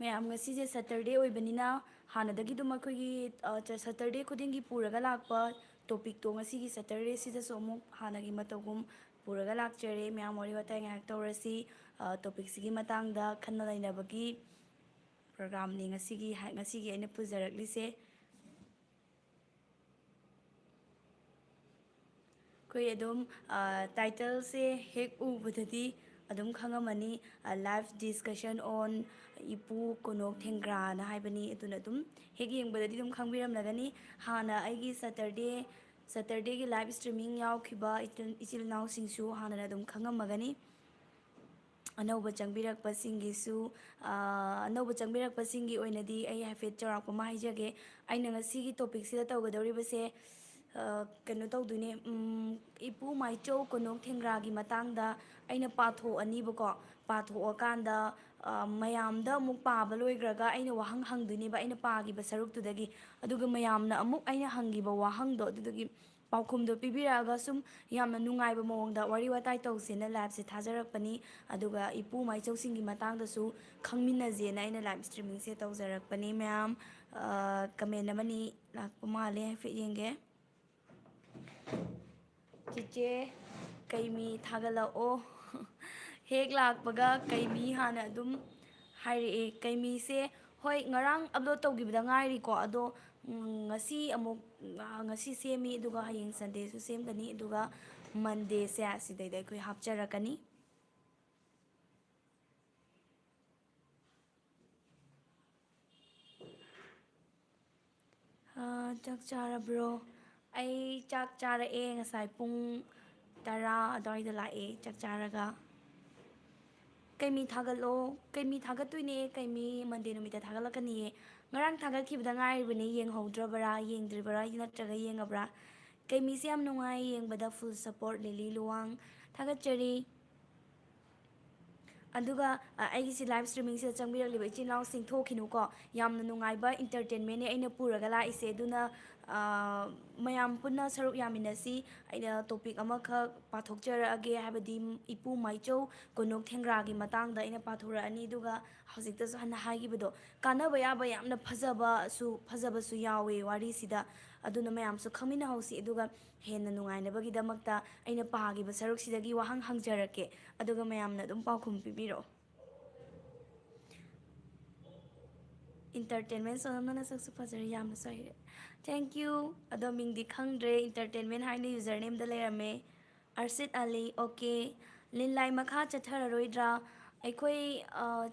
Ma'am ngasi Saturday oibanina hanadagi dum akhoi Saturday khudingi puraga lakpa topic to ngasi gi Saturday sida so mu hanagi matagum puraga lakchere ma'am wari watai ngak tawrasi topic sigi matangda khanna lainabagi program ni ngasi gi aina pujarakli koi adum title se hek ubadadi adum khangamani live discussion on ipu konok thengra na haibani aduna adum hek yengbadadi adum khangbiram lagani hana aigi Saturday gi live streaming yaw khiba ichil naw singsu hana adum khangamagani anauba changbirakpa singisu anauba changbirakpa singi oinadi ai hafet charakpa ma haijage aina ngasi gi topic sida tawgadori base kano tawdune ipu maichou konok thengra gi matangda aina patho ani bako patho akanda mayamda amuk paba loigraga aina wahang hangdune ba aina pagi ba saruk tudagi aduga mayamna amuk aina hangiba wahangdo adudagi paukhumdo pibiraga sum yamna nungaiba mawongda wari watai tawsena lab se thajarakpani aduga ipu maichou singi matangda su khangminajena aina live streaming se tawjarakpani mayam comment amani lakpa male fe yenge Cice kaimi thagala o hek lakpaga kaimi hana adum hairi kaimi se hoi ngarang upload tawgibda ngairi ko ado ngasi amuk ngasi semi aduga hayeng Sunday su semgani aduga Monday se asidai koi hapcharakani chak charabro ai chak chara e ngasai pung tara adoi la e chak charaga kaimi thagalo kaimi thagatuine kaimi Monday numita thagalakani ngarang thagakhibda ngairibani yenghodrabara yengdribara natraga yengabra kaimi se am nungai yengbada full support lili luwang thagachari aduga aigisi live streaming se changbiraliba ichinaw singthokinu ko yamna nungaiba entertainment ne aina puraga la ise duna mayam punna saruk yaminasi aina topic amakha pathokchara age habadi ipu maichou konok thengra gi matangda aina pathura ani duga hojikta so hana hagibado kanaba yaba yamna phajaba su yawe wari sida aduna mayam su khamina hausi aduga henna nungainabagi damakta aina pagiba saruk sidagi wahang hangjarake aduga mayamna dum paukhum pibiro entertainment so namna saksu phajari yamna sohire thank you ado mingdi khangdre entertainment haine username da lerame Arsit Ali okay linlai makha chathararoidra aikoi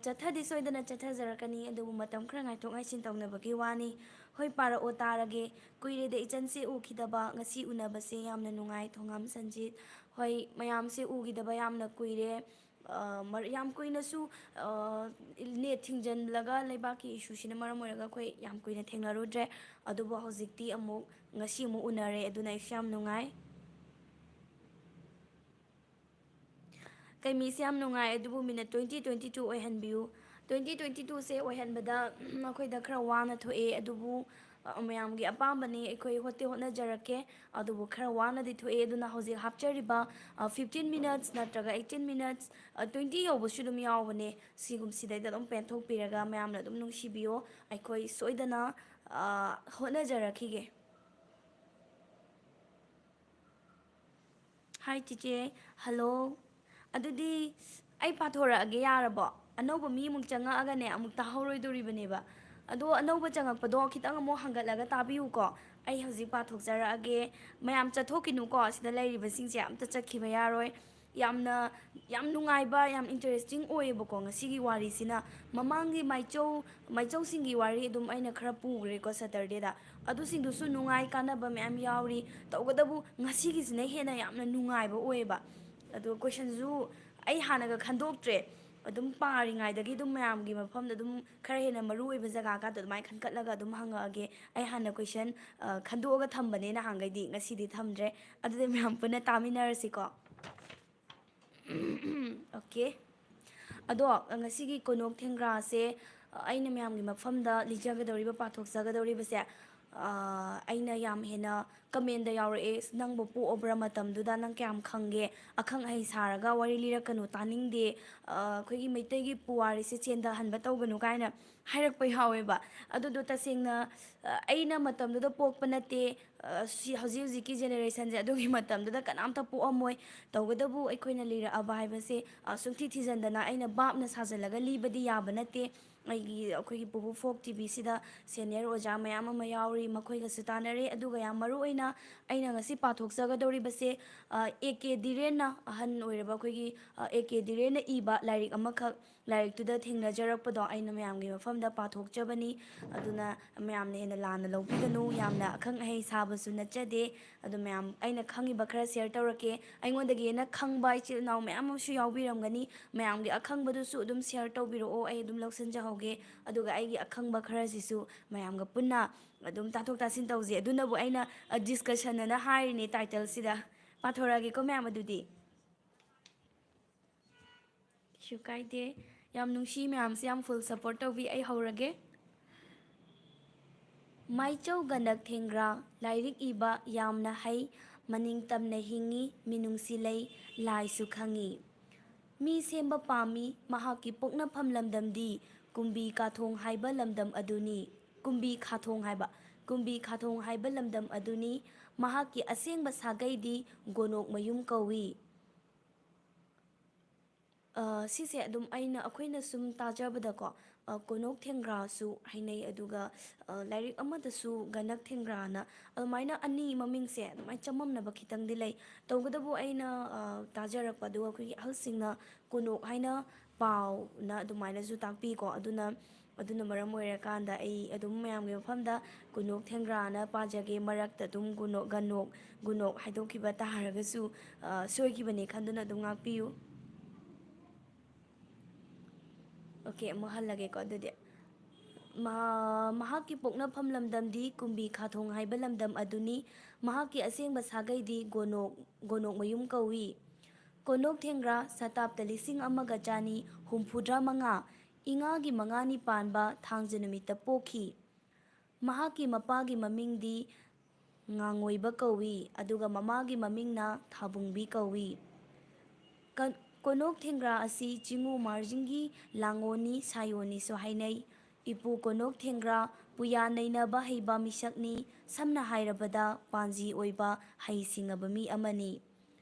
chathadi soidana chathajarakani adubu matam khra ngai thok ngai sin tawnabagi wani hoi para o tarage kuire de ichanse ukhidaba ngasi unabase yamna nungai thongam Sanjit hoi mayam se ugidaba yamna kuire yam kuina su ne thingjan laga leibaki issue sina maram oiraga khoi yam kuina thengnarudre adubu hojikti amuk ngasi mu unare aduna isyam nungai kaimi se yam nungai adubu minute 2022 oihanbiu 2022 se oihanbada akhoi khra wana thoe adubu mayam gi apambani akhoi hote hotnajarake adubu khra wana di thoe aduna hojik hapchariba 15 minutes natraga 18 minutes 20 yobusu dum yawbane sigum sidai da dum penthok piraga mayamna dum nungsibiyo akhoi soidana hotnajarakhige Hi Cice hello adudi ai pathora age yarabo anauba mi muk changa agane amuk tahoroidoribaneba ado anauba changakpado khitang amo hangatlaga tabiu ko ai hoji pathokjara age mayam chathokinu ko sida lairiba singse amta chakhiba yaroi yam nungaiba yam interesting oyeba ko ngasigi wari sina mamangi maichou singi wari dum aina khara pugre ko Saturday da adu singdu su nungai kanaba mayam yauri tawgadabu ngasigi sina hena yamna nungaiba oyeba adu question zu ai hanaga khandoktre adum paringaidagi dum mayamgi mafamda dum khara hena maru oiba jaga ka to mai khankatlaga dum hangage ai hana question khandoga thambane na hangaidi ngasidi thamdre adude mayam puna taminarasi ko okay ado ngasigi konok thengra se aina mayamgi mafamda lijagadoriba pathok jagadoriba se aina yam hena command ꯌꯥꯎꯔꯛꯑꯦ ꯅꯪꯕꯨ ꯄꯣꯛꯑꯕ꯭ꯔꯥ ꯃꯇꯝꯗꯨꯗ ꯅꯪ ꯀꯌꯥꯝ ꯈꯪꯒꯦ ꯑꯈꯪ ꯑꯍꯩ ꯁꯥꯔꯒ ꯋꯥꯔꯤ ꯂꯤꯔꯛꯀꯅꯨ ꯇꯥꯅꯤꯡꯗꯦ ꯑꯩꯈꯣꯏꯒꯤ ꯃꯩꯇꯩꯒꯤ ꯄꯨꯋꯥꯔꯤꯁꯦ ꯆꯦꯟꯊꯍꯟꯕ ꯇꯧꯒꯅꯨ ꯀꯥꯏꯅ ꯍꯥꯏꯔꯛꯄ ꯌꯥꯎꯋꯦꯕ ꯑꯗꯨꯗꯣ ꯇꯁꯦꯡꯅ ꯑꯩꯅ ꯃꯇꯝꯗꯨꯗ ꯄꯣꯛꯄ ꯅꯠꯇꯦ ꯍꯧꯖꯤꯛ ꯍꯧꯖꯤꯛꯀꯤ ꯖꯦꯅꯦꯔꯦꯁꯟꯁꯦ ꯑꯗꯨꯒꯤ ꯃꯇꯝꯗꯨꯗ ꯀꯅꯥꯝꯇ ꯄꯣꯛꯑꯝꯃꯣꯏ ꯇꯧꯕꯇꯕꯨ ꯑꯩꯈꯣꯏꯅ ꯂꯤꯔꯛꯑꯕ ꯍꯥꯏꯕꯁꯦ ꯁꯨꯡꯊꯤ ꯊꯤꯖꯤꯟꯗꯅ ꯑꯩꯅ ꯕꯥꯞꯅ ꯁꯥꯖꯜꯂꯒ ꯂꯤꯕꯗꯤ ꯌꯥꯕ ꯅꯠꯇꯦ ꯑꯩꯈꯣꯏꯒꯤ ꯄꯨꯄꯨ ꯐꯣꯛ ꯇꯤꯚꯤꯁꯤꯗ ꯁꯦꯅꯤꯌꯔ ꯑꯣꯖꯥ ꯃꯌꯥꯝ ꯑꯃ ꯌꯥꯎꯔꯤ ꯃꯈꯣꯏꯒꯁꯨ ꯇꯥꯟꯅꯔꯦ ꯑꯗꯨꯒ ꯌꯥꯝ ꯃꯔꯨꯑꯣꯏꯅ ꯑꯩꯅ ꯉꯁꯤ ꯄꯥꯊꯣꯛꯆꯒꯗꯧꯔꯤꯕꯁꯦ ꯑꯦ ꯀꯦ ꯗꯤꯔꯦꯟꯅ ꯑꯍꯟ ꯑꯣꯏꯔꯕ ꯑꯩꯈꯣꯏꯒꯤ ꯑꯦ ꯀꯦ ꯗꯤꯔꯦꯟꯅ ꯏꯕ ꯂꯥꯏꯔꯤꯛ ꯑꯃꯈꯛ ꯂꯥꯏꯔꯤꯛꯇꯨꯗ ꯊꯦꯡꯅꯖꯔꯛꯄꯗꯣ ꯑꯩꯅ ꯃꯌꯥꯝꯒꯤ ꯃꯐꯝꯗ ꯄꯥꯊꯣꯛꯆꯕꯅꯤ ꯑꯗꯨꯅ ꯃꯌꯥꯝꯅ ꯍꯦꯟꯅ ꯂꯥꯟꯅ ꯂꯧꯕꯤꯒꯅꯨ ꯌꯥꯝꯅ ꯑꯈꯪ ꯑꯍꯩ ꯁꯥꯕꯁꯨ ꯅꯠꯆꯗꯦ ꯑꯗꯨ ꯃꯌꯥꯝ ꯑꯩꯅ ꯈꯪꯉꯤꯕ ꯈꯔ ꯁꯦꯌꯔ ꯇꯧꯔꯛꯀꯦ ꯑꯩꯉꯣꯟꯗꯒꯤ ꯍꯦꯟꯅ ꯈꯪꯕ ꯏꯆꯤꯜ ꯏꯅꯥꯎ ꯃꯌꯥꯝ ꯑꯃꯁꯨ ꯌꯥꯎꯕꯤꯔꯝꯒꯅꯤ ꯃꯌꯥꯝꯒꯤ ꯑꯈꯪꯕꯗꯨꯁꯨ ꯑꯗꯨꯝ ꯁꯦꯌꯔ ꯇꯧꯕꯤꯔꯛꯑꯣ ꯑꯩ ꯑꯗꯨꯝ ꯂꯧꯁꯤꯟꯖꯍꯧꯒꯦ ꯑꯗꯨꯒ ꯑꯩꯒꯤ ꯑꯈꯪꯕ ꯈꯔꯁꯤꯁꯨ ꯃꯌꯥꯝꯒ ꯄꯨꯟꯅ ꯑꯗꯨꯝ ꯇꯥꯊꯣꯛ ꯇꯥꯁꯤꯟ ꯇꯧꯁꯤ ꯑꯗꯨꯅꯕꯨ ꯑꯩꯅ ꯗꯤꯁꯀꯁꯟ ꯑꯅ ꯍꯥꯏꯔꯤꯅꯦ ꯇꯥꯏꯇꯜꯁꯤꯗ ꯄꯥꯊꯣꯔꯛꯑꯒꯦꯀꯣ ꯃꯌꯥꯝ ꯑꯗꯨꯗꯤ ꯀꯩꯁꯨ ꯀꯥꯏꯗꯦ ꯌꯥꯝ ꯅꯨꯡꯁꯤ ꯃꯌꯥꯝꯁꯦ ꯌꯥꯝ ꯐꯨꯜ ꯁꯞꯄꯣꯔꯠ ꯇꯧꯕꯤ ꯑꯩ ꯍꯧꯔꯒꯦ ꯃꯥꯏꯆꯧ ꯒꯅꯛ ꯊꯦꯡꯒ꯭ꯔꯥ ꯂꯥꯏꯔꯤꯛ ꯏꯕ ꯌꯥꯝꯅ ꯍꯩ ꯃꯅꯤꯡ ꯇꯝꯅ ꯍꯤꯡꯉꯤ ꯃꯤꯅꯨꯡꯁꯤ ꯂꯩ ꯂꯥꯏꯁꯨ ꯈꯪꯉꯤ ꯃꯤ ꯁꯦꯝꯕ ꯄꯥꯝꯃꯤ ꯃꯍꯥꯛꯀꯤ ꯄꯣꯛꯅꯐꯝ ꯂꯝꯗꯝꯗꯤ ꯀꯨꯝꯕꯤ ꯀꯥꯊꯣꯡ ꯍꯥꯏꯕ ꯂꯝꯗꯝ ꯑꯗꯨꯅꯤ ꯀꯨꯝꯕꯤ ꯈꯥꯊꯣꯡ ꯍꯥꯏꯕ ꯀꯨꯝꯕꯤ ꯈꯥꯊꯣꯡ ꯍꯥꯏꯕ ꯂꯝꯗꯝ ꯑꯗꯨꯅꯤ ꯃꯍꯥꯛꯀꯤ ꯑꯁꯦꯡꯕ ꯁꯥꯒꯩꯗꯤ ꯒꯣꯅꯣꯛ ꯃꯌꯨꯝ ꯀꯧꯏ ꯁꯤꯁꯦ ꯑꯗꯨꯝ ꯑꯩꯈꯣꯏꯅ ꯁꯨꯝ ꯇꯥꯖꯕꯗꯀꯣ ꯀꯣꯅꯣꯛ ꯊꯦꯡꯒ꯭ꯔꯥꯁꯨ ꯍꯥꯏꯅꯩ ꯑꯗꯨꯒ ꯂꯥꯏꯔꯤꯛ ꯑꯃꯗꯁꯨ ꯒꯅꯛ ꯊꯦꯡꯒ꯭ꯔꯥꯅ ꯑꯗꯨꯃꯥꯏꯅ ꯑꯅꯤ ꯃꯃꯤꯡꯁꯦ ꯑꯗꯨꯃꯥꯏꯅ ꯆꯃꯝꯅꯕ ꯈꯤꯇꯪꯗꯤ ꯂꯩ ꯇꯧꯕꯇꯕꯨ ꯑꯩꯅ ꯇꯥꯖꯔꯛꯄ ꯑꯗꯨꯒ ꯑꯩꯈꯣꯏꯒꯤ ꯑꯍꯜꯁꯤꯡꯅ ꯀꯣꯅꯣꯛ ꯍꯥꯏꯅ ꯄꯥꯎꯅ ꯑꯗꯨꯃꯥꯏꯅꯁꯨ ꯇꯥꯛꯄꯤꯀꯣ ꯑꯗꯨꯅ ꯃꯔꯝ ꯑꯣꯏꯔꯀꯥꯟꯗ ꯑꯩ ꯑꯗꯨꯝ ꯃꯌꯥꯝꯒꯤ ꯃꯐꯝꯗ ꯀꯣꯅꯣꯛ ꯊꯦꯡꯒ꯭ꯔꯥꯅ ꯄꯥꯖꯒꯦ ꯃꯔꯛꯇ ꯑꯗꯨꯝ ꯒꯨꯅꯣꯛ ꯍꯥꯏꯗꯣꯛꯈꯤꯕ ꯇꯥꯔꯒꯁꯨ ꯁꯣꯏꯈꯤꯕꯅꯦ ꯈꯟꯗꯨꯅ ꯑꯗꯨꯝ ꯉꯥꯛꯄꯤꯌꯨ ꯑꯣꯀꯦ ꯑꯃꯨꯛ ꯍꯜꯂꯒꯦꯀꯣ ꯑꯗꯨꯗꯤ ꯃꯍꯥꯛꯀꯤ ꯄꯣꯛꯅꯐꯝ ꯂꯝꯗꯝꯗꯤ ꯀꯨꯝꯕꯤ ꯈꯥꯊꯣꯡ ꯍꯥꯏꯕ ꯂꯝꯗꯝ ꯑꯗꯨꯅꯤ ꯃꯍꯥꯛꯀꯤ ꯑꯁꯦꯡꯕ ꯁꯥꯒꯩꯗꯤ ꯒꯣꯅꯣꯛ ꯃꯌꯨꯝ ꯀꯧꯏ ꯀꯣꯅꯣꯛ ꯊꯦꯡꯒ꯭ꯔꯥ ꯁꯇꯥꯞꯇ 1935 ꯏꯉꯥꯒꯤ 5ꯅꯤ ꯄꯥꯟꯕ ꯊꯥꯡꯖ ꯅꯨꯃꯤꯠꯇ ꯄꯣꯛꯈꯤ ꯃꯍꯥꯛꯀꯤ ꯃꯄꯥꯒꯤ ꯃꯃꯤꯡꯗꯤ ꯉꯥꯡꯉꯣꯏꯕ ꯀꯧꯏ ꯑꯗꯨꯒ ꯃꯃꯥꯒꯤ ꯃꯃꯤꯡꯅ ꯊꯥꯕꯨꯡꯕꯤ ꯀꯧꯏ ꯀꯣꯅꯣꯛ ꯊꯦꯡꯒ꯭ꯔꯥ ꯑꯁꯤ ꯆꯤꯉꯨ ꯃꯥꯔꯖꯤꯡꯒꯤ ꯂꯥꯡꯑꯣꯟꯅꯤ ꯁꯥꯌꯣꯟꯅꯤꯁꯨ ꯍꯥꯏꯅꯩ ꯏꯄꯨ ꯀꯣꯅꯣꯛ ꯊꯦꯡꯒ꯭ꯔꯥ ꯄꯨꯌꯥ ꯅꯩꯅꯕ ꯍꯩꯕ ꯃꯤꯁꯛꯅꯤ ꯁꯝꯅ ꯍꯥꯏꯔꯕꯗ ꯄꯥꯟꯖꯤ ꯑꯣꯏꯕ ꯍꯩ ꯁꯤꯡꯉꯕ ꯃꯤ ꯑꯃꯅꯤ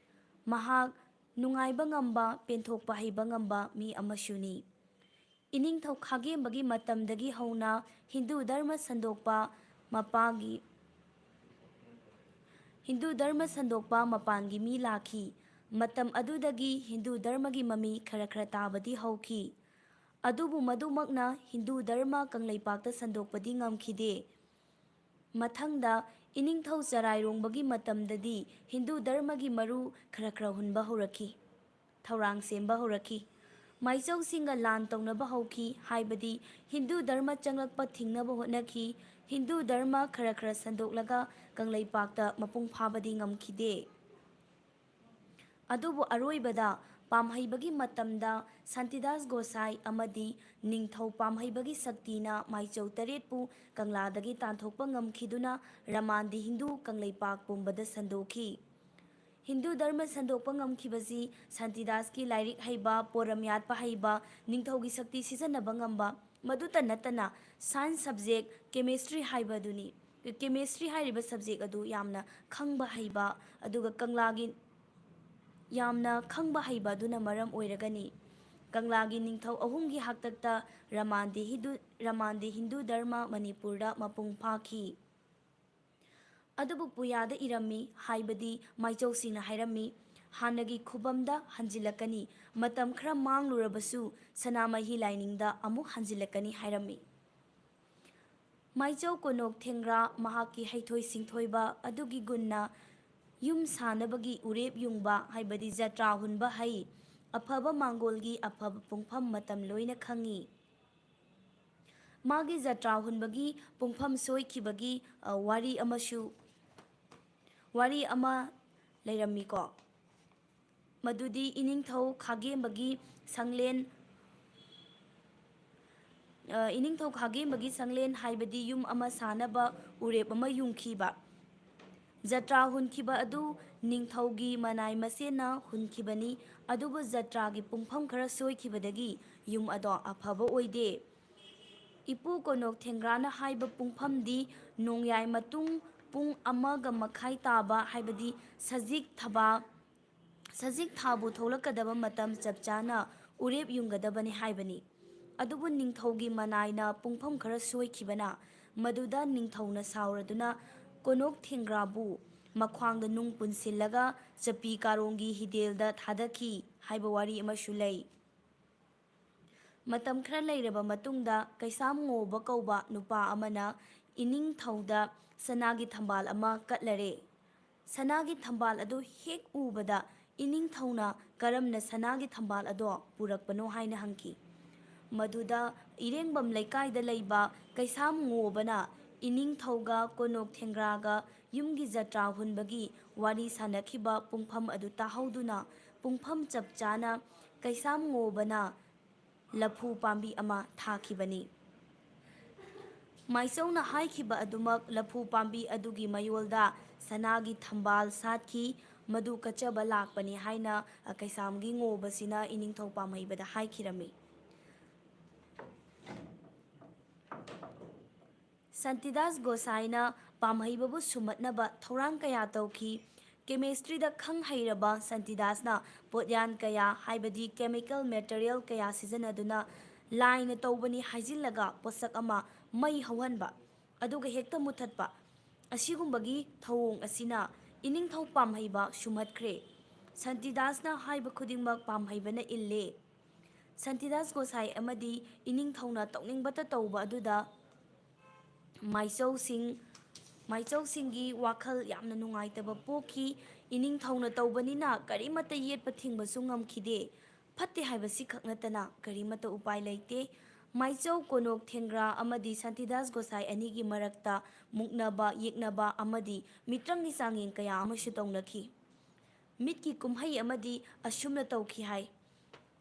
ꯃꯍꯥꯛ ꯅꯨꯡꯉꯥꯏꯕ ꯉꯝꯕ ꯄꯦꯟꯊꯣꯛꯄ ꯍꯩꯕ ꯉꯝꯕ ꯃꯤ ꯑꯃꯁꯨꯅꯤ ꯏꯅꯤꯡꯊꯧ ꯈꯥꯒꯦꯝꯕꯒꯤ ꯃꯇꯝꯗꯒꯤ ꯍꯧꯅ ꯍꯤꯟꯗꯨ ꯙꯔꯃ ꯁꯟꯗꯣꯛꯄ ꯃꯄꯥꯟꯒꯤ ꯃꯤ ꯂꯥꯛꯈꯤ ꯃꯇꯝ ꯑꯗꯨꯗꯒꯤ ꯍꯤꯟꯗꯨ ꯙꯔꯃꯒꯤ ꯃꯃꯤ ꯈꯔ ꯈꯔ ꯇꯥꯕꯗꯤ ꯍꯧꯈꯤ ꯑꯗꯨꯕꯨ ꯃꯗꯨꯃꯛꯅ ꯍꯤꯟꯗꯨ ꯙꯔꯃ ꯀꯪꯂꯩꯄꯥꯛꯇ ꯁꯟꯗꯣꯛꯄꯗꯤ ꯉꯝꯈꯤꯗꯦ ꯃꯊꯪꯗ ꯏꯅꯤꯡꯊꯧ ꯆꯔꯥꯏꯔꯣꯡꯕꯒꯤ ꯃꯇꯝꯗꯗꯤ ꯍꯤꯟꯗꯨ ꯙꯔꯃꯒꯤ ꯃꯔꯨ ꯈꯔ ꯈꯔ ꯍꯨꯟꯕ ꯍꯧꯔꯛꯈꯤ ꯊꯧꯔꯥꯡ ꯁꯦꯝꯕ ꯍꯧꯔꯛꯈꯤ ꯃꯥꯏꯆꯧꯁꯤꯡꯒ ꯂꯥꯟ ꯇꯧꯅꯕ ꯍꯧꯈꯤ ꯍꯥꯏꯕꯗꯤ ꯍꯤꯟꯗꯨ ꯙꯔꯃ ꯆꯪꯂꯛꯄ ꯊꯤꯡꯅꯕ ꯍꯣꯠꯅꯈꯤ ꯍꯤꯟꯗꯨ ꯙꯔꯃ ꯈꯔ ꯈꯔ ꯁꯟꯗꯣꯛꯂꯒ ꯀꯪꯂꯩꯄꯥꯛꯇ ꯃꯄꯨꯡ ꯐꯥꯕꯗꯤ ꯉꯝꯈꯤꯗꯦ ꯑꯗꯨꯕꯨ ꯑꯔꯣꯏꯕꯗ ꯄꯥꯝꯍꯩꯕꯒꯤ ꯃꯇꯝꯗ ꯁꯥꯟꯇꯤꯗꯥꯁ ꯒꯣꯁꯥꯏ ꯑꯃꯗꯤ ꯅꯤꯡꯊꯧ ꯄꯥꯝꯍꯩꯕꯒꯤ ꯁꯛꯇꯤꯅ ꯃꯥꯏꯆꯧ 8ꯄꯨ ꯀꯪꯂꯥꯗꯒꯤ ꯇꯥꯟꯊꯣꯛꯄ ꯉꯝꯈꯤꯗꯨꯅ ꯔꯃꯥꯟꯗꯤ ꯍꯤꯟꯗꯨ ꯀꯪꯂꯩꯄꯥꯛ ꯄꯨꯝꯕꯗ ꯁꯟꯗꯣꯛꯈꯤ ꯍꯤꯟꯗꯨ ꯙꯔꯃ ꯁꯟꯗꯣꯛꯄ ꯉꯝꯈꯤꯕꯁꯤ ꯁꯥꯟꯇꯤꯗꯥꯁꯀꯤ ꯂꯥꯏꯔꯤꯛ ꯍꯩꯕ ꯄꯣꯔꯝ ꯌꯥꯠꯄ ꯍꯩꯕ ꯅꯤꯡꯊꯧꯒꯤ ꯁꯛꯇꯤ ꯁꯤꯖꯤꯟꯅꯕ ꯉꯝꯕ ꯃꯗꯨꯇ ꯅꯠꯇꯅ ꯁꯥꯏꯟꯁ ꯁꯕꯖꯦꯛ ꯀꯦꯃꯦꯁꯇ꯭ꯔꯤ ꯍꯥꯏꯕꯗꯨꯅꯤ ꯀꯦꯃꯦꯁꯇ꯭ꯔꯤ ꯍꯥꯏꯔꯤꯕ ꯁꯕꯖꯦꯛ ꯑꯗꯨ ꯌꯥꯝꯅ ꯈꯪꯕ ꯍꯩꯕ ꯑꯗꯨꯒ ꯌꯥꯝꯅ ꯈꯪꯕ ꯍꯩꯕ ꯑꯗꯨꯅ ꯃꯔꯝ ꯑꯣꯏꯔꯒꯅꯤ ꯀꯪꯂꯥꯒꯤ ꯅꯤꯡꯊꯧ ꯑꯍꯨꯝꯒꯤ ꯍꯥꯛꯇꯛꯇ ꯔꯃꯥꯟꯗꯤ ꯍꯤꯟꯗꯨ ꯙꯔꯃ ꯃꯅꯤꯄꯨꯔꯗ ꯃꯄꯨꯡ ꯐꯥꯈꯤ ꯑꯗꯨꯕꯨ ꯄꯨꯌꯥꯗ ꯏꯔꯝꯃꯤ ꯍꯥꯏꯕꯗꯤ ꯃꯥꯏꯆꯧꯁꯤꯡꯅ ꯍꯥꯏꯔꯝꯃꯤ ꯍꯥꯟꯅꯒꯤ ꯈꯨꯕꯝꯗ ꯍꯟꯖꯤꯜꯂꯛꯀꯅꯤ ꯃꯇꯝ ꯈꯔ ꯃꯥꯡꯂꯨꯔꯕꯁꯨ ꯁꯅꯥꯃꯍꯤ ꯂꯥꯏꯅꯤꯡꯗ ꯑꯃꯨꯛ ꯍꯟꯖꯤꯜꯂꯛꯀꯅꯤ ꯍꯥꯏꯔꯝꯃꯤ ꯃꯥꯏꯆꯧ ꯀꯣꯅꯣꯛ ꯊꯦꯡꯒ꯭ꯔꯥ ꯃꯍꯥꯛꯀꯤ ꯍꯩꯊꯣꯏ ꯁꯤꯡꯊꯣꯏꯕ ꯑꯗꯨꯒꯤ ꯒꯨꯟꯅ ꯌꯨꯝ ꯁꯥꯅꯕꯒꯤ ꯎꯔꯦꯞ ꯌꯨꯡꯕ ꯍꯥꯏꯕꯗꯤ ꯖꯇ꯭ꯔꯥ ꯍꯨꯟꯕ ꯍꯩ ꯑꯐꯕ ꯃꯥꯡꯒꯣꯜꯒꯤ ꯑꯐꯕ ꯄꯨꯡꯐꯝ ꯃꯇꯝ ꯂꯣꯏꯅ ꯈꯪꯉꯤ ꯃꯥꯒꯤ ꯖꯇ꯭ꯔꯥ ꯍꯨꯟꯕꯒꯤ ꯄꯨꯡꯐꯝ ꯁꯣꯏꯈꯤꯕꯒꯤ ꯋꯥꯔꯤ ꯑꯃ ꯂꯩꯔꯝꯃꯤꯀꯣ ꯃꯗꯨꯗꯤ ꯏꯅꯤꯡꯊꯧ ꯈꯥꯒꯦꯝꯕꯒꯤ ꯁꯪꯂꯦꯟ ꯍꯥꯏꯕꯗꯤ ꯌꯨꯝ ꯑꯃ ꯁꯥꯅꯕ ꯎꯔꯦꯞ ꯑꯃ ꯌꯨꯡꯈꯤꯕ ꯖꯇ꯭ꯔꯥ ꯍꯨꯟꯈꯤꯕ ꯑꯗꯨ ꯅꯤꯡꯊꯧꯒꯤ ꯃꯅꯥꯏ ꯃꯁꯦꯟꯅ ꯍꯨꯟꯈꯤꯕꯅꯤ, ꯑꯗꯨꯕꯨ ꯖꯇ꯭ꯔꯥꯒꯤ ꯄꯨꯡꯐꯝ ꯈꯔ ꯁꯣꯏꯈꯤꯕꯗꯒꯤ ꯌꯨꯝ ꯑꯗꯣ ꯑꯐꯕ ꯑꯣꯏꯗꯦ꯫ ꯏꯄꯨ ꯀꯣꯅꯣꯛ ꯊꯦꯡꯒ꯭ꯔꯥꯅ ꯍꯥꯏꯕ ꯄꯨꯡꯐꯝꯗꯤ ꯅꯣꯡꯌꯥꯏ ꯃꯇꯨꯡ ꯄꯨꯡ 1:30 ꯇꯥꯕ, ꯍꯥꯏꯕꯗꯤ ꯁꯖꯤꯛ ꯊꯥꯕꯨ ꯊꯣꯛꯂꯛꯀꯗꯕ ꯃꯇꯝ ꯆꯞ ꯆꯥꯅ ꯎꯔꯦꯞ ꯌꯨꯡꯒꯗꯕꯅꯤ ꯍꯥꯏꯕꯅꯤ꯫ ꯑꯗꯨꯕꯨ ꯅꯤꯡꯊꯧꯒꯤ ꯃꯅꯥꯏꯅ ꯄꯨꯡꯐꯝ ꯈꯔ ꯁꯣꯏꯈꯤꯕꯅ ꯃꯗꯨꯗ ꯅꯤꯡꯊꯧꯅ ꯁꯥꯎꯔꯗꯨꯅ ꯀꯣꯅꯣꯛ ꯊꯦꯡꯒ꯭ꯔꯥꯕꯨ ꯃꯈ꯭ꯋꯥꯡꯗ ꯅꯨꯡ ꯄꯨꯟꯁꯤꯜꯂꯒ ꯆꯞꯄꯤ ꯀꯥꯔꯣꯡꯒꯤ ꯍꯤꯗꯦꯜꯗ ꯊꯥꯗꯈꯤ ꯍꯥꯏꯕ ꯋꯥꯔꯤ ꯑꯃꯁꯨ ꯂꯩ꯫ ꯃꯇꯝ ꯈꯔ ꯂꯩꯔꯕ ꯃꯇꯨꯡꯗ ꯀꯩꯁꯥꯝ ꯉꯣꯕ ꯀꯧꯕ ꯅꯨꯄꯥ ꯑꯃꯅ ꯏꯅꯤꯡꯊꯧꯗ ꯁꯅꯥꯒꯤ ꯊꯝꯕꯥꯜ ꯑꯃ ꯀꯠꯂꯔꯦ꯫ ꯁꯅꯥꯒꯤ ꯊꯝꯕꯥꯜ ꯑꯗꯨ ꯍꯦꯛ ꯎꯕꯗ ꯏꯅꯤꯡꯊꯧꯅ ꯀꯔꯝꯅ ꯁꯅꯥꯒꯤ ꯊꯝꯕꯥꯜ ꯑꯗꯣ ꯄꯨꯔꯛꯄꯅꯣ ꯍꯥꯏꯅ ꯍꯪꯈꯤ꯫ ꯃꯗꯨꯗ ꯏꯔꯦꯡꯕꯝ ꯂꯩꯀꯥꯏꯗ ꯂꯩꯕ ꯀꯩꯁꯥꯝ ꯉꯣꯕꯅ ꯏꯅꯤꯡꯊꯧꯒ ꯀꯣꯅꯣꯛ ꯊꯦꯡꯒ꯭ꯔꯥꯒ ꯌꯨꯝꯒꯤ ꯖꯇ꯭ꯔꯥ ꯍꯨꯟꯕꯒꯤ ꯋꯥꯔꯤ ꯁꯥꯅꯈꯤꯕ ꯄꯨꯡꯐꯝ ꯑꯗꯨ ꯇꯥꯍꯧꯗꯨꯅ ꯄꯨꯡꯐꯝ ꯆꯞ ꯆꯥꯅ ꯀꯩꯁꯥꯝ ꯉꯣꯕꯅ ꯂꯐꯨ ꯄꯥꯝꯕꯤ ꯑꯃ ꯊꯥꯈꯤꯕꯅꯤ꯫ ꯃꯥꯏꯆꯧꯅ ꯍꯥꯏꯈꯤꯕ ꯑꯗꯨꯃꯛ ꯂꯐꯨ ꯄꯥꯝꯕꯤ ꯑꯗꯨꯒꯤ ꯃꯌꯣꯜꯗ ꯁꯅꯥꯒꯤ ꯊꯝꯕꯥꯜ ꯁꯥꯠꯈꯤ꯫ ꯃꯗꯨ ꯀꯠꯆꯕ ꯂꯥꯛꯄꯅꯤ ꯍꯥꯏꯅ ꯀꯩꯁꯥꯝꯒꯤ ꯉꯣꯕꯁꯤꯅ ꯏꯅꯤꯡꯊꯧ ꯄꯥꯝꯍꯩꯕꯗ ꯍꯥꯏꯈꯤꯔꯝꯃꯤ꯫ ꯁꯥꯟꯇꯤꯗꯥꯁ ꯒꯣꯁꯥꯏꯅ ꯄꯥꯝꯍꯩꯕꯕꯨ ꯁꯨꯝꯍꯠꯅꯕ ꯊꯧꯔꯥꯡ ꯀꯌꯥ ꯇꯧꯈꯤ꯫ ꯀꯦꯃꯤꯁꯇ꯭ꯔꯤꯗ ꯈꯪ ꯍꯩꯔꯕ ꯁꯥꯟꯇꯤꯗꯥꯁꯅ ꯄꯣꯠꯌꯥꯟ ꯀꯌꯥ, ꯍꯥꯏꯕꯗꯤ ꯀꯦꯃꯤꯀꯦꯜ ꯃꯦꯇꯔꯤꯌꯦꯜ ꯀꯌꯥ ꯁꯤꯖꯤꯟꯅꯗꯨꯅ ꯂꯥꯏꯅ ꯇꯧꯕꯅꯤ ꯍꯥꯏꯖꯤꯜꯂꯒ ꯄꯣꯠꯁꯛ ꯑꯃ ꯃꯩ ꯍꯧꯍꯟꯕ ꯑꯗꯨꯒ ꯍꯦꯛꯇ ꯃꯨꯊꯠꯄ, ꯑꯁꯤꯒꯨꯝꯕꯒꯤ ꯊꯧꯑꯣꯡ ꯑꯁꯤꯅ ꯏꯅꯤꯡꯊꯧ ꯄꯥꯝꯍꯩꯕ ꯁꯨꯝꯍꯠꯈ꯭ꯔꯦ꯫ ꯁꯥꯟꯇꯤꯗꯥꯁꯅ ꯍꯥꯏꯕ ꯈꯨꯗꯤꯡꯃꯛ ꯄꯥꯝꯍꯩꯕꯅ ꯏꯜꯂꯦ꯫ ꯁꯥꯟꯇꯤꯗꯥꯁ ꯒꯣꯁꯥꯏ ꯑꯃꯗꯤ ꯏꯅꯤꯡꯊꯧꯅ ꯇꯧꯅꯤꯡꯕꯇ ꯇꯧꯕ ꯑꯗꯨꯗ ꯃꯥꯏꯆꯧꯁꯤꯡꯒꯤ ꯋꯥꯈꯜ ꯌꯥꯝꯅ ꯅꯨꯡꯉꯥꯏꯇꯕ ꯄꯣꯛꯈꯤ꯫ ꯏꯅꯤꯡꯊꯧꯅ ꯇꯧꯕꯅꯤꯅ ꯀꯔꯤꯃꯠꯇ ꯌꯦꯠꯄ ꯊꯤꯡꯕꯁꯨ ꯉꯝꯈꯤꯗꯦ꯫ ꯐꯠꯇꯦ ꯍꯥꯏꯕꯁꯤ ꯈꯛ ꯅꯠꯇꯅ ꯀꯔꯤꯃꯠꯇ ꯎꯄꯥꯏ ꯂꯩꯇꯦ꯫ ꯃꯥꯏꯆꯧ ꯀꯣꯅꯣꯛ ꯊꯦꯡꯒ꯭ꯔꯥ ꯑꯃꯗꯤ ꯁꯥꯟꯇꯤꯗꯥꯁ ꯒꯣꯁꯥꯏ ꯑꯅꯤꯒꯤ ꯃꯔꯛꯇ ꯃꯨꯛꯅꯕ, ꯌꯦꯛꯅꯕ ꯑꯃꯗꯤ ꯃꯤꯇ꯭ꯔꯪꯒꯤ ꯆꯥꯡꯌꯦꯡ ꯀꯌꯥ ꯑꯃꯁꯨ ꯇꯧꯅꯈꯤ꯫ ꯃꯤꯠꯀꯤ ꯀꯨꯝꯍꯩ ꯑꯃꯗꯤ ꯑꯁꯨꯝꯅ ꯇꯧꯈꯤ ꯍꯥꯏ꯫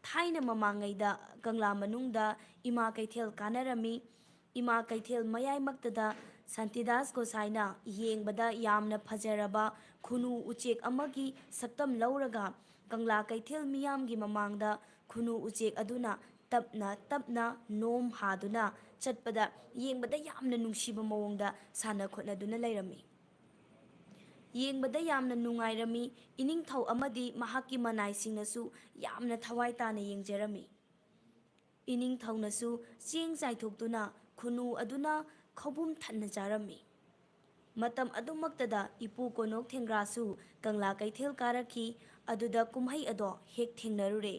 ꯊꯥꯏꯅ ꯃꯃꯥꯡꯉꯩꯗ ꯀꯪꯂꯥ ꯃꯅꯨꯡꯗ ꯏꯃꯥ ꯀꯩꯊꯦꯜ ꯀꯥꯅꯔꯝꯃꯤ꯫ ꯏꯃꯥ ꯀꯩꯊꯦꯜ ꯃꯌꯥꯏꯃꯛꯇꯗ ꯁꯥꯟꯇꯤꯗꯥꯁ ꯒꯣꯁꯥꯏꯅ ꯌꯦꯡꯕꯗ ꯌꯥꯝꯅ ꯐꯖꯔꯕ ꯈꯨꯅꯨ ꯎꯆꯦꯛ ꯑꯃꯒꯤ ꯁꯛꯇꯝ ꯂꯧꯔꯒ ꯀꯪꯂꯥ ꯀꯩꯊꯦꯜ ꯃꯤꯌꯥꯝꯒꯤ ꯃꯃꯥꯡꯗ ꯈꯨꯅꯨ ꯎꯆꯦꯛ ꯑꯗꯨꯅ ꯇꯞꯅ ꯇꯞꯅ ꯅꯣꯝ ꯍꯥꯗꯨꯅ ꯆꯠꯄꯗ ꯌꯦꯡꯕꯗ ꯌꯥꯝꯅ ꯅꯨꯡꯁꯤꯕ ꯃꯑꯣꯡꯗ ꯁꯥꯟꯅ ꯈꯣꯠꯅꯗꯨꯅ ꯂꯩꯔꯝꯃꯤ꯫ ꯌꯦꯡꯕꯗ ꯌꯥꯝꯅ ꯅꯨꯡꯉꯥꯏꯔꯝꯃꯤ꯫ ꯏꯅꯤꯡꯊꯧ ꯑꯃꯗꯤ ꯃꯍꯥꯛꯀꯤ ꯃꯅꯥꯏꯁꯤꯡꯅꯁꯨ ꯌꯥꯝꯅ ꯊꯋꯥꯏ ꯇꯥꯅ ꯌꯦꯡꯖꯔꯝꯃꯤ꯫ ꯏꯅꯤꯡꯊꯧꯅꯁꯨ ꯆꯦꯡ ꯆꯥꯏꯊꯣꯛꯇꯨꯅ ꯈꯨꯅꯨ ꯑꯗꯨꯅ ꯈꯧꯕꯨꯝ ꯊꯟꯅ ꯆꯥꯔꯝꯃꯤ꯫ ꯃꯇꯝ ꯑꯗꯨꯃꯛꯇꯗ ꯏꯄꯨ ꯀꯣꯅꯣꯛ ꯊꯦꯡꯒ꯭ꯔꯥꯁꯨ ꯀꯪꯂꯥ ꯀꯩꯊꯦꯜ ꯀꯥꯔꯛꯈꯤ꯫ ꯑꯗꯨꯗ ꯀꯨꯝꯍꯩ ꯑꯗꯣ ꯍꯦꯛ ꯊꯦꯡꯅꯔꯨꯔꯦ꯫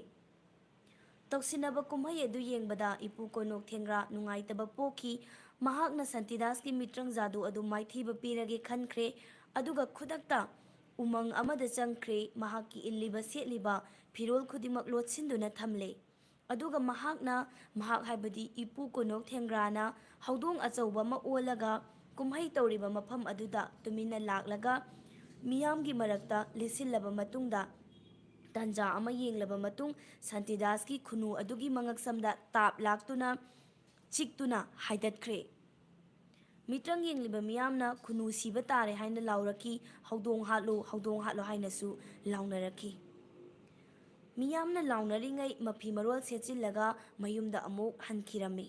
ꯇꯧꯁꯤꯟꯅꯕ ꯀꯨꯝꯍꯩ ꯑꯗꯨ ꯌꯦꯡꯕꯗ ꯏꯄꯨ ꯀꯣꯅꯣꯛ ꯊꯦꯡꯒ꯭ꯔꯥ ꯅꯨꯡꯉꯥꯏꯇꯕ ꯄꯣꯛꯈꯤ꯫ ꯃꯍꯥꯛꯅ ꯁꯥꯟꯇꯤꯗꯥꯁꯀꯤ ꯃꯤꯇ꯭ꯔꯪ ꯖꯥꯗꯨ ꯑꯗꯨ ꯃꯥꯏꯊꯤꯕ ꯄꯤꯔꯒꯦ ꯈꯟꯈ꯭ꯔꯦ꯫ ꯑꯗꯨꯒ ꯈꯨꯗꯛꯇ ꯎꯃꯪ ꯑꯃꯗ ꯆꯪꯈ꯭ꯔꯦ꯫ ꯃꯍꯥꯛꯀꯤ ꯏꯜꯂꯤꯕ ꯁꯦꯠꯂꯤꯕ ꯐꯤꯔꯣꯜ ꯈꯨꯗꯤꯡꯃꯛ ꯂꯣꯠꯁꯤꯟꯗꯨꯅ ꯊꯝꯂꯦ꯫ ꯑꯗꯨꯒ ꯃꯍꯥꯛ ꯍꯥꯏꯕꯗꯤ ꯏꯄꯨ ꯀꯣꯅꯣꯛ ꯊꯦꯡꯒ꯭ꯔꯥꯅ ꯍꯧꯗꯣꯡ ꯑꯆꯧꯕ ꯑꯃ ꯑꯣꯜꯂꯒ ꯀꯨꯝꯍꯩ ꯇꯧꯔꯤꯕ ꯃꯐꯝ ꯑꯗꯨꯗ ꯇꯨꯃꯤꯟꯅ ꯂꯥꯛꯂꯒ ꯃꯤꯌꯥꯝꯒꯤ ꯃꯔꯛꯇ ꯂꯤꯠꯁꯤꯜꯂꯕ ꯃꯇꯨꯡꯗ ꯇꯥꯟꯖꯥ ꯑꯃ ꯌꯦꯡꯂꯕ ꯃꯇꯨꯡ ꯁꯥꯟꯇꯤꯗꯥꯁꯀꯤ ꯈꯨꯅꯨ ꯑꯗꯨꯒꯤ ꯃꯉꯛꯁꯝꯗ ꯇꯥꯞ ꯂꯥꯛꯇꯨꯅ ꯆꯤꯛꯇꯨꯅ ꯍꯥꯏꯗꯠꯈ꯭ꯔꯦ꯫ ꯃꯤꯇ꯭ꯔꯪ ꯌꯦꯡꯂꯤꯕ ꯃꯤꯌꯥꯝꯅ ꯈꯨꯅꯨ ꯁꯤꯕ ꯇꯥꯔꯦ ꯍꯥꯏꯅ ꯂꯥꯎꯔꯛꯈꯤ꯫ ꯍꯧꯗꯣꯡ ꯍꯥꯠꯂꯨ, ꯍꯧꯗꯣꯡ ꯍꯥꯠꯂꯨ ꯍꯥꯏꯅꯁꯨ ꯂꯥꯎꯅꯔꯛꯈꯤ꯫ ꯃꯤꯌꯥꯝꯅ ꯂꯥꯎꯅꯔꯤꯉꯩ ꯃꯐꯤ ꯃꯔꯣꯜ ꯁꯦꯠꯆꯤꯜꯂꯒ ꯃꯌꯨꯝꯗ ꯑꯃꯨꯛ ꯍꯟꯈꯤꯔꯝꯃꯤ꯫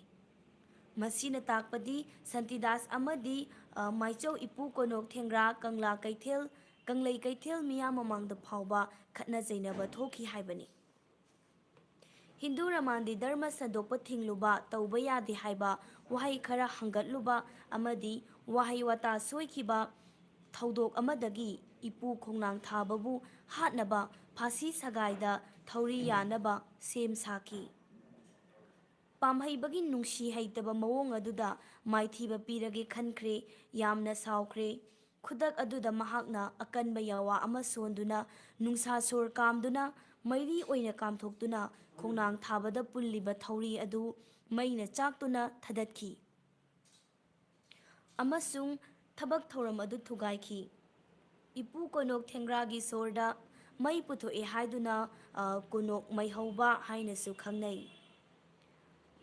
ꯃꯁꯤꯅ ꯇꯥꯛꯄꯗꯤ ꯁꯥꯟꯇꯤꯗꯥꯁ ꯑꯃꯗꯤ ꯃꯥꯏꯆꯧ ꯏꯄꯨ ꯀꯣꯅꯣꯛ ꯊꯦꯡꯒ꯭ꯔꯥ ꯀꯪꯂꯩ ꯀꯩꯊꯦꯜ ꯃꯤꯌꯥꯝ ꯃꯃꯥꯡꯗ ꯐꯥꯎꯕ ꯈꯠꯅ ꯆꯩꯅꯕ ꯊꯣꯛꯈꯤ ꯍꯥꯏꯕꯅꯤ꯫ ꯍꯤꯟꯗꯨ ꯔꯃꯥꯟꯗꯤ ꯙꯔꯃ ꯁꯟꯗꯣꯛꯄ ꯊꯤꯡꯂꯨꯕ, ꯇꯧꯕ ꯌꯥꯗꯦ ꯍꯥꯏꯕ ꯋꯥꯍꯩ ꯈꯔ ꯍꯪꯒꯠꯂꯨꯕ ꯑꯃꯗꯤ ꯋꯥꯍꯩ ꯋꯥꯇꯥ ꯁꯣꯏꯈꯤꯕ ꯊꯧꯗꯣꯛ ꯑꯃꯗꯒꯤ ꯏꯄꯨ ꯈꯣꯡꯅꯥꯡ ꯊꯥꯕꯕꯨ ꯍꯥꯠꯅꯕ ꯐꯥꯁꯤ ꯁꯒꯥꯏꯗ ꯊꯧꯔꯤ ꯌꯥꯅꯕ ꯁꯦꯝ ꯁꯥꯈꯤ꯫ ꯄꯥꯝꯍꯩꯕꯒꯤ ꯅꯨꯡꯁꯤ ꯍꯩꯇꯕ ꯃꯑꯣꯡ ꯑꯗꯨꯗ ꯃꯥꯏꯊꯤꯕ ꯄꯤꯔꯒꯦ ꯈꯟꯈ꯭ꯔꯦ꯫ ꯌꯥꯝꯅ ꯁꯥꯎꯈ꯭ꯔꯦ꯫ ꯈꯨꯗꯛ ꯑꯗꯨꯗ ꯃꯍꯥꯛꯅ ꯑꯀꯟꯕ ꯌꯥꯋꯥ ꯑꯃ ꯁꯣꯟꯗꯨꯅ ꯅꯨꯡꯁꯥ ꯁꯣꯔ ꯀꯥꯝꯗꯨꯅ ꯃꯩꯔꯤ ꯑꯣꯏꯅ ꯀꯥꯝꯊꯣꯛꯇꯨꯅ ꯈꯣꯡꯅꯥꯡ ꯊꯥꯕꯗ ꯄꯨꯜꯂꯤꯕ ꯊꯧꯔꯤ ꯑꯗꯨ ꯃꯩꯅ ꯆꯥꯛꯇꯨꯅ ꯊꯥꯗꯠꯈꯤ ꯑꯃꯁꯨꯡ ꯊꯕꯛ ꯊꯧꯔꯝ ꯑꯗꯨ ꯊꯨꯒꯥꯏꯈꯤ꯫ ꯏꯄꯨ ꯀꯣꯅꯣꯛ ꯊꯦꯡꯒ꯭ꯔꯥꯒꯤ ꯁꯣꯔꯗ ꯃꯩ ꯄꯨꯊꯣꯛꯑꯦ ꯍꯥꯏꯗꯨꯅ ꯀꯣꯅꯣꯛ ꯃꯩꯍꯧꯕ ꯍꯥꯏꯅꯁꯨ ꯈꯪꯅꯩ꯫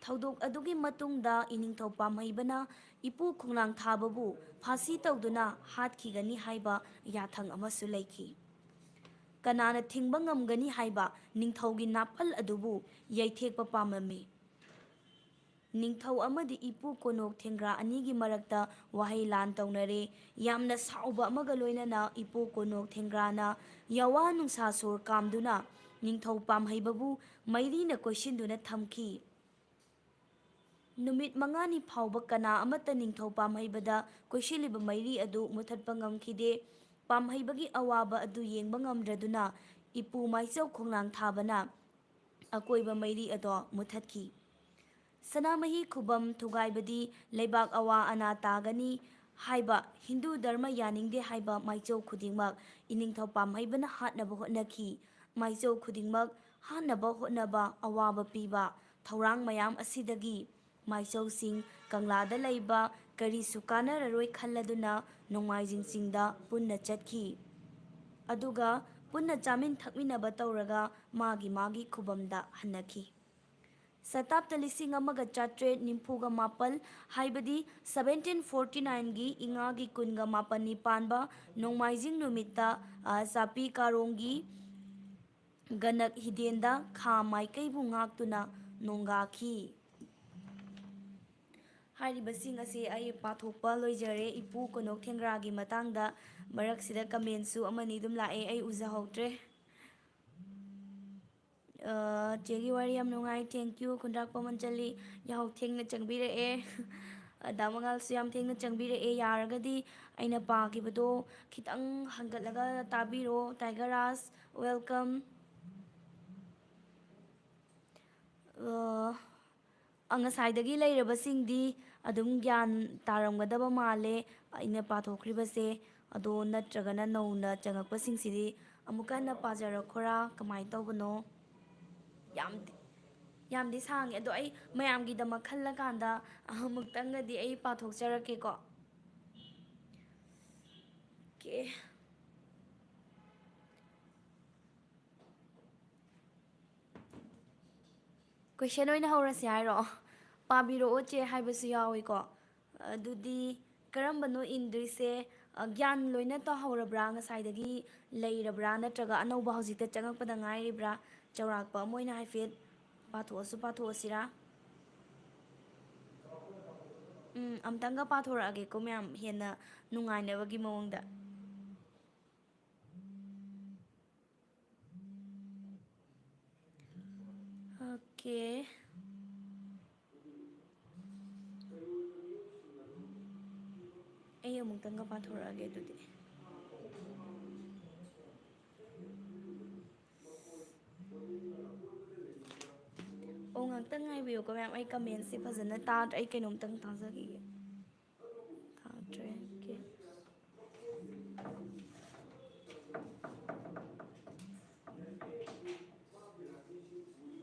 ꯊꯧꯗꯣꯛ ꯑꯗꯨꯒꯤ ꯃꯇꯨꯡꯗ ꯏꯅꯤꯡꯊꯧ ꯄꯥꯝꯍꯩꯕꯅ ꯏꯄꯨ ꯈꯣꯡꯅꯥꯡ ꯊꯥꯕꯕꯨ ꯐꯥꯁꯤ ꯇꯧꯗꯨꯅ ꯍꯥꯠꯈꯤꯒꯅꯤ ꯍꯥꯏꯕ ꯌꯥꯊꯪ ꯑꯃꯁꯨ ꯂꯩꯈꯤ꯫ ꯀꯅꯥꯅ ꯊꯤꯡꯕ ꯉꯝꯒꯅꯤ ꯍꯥꯏꯕ ꯅꯤꯡꯊꯧꯒꯤ ꯅꯥꯄꯜ ꯑꯗꯨꯕꯨ ꯌꯩꯊꯦꯛꯄ ꯄꯥꯝꯂꯝꯃꯤ꯫ ꯅꯤꯡꯊꯧ ꯑꯃꯗꯤ ꯏꯄꯨ ꯀꯣꯅꯣꯛ ꯊꯦꯡꯒ꯭ꯔꯥ ꯑꯅꯤꯒꯤ ꯃꯔꯛꯇ ꯋꯥꯍꯩ ꯂꯥꯟ ꯇꯧꯅꯔꯦ꯫ ꯌꯥꯝꯅ ꯁꯥꯎꯕ ꯑꯃꯒ ꯂꯣꯏꯅꯅ ꯏꯄꯨ ꯀꯣꯅꯣꯛ ꯊꯦꯡꯒ꯭ꯔꯥꯅ ꯌꯥꯋꯥ ꯅꯨꯡꯁꯥ ꯁꯣꯔ ꯀꯥꯝꯗꯨꯅ ꯅꯤꯡꯊꯧ ꯄꯥꯝꯍꯩꯕꯕꯨ ꯃꯩꯔꯤꯅ ꯀꯣꯏꯁꯤꯟꯗꯨꯅ ꯊꯝꯈꯤ꯫ ꯅꯨꯃꯤꯠ 5ꯅꯤ ꯐꯥꯎꯕ ꯀꯅꯥ ꯑꯃꯠꯇ ꯅꯤꯡꯊꯧ ꯄꯥꯝꯍꯩꯕꯗ ꯀꯣꯏꯁꯤꯜꯂꯤꯕ ꯃꯩꯔꯤ ꯑꯗꯨ ꯃꯨꯊꯠꯄ ꯉꯝꯈꯤꯗꯦ꯫ ꯄꯥꯝꯍꯩꯕꯒꯤ ꯑꯋꯥꯕ ꯑꯗꯨ ꯌꯦꯡꯕ ꯉꯝꯗ꯭ꯔꯗꯨꯅ ꯏꯄꯨ ꯃꯥꯏꯆꯧ ꯈꯣꯡꯅꯥꯡ ꯊꯥꯕꯅ ꯑꯀꯣꯏꯕ ꯃꯩꯔꯤ ꯑꯗꯣ ꯃꯨꯊꯠꯈꯤ꯫ ꯁꯅꯥꯃꯍꯤ ꯈꯨꯕꯝ ꯊꯨꯒꯥꯏꯕꯗꯤ ꯂꯩꯕꯥꯛ ꯑꯋꯥ ꯑꯅꯥ ꯇꯥꯒꯅꯤ ꯍꯥꯏꯕ ꯍꯤꯟꯗꯨ ꯙꯔꯃ ꯌꯥꯅꯤꯡꯗꯦ ꯍꯥꯏꯕ ꯃꯥꯏꯆꯧ ꯈꯨꯗꯤꯡꯃꯛ ꯏꯅꯤꯡꯊꯧ ꯄꯥꯝꯍꯩꯕꯅ ꯍꯥꯠꯅꯕ ꯍꯣꯠꯅꯈꯤ꯫ ꯃꯥꯏꯆꯧ ꯈꯨꯗꯤꯡꯃꯛ ꯍꯥꯠꯅꯕ ꯍꯣꯠꯅꯕ ꯑꯋꯥꯕ ꯄꯤꯕ ꯊꯧꯔꯥꯡ ꯃꯌꯥꯝ ꯑꯁꯤꯗꯒꯤ ꯃꯥꯏꯆꯧꯁꯤꯡ ꯀꯪꯂꯥꯗ ꯂꯩꯕ ꯀꯔꯤꯁꯨ ꯀꯥꯟꯅꯔꯔꯣꯏ ꯈꯜꯂꯗꯨꯅ ꯅꯣꯡꯃꯥꯏꯖꯤꯡ ꯆꯤꯡꯗ ꯄꯨꯟꯅ ꯆꯠꯈꯤ꯫ ꯑꯗꯨꯒ ꯄꯨꯟꯅ ꯆꯥꯃꯤꯟ ꯊꯛꯃꯤꯟꯅꯕ ꯇꯧꯔꯒ ꯃꯥꯒꯤ ꯈꯨꯕꯝꯗ ꯍꯟꯅꯈꯤ꯫ ꯁꯇꯥꯞꯇ 1797 ꯍꯥꯏꯕꯗꯤ 1749ꯒꯤ ꯏꯉꯥꯒꯤ 28ꯅꯤ ꯄꯥꯟꯕ ꯅꯣꯡꯃꯥꯏꯖꯤꯡ ꯅꯨꯃꯤꯠꯇ ꯆꯥꯄꯤ ꯀꯥꯔꯣꯡꯒꯤ ꯒꯅꯛ ꯍꯤꯗꯦꯟꯗ ꯈꯥ ꯃꯥꯏꯀꯩꯕꯨ ꯉꯥꯛꯇꯨꯅ ꯅꯣꯡꯒꯥꯈꯤ꯫ ꯍꯥꯏꯔꯤꯕꯁꯤꯡ ꯑꯁꯤ ꯑꯩ ꯄꯥꯊꯣꯛꯄ ꯂꯣꯏꯖꯔꯦ ꯏꯄꯨ ꯀꯣꯅꯣꯛ ꯊꯦꯡꯒ꯭ꯔꯥꯒꯤ ꯃꯇꯥꯡꯗ꯫ ꯃꯔꯛꯁꯤꯗ ꯀꯃꯦꯟꯁꯨ ꯑꯃꯅꯤ ꯑꯗꯨꯝ ꯂꯥꯛꯑꯦ, ꯑꯩ ꯎꯖꯍꯧꯗ꯭ꯔꯦ꯫ ꯆꯦꯒꯤ ꯋꯥꯔꯤ ꯌꯥꯝ ꯅꯨꯡꯉꯥꯏ, ꯊꯦꯡꯀ꯭ꯌꯨ꯫ ꯈꯨꯟꯗ꯭ꯔꯥꯛꯄ ꯃꯟꯆꯜꯂꯤ ꯌꯥꯍꯧ ꯊꯦꯡꯅ ꯆꯪꯕꯤꯔꯛꯑꯦ꯫ ꯗꯥꯃꯉꯥꯜꯁꯨ ꯌꯥꯝ ꯊꯦꯡꯅ ꯆꯪꯕꯤꯔꯛꯑꯦ꯫ ꯌꯥꯔꯒꯗꯤ ꯑꯩꯅ ꯄꯥꯈꯤꯕꯗꯣ ꯈꯤꯇꯪ ꯍꯟꯒꯠꯂꯒ ꯇꯥꯕꯤꯔꯣ꯫ ꯇꯥꯏꯒꯔ ꯔꯥꯖ ꯋꯦꯜꯀꯝ꯫ ꯉꯁꯥꯏꯗꯒꯤ ꯂꯩꯔꯕꯁꯤꯡꯗꯤ ꯑꯗꯨꯝ ꯒ꯭ꯌꯥꯟ ꯇꯥꯔꯝꯒꯗꯕ ꯃꯥꯜꯂꯦ ꯑꯩꯅ パꯊꯣꯛꯈ꯭ꯔꯤꯕꯁꯦ꯫ ꯑꯗꯣ ꯅꯠꯇ꯭ꯔꯒꯅ ꯅꯧꯅ ꯆꯪꯉꯛꯄꯁꯤꯡꯁꯤꯗꯤ ꯑꯃꯨꯛꯀ ꯍꯟꯅ ꯄꯥꯖꯔꯛꯈꯣꯔꯥ ꯀꯃꯥꯏꯅ ꯇꯧꯕꯅꯣ? ꯌꯥꯝꯗꯤ ꯁꯥꯡꯉꯦ, ꯑꯗꯣ ꯑꯩ ꯃꯌꯥꯝꯒꯤꯗꯃꯛ ꯈꯜꯂꯀꯥꯟꯗ ꯑꯃꯨꯛꯇꯪꯒꯗꯤ ꯑꯩ ꯄꯥꯊꯣꯛꯆꯔꯛꯀꯦꯀꯣ꯫ ꯑꯣꯀꯦ꯫ ꯀꯣꯏꯁꯟ ꯑꯣꯏꯅ ꯍꯧꯔꯁꯤ ꯍꯥꯏꯔꯣ? ꯄꯥꯕꯤꯔꯛꯑꯣ ꯆꯦ ꯍꯥꯏꯕꯁꯨ ꯌꯥꯎꯏꯀꯣ꯫ ꯑꯗꯨꯗꯤ ꯀꯔꯝꯕꯅꯣ ꯏꯟꯗꯣꯏꯁꯦ? ꯒ꯭ꯌꯥꯟ ꯂꯣꯏꯅ ꯇꯥꯍꯧꯔꯕ꯭ꯔꯥ? ꯉꯁꯥꯏꯗꯒꯤ ꯂꯩꯔꯕ꯭ꯔꯥ ꯅꯠꯇ꯭ꯔꯒ ꯑꯅꯧꯕ ꯍꯧꯖꯤꯛꯇ ꯆꯪꯉꯛꯄꯗ ꯉꯥꯏꯔꯤꯕ꯭ꯔꯥ? ꯆꯥꯎꯔꯥꯛꯄ ꯑꯃ ꯑꯣꯏꯅ ꯍꯥꯏꯐꯦꯠ ꯄꯥꯊꯣꯛꯑꯁꯤꯔꯥ? ꯑꯝꯇꯪꯒ ꯄꯥꯊꯣꯔꯛꯑꯒꯦꯀꯣ ꯃꯌꯥꯝ ꯍꯦꯟꯅ ꯅꯨꯡꯉꯥꯏꯅꯕꯒꯤ ꯃꯑꯣꯡꯗ꯫ ꯑꯣꯀꯦ꯫ ꯑꯩ ꯑꯃꯨꯛꯇꯪꯒ ꯄꯥꯊꯣꯔꯛꯑꯒꯦ ꯑꯗꯨꯗꯤ꯫ ꯑꯣ ꯉꯥꯛꯇꯪ ꯉꯥꯏꯕꯤꯌꯨꯀꯣ ꯃꯌꯥꯝ, ꯑꯩ ꯀꯃꯦꯟꯁꯦ ꯐꯖꯅ ꯇꯥꯗ꯭ꯔꯦ, ꯑꯩ ꯀꯩꯅꯣꯝꯇꯪ ꯇꯥꯖꯈꯤꯒꯦ꯫ ꯇꯥꯗ꯭ꯔꯦ꯫ ꯑꯣꯀꯦ꯫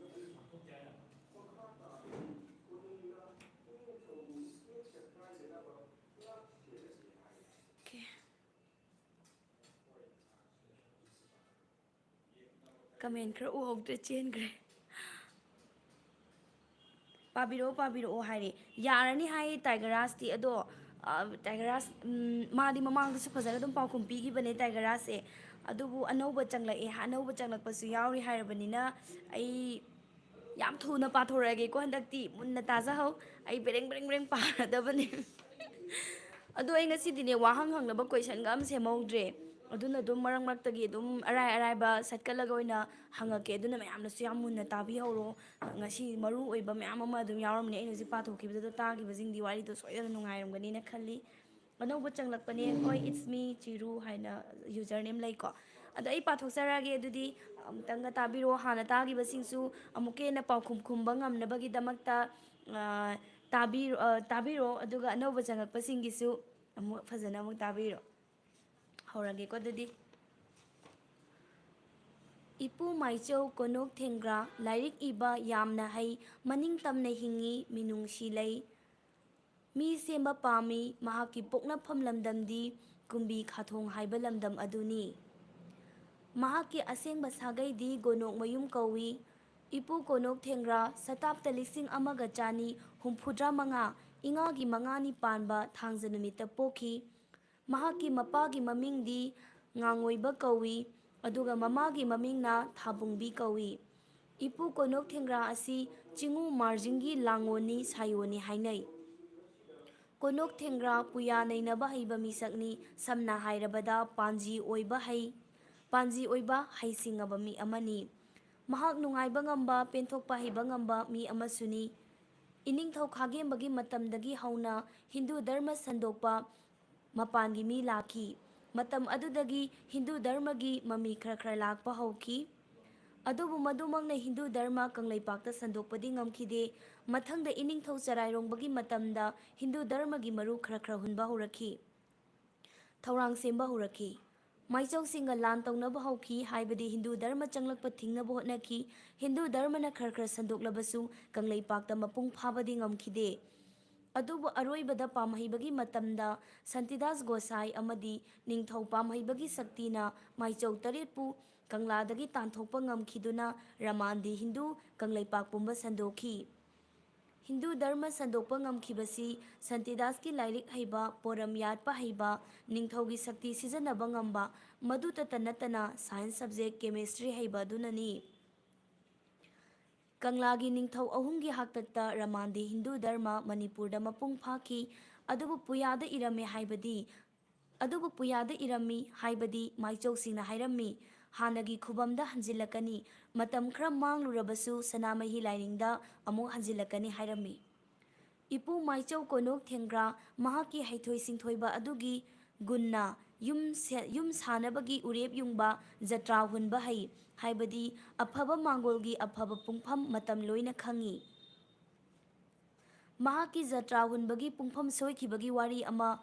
ꯑꯣꯀꯦ꯫ ꯀꯃꯦꯟ ꯈꯔ ꯎꯍꯧꯗ꯭ꯔꯦ ꯆꯦꯟꯈ꯭ꯔꯦ꯫ ꯄꯥꯕꯤꯔꯛꯑꯣ ꯍꯥꯏꯔꯦ꯫ ꯌꯥꯔꯅꯤ ꯍꯥꯏꯌꯦ ꯇꯥꯏꯒꯔꯥꯁꯇꯤ, ꯑꯗꯣ ꯇꯥꯏꯒꯔꯥꯁ ꯃꯥꯗꯤ ꯃꯃꯥꯡꯗꯁꯨ ꯐꯖꯅ ꯑꯗꯨꯝ ꯄꯥꯎꯈꯨꯝ ꯄꯤꯈꯤꯕꯅꯦ ꯇꯥꯏꯒꯔꯥꯁꯁꯦ꯫ ꯑꯗꯨꯕꯨ ꯑꯅꯧꯕ ꯆꯪꯂꯛꯄꯁꯨ ꯌꯥꯎꯔꯤ ꯍꯥꯏꯔꯕꯅꯤꯅ ꯑꯩ ꯌꯥꯝ ꯊꯨꯅ ꯄꯥꯊꯣꯔꯛꯑꯒꯦꯀꯣ ꯍꯟꯗꯛꯇꯤ꯫ ꯃꯨꯟꯅ ꯇꯥꯖꯍꯧ, ꯑꯩ ꯕ꯭ꯔꯦꯡ ꯕ꯭ꯔꯦꯡ ꯕ꯭ꯔꯦꯡ ꯄꯥꯔꯗꯕꯅꯦ꯫ ꯑꯗꯣ ꯑꯩ ꯉꯁꯤꯗꯤꯅꯦ ꯋꯥꯍꯪ ꯍꯪꯅꯕ ꯀꯣꯏꯁꯟꯒ ꯑꯝ ꯁꯦꯝꯍꯧꯗ꯭ꯔꯦ꯫ ꯑꯗꯨꯅ ꯑꯗꯨꯝ ꯃꯔꯛꯇꯒꯤ ꯑꯗꯨꯝ ꯑꯔꯥꯏꯕ ꯁꯠꯀꯠꯂꯒ ꯑꯣꯏꯅ ꯍꯪꯉꯛꯀꯦ꯫ ꯑꯗꯨꯅ ꯃꯌꯥꯝꯅꯁꯨ ꯌꯥꯝ ꯃꯨꯟꯅ ꯇꯥꯕꯤꯍꯧꯔꯣ꯫ꯉꯁꯤ ꯃꯔꯨ ꯑꯣꯏꯕ ꯃꯌꯥꯝ ꯑꯃ ꯑꯗꯨꯝ ꯌꯥꯎꯔꯝꯅꯤ ꯑꯩꯅ ꯍꯧꯖꯤꯛ ꯄꯥꯊꯣꯛꯈꯤꯕꯗꯨꯗ ꯇꯥꯈꯤꯕꯁꯤꯡꯗꯤ ꯋꯥꯔꯤꯗꯣ ꯁꯣꯏꯗꯅ ꯅꯨꯡꯉꯥꯏꯔꯝꯒꯅꯤꯅ ꯈꯜꯂꯤ꯫ ꯑꯅꯧꯕ ꯆꯪꯂꯛꯄꯅꯦ, ꯍꯣꯏ ꯏꯠꯁ ꯃꯤ ꯆꯤꯔꯨ ꯍꯥꯏꯅ ꯌꯨꯖꯔ ꯅꯦꯝ ꯂꯩꯀꯣ꯫ ꯑꯗꯣ ꯑꯩ ꯄꯥꯊꯣꯛꯆꯔꯛꯑꯒꯦ ꯑꯗꯨꯗꯤ ꯑꯃꯨꯛꯇꯪꯒ ꯇꯥꯕꯤꯔꯣ꯫ ꯍꯥꯟꯅ ꯇꯥꯈꯤꯕꯁꯤꯡꯁꯨ ꯑꯃꯨꯛꯀ ꯍꯦꯟꯅ ꯄꯥꯎꯈꯨꯝ ꯈꯨꯝꯕ ꯉꯝꯅꯕꯒꯤꯗꯃꯛꯇ ꯇꯥꯕꯤꯔꯣ, ꯑꯗꯨꯒ ꯑꯅꯧꯕ ꯆꯪꯉꯛꯄꯁꯤꯡꯒꯤꯁꯨ ꯑꯃꯨꯛ ꯐꯖꯅ ꯑꯃꯨꯛ ꯇꯥꯕꯤꯔꯣ꯫ ꯍꯧꯔꯒꯦꯀꯣ ꯑꯗꯨꯗꯤ꯫ ꯏꯄꯨ ꯃꯥꯏꯆꯧ ꯀꯣꯅꯣꯛ ꯊꯦꯡꯒ꯭ꯔꯥ ꯂꯥꯏꯔꯤꯛ ꯏꯕ ꯌꯥꯝꯅ ꯍꯩ, ꯃꯅꯤꯡ ꯇꯝꯅ ꯍꯤꯡꯉꯤ, ꯃꯤꯅꯨꯡꯁꯤ ꯂꯩ, ꯃꯤ ꯁꯦꯝꯕ ꯄꯥꯝꯃꯤ꯫ ꯃꯍꯥꯛꯀꯤ ꯄꯣꯛꯅꯐꯝ ꯂꯝꯗꯝꯗꯤ ꯀꯨꯝꯕꯤ ꯈꯥꯊꯣꯡ ꯍꯥꯏꯕ ꯂꯝꯗꯝ ꯑꯗꯨꯅꯤ꯫ ꯃꯍꯥꯛꯀꯤ ꯑꯁꯦꯡꯕ ꯁꯥꯒꯩꯗꯤ ꯒꯣꯅꯣꯛꯃꯌꯨꯝ ꯀꯧꯏ꯫ ꯏꯄꯨ ꯀꯣꯅꯣꯛ ꯊꯦꯡꯒ꯭ꯔꯥ ꯁꯇꯥꯞꯇ 1935 ꯏꯉꯥꯒꯤ 5ꯅꯤ ꯄꯥꯟꯕ ꯊꯥꯡꯖ ꯅꯨꯃꯤꯠꯇ ꯄꯣꯛꯈꯤ꯫ ꯃꯍꯥꯛꯀꯤ ꯃꯄꯥꯒꯤ ꯃꯃꯤꯡꯗꯤ ꯉꯥꯡꯑꯣꯏꯕ ꯀꯧꯏ ꯑꯗꯨꯒ ꯃꯃꯥꯒꯤ ꯃꯃꯤꯡꯅ ꯊꯥꯕꯨꯡꯕꯤ ꯀꯧꯏ꯫ ꯏꯄꯨ ꯀꯣꯅꯣꯛ ꯊꯦꯡꯒ꯭ꯔꯥ ꯑꯁꯤ ꯆꯤꯡꯎ ꯃꯥꯔꯖꯤꯡꯒꯤ ꯂꯥꯡꯑꯣꯟꯅꯤ ꯁꯥꯏꯑꯣꯟꯅꯤ ꯍꯥꯏꯅꯩ꯫ ꯀꯣꯅꯣꯛ ꯊꯦꯡꯒ꯭ꯔꯥ ꯄꯨꯌꯥ ꯅꯩꯅꯕ ꯍꯩꯕ ꯃꯤꯁꯛꯅꯤ, ꯁꯝꯅ ꯍꯥꯏꯔꯕꯗ ꯄꯥꯟꯖꯤ ꯑꯣꯏꯕ ꯍꯩꯁꯤꯡꯉꯕ ꯃꯤ ꯑꯃꯅꯤ꯫ ꯃꯍꯥꯛ ꯅꯨꯡꯉꯥꯏꯕ ꯉꯝꯕ, ꯄꯦꯟꯊꯣꯛꯄ ꯍꯩꯕ ꯉꯝꯕ ꯃꯤ ꯑꯃꯁꯨꯅꯤ꯫ ꯏꯅꯤꯡꯊꯧ ꯈꯥꯒꯦꯝꯕꯒꯤ ꯃꯇꯝꯗꯒꯤ ꯍꯧꯅ ꯍꯤꯟꯗꯨ ꯙꯔꯃ ꯁꯟꯗꯣꯛꯄ ꯃꯄꯥꯟꯒꯤ ꯃꯤ ꯂꯥꯛꯈꯤ꯫ ꯃꯇꯝ ꯑꯗꯨꯗꯒꯤ ꯍꯤꯟꯗꯨ ꯙꯔꯃꯒꯤ ꯃꯃꯤ ꯈꯔ ꯂꯥꯛꯄ ꯍꯧꯈꯤ꯫ ꯑꯗꯨꯕꯨ ꯃꯗꯨꯃꯛꯅ ꯍꯤꯟꯗꯨ ꯙꯔꯃ ꯀꯪꯂꯩꯄꯥꯛꯇ ꯁꯟꯗꯣꯛꯄꯗꯤ ꯉꯝꯈꯤꯗꯦ꯫ ꯃꯊꯪꯗ ꯏꯅꯤꯡꯊꯧ ꯆꯔꯥꯏꯔꯣꯡꯕꯒꯤ ꯃꯇꯝꯗ ꯍꯤꯟꯗꯨ ꯙꯔꯃꯒꯤ ꯃꯔꯨ ꯈꯔ ꯍꯨꯟꯕ ꯍꯧꯔꯛꯈꯤ, ꯊꯧꯔꯥꯡ ꯁꯦꯝꯕ ꯍꯧꯔꯛꯈꯤ꯫ ꯃꯥꯏꯆꯧꯁꯤꯡꯒ ꯂꯥꯟ ꯇꯧꯅꯕ ꯍꯧꯈꯤ, ꯍꯥꯏꯕꯗꯤ ꯍꯤꯟꯗꯨ ꯙꯔꯃ ꯆꯪꯂꯛꯄ ꯊꯤꯡꯅꯕ ꯍꯣꯠꯅꯈꯤ꯫ ꯍꯤꯟꯗꯨ ꯙꯔꯃꯅ ꯈꯔ ꯁꯟꯗꯣꯛꯂꯕꯁꯨ ꯀꯪꯂꯩꯄꯥꯛꯇ ꯃꯄꯨꯡ ꯐꯥꯕꯗꯤ ꯉꯝꯈꯤꯗꯦ꯫ ꯑꯗꯨꯕꯨ ꯑꯔꯣꯏꯕꯗ ꯄꯥꯝꯍꯩꯕꯒꯤ ꯃꯇꯝꯗ ꯁꯥꯟꯇꯤꯗꯥꯁ ꯒꯣꯁꯥꯏ ꯑꯃꯗꯤ ꯅꯤꯡꯊꯧ ꯄꯥꯝꯍꯩꯕꯒꯤ ꯁꯛꯇꯤꯅ ꯃꯥꯏꯆꯧ 8ꯄꯨ ꯀꯪꯂꯥꯗꯒꯤ ꯇꯥꯟꯊꯣꯛꯄ ꯉꯝꯈꯤꯗꯨꯅ ꯔꯃꯥꯟꯗꯤ ꯍꯤꯟꯗꯨ ꯀꯪꯂꯩꯄꯥꯛ ꯄꯨꯝꯕ ꯁꯟꯗꯣꯛꯈꯤ꯫ ꯍꯤꯟꯗꯨ ꯙꯔꯃ ꯁꯟꯗꯣꯛꯄ ꯉꯝꯈꯤꯕꯁꯤ ꯁꯥꯟꯇꯤꯗꯥꯁꯀꯤ ꯂꯥꯏꯔꯤꯛ ꯍꯩꯕ, ꯄꯣꯔꯝ ꯌꯥꯠꯄ ꯍꯩꯕ, ꯅꯤꯡꯊꯧꯒꯤ ꯁꯛꯇꯤ ꯁꯤꯖꯤꯟꯅꯕ ꯉꯝꯕ, ꯃꯗꯨꯇꯇ ꯅꯠꯇꯅ ꯁꯥꯏꯟꯁ ꯁꯕꯖꯦꯛ ꯀꯦꯃꯤꯁꯇ꯭ꯔꯤ ꯍꯩꯕ ꯑꯗꯨꯅꯅꯤ꯫ ꯀꯪꯂꯥꯒꯤ ꯅꯤꯡꯊꯧ ꯑꯍꯨꯝꯒꯤ ꯍꯥꯛꯇꯛꯇ ꯔꯃꯥꯟꯗꯤ ꯍꯤꯟꯗꯨ ꯙꯔꯃ ꯃꯅꯤꯄꯨꯔꯗ ꯃꯄꯨꯡ ꯐꯥꯈꯤ꯫ ꯑꯗꯨꯕꯨ ꯄꯨꯌꯥꯗ ꯏꯔꯝꯃꯤ ꯍꯥꯏꯕꯗꯤ ꯃꯥꯏꯆꯧꯁꯤꯡꯅ ꯍꯥꯏꯔꯝꯃꯤ ꯍꯥꯟꯅꯒꯤ ꯈꯨꯕꯝꯗ ꯍꯟꯖꯤꯜꯂꯛꯀꯅꯤ, ꯃꯇꯝ ꯈꯔ ꯃꯥꯡꯂꯨꯔꯕꯁꯨ ꯁꯅꯥꯃꯍꯤ ꯂꯥꯏꯅꯤꯡꯗ ꯑꯃꯨꯛ ꯍꯟꯖꯤꯜꯂꯛꯀꯅꯤ ꯍꯥꯏꯔꯝꯃꯤ꯫ ꯏꯄꯨ ꯃꯥꯏꯆꯧ ꯀꯣꯅꯣꯛ ꯊꯦꯡꯒ꯭ꯔꯥ ꯃꯍꯥꯛꯀꯤ ꯍꯩꯊꯣꯏ ꯁꯤꯡꯊꯣꯏꯕ ꯑꯗꯨꯒꯤ ꯒꯨꯟꯅ ꯌꯨꯝ ꯁꯥꯅꯕꯒꯤ ꯎꯔꯦꯞ ꯌꯨꯡꯕ, ꯖꯇ꯭ꯔꯥ ꯍꯨꯟꯕ ꯍꯩ, ꯍꯥꯏꯕꯗꯤ ꯑꯐꯕ ꯃꯥꯡꯒꯣꯜꯒꯤ ꯑꯐꯕ ꯄꯨꯡꯐꯝ ꯃꯇꯝ ꯂꯣꯏꯅ ꯈꯪꯏ꯫ ꯃꯍꯥꯛꯀꯤ ꯖꯇ꯭ꯔꯥ ꯍꯨꯟꯕꯒꯤ ꯄꯨꯡꯐꯝ ꯁꯣꯏꯈꯤꯕꯒꯤ ꯋꯥꯔꯤ ꯑꯃ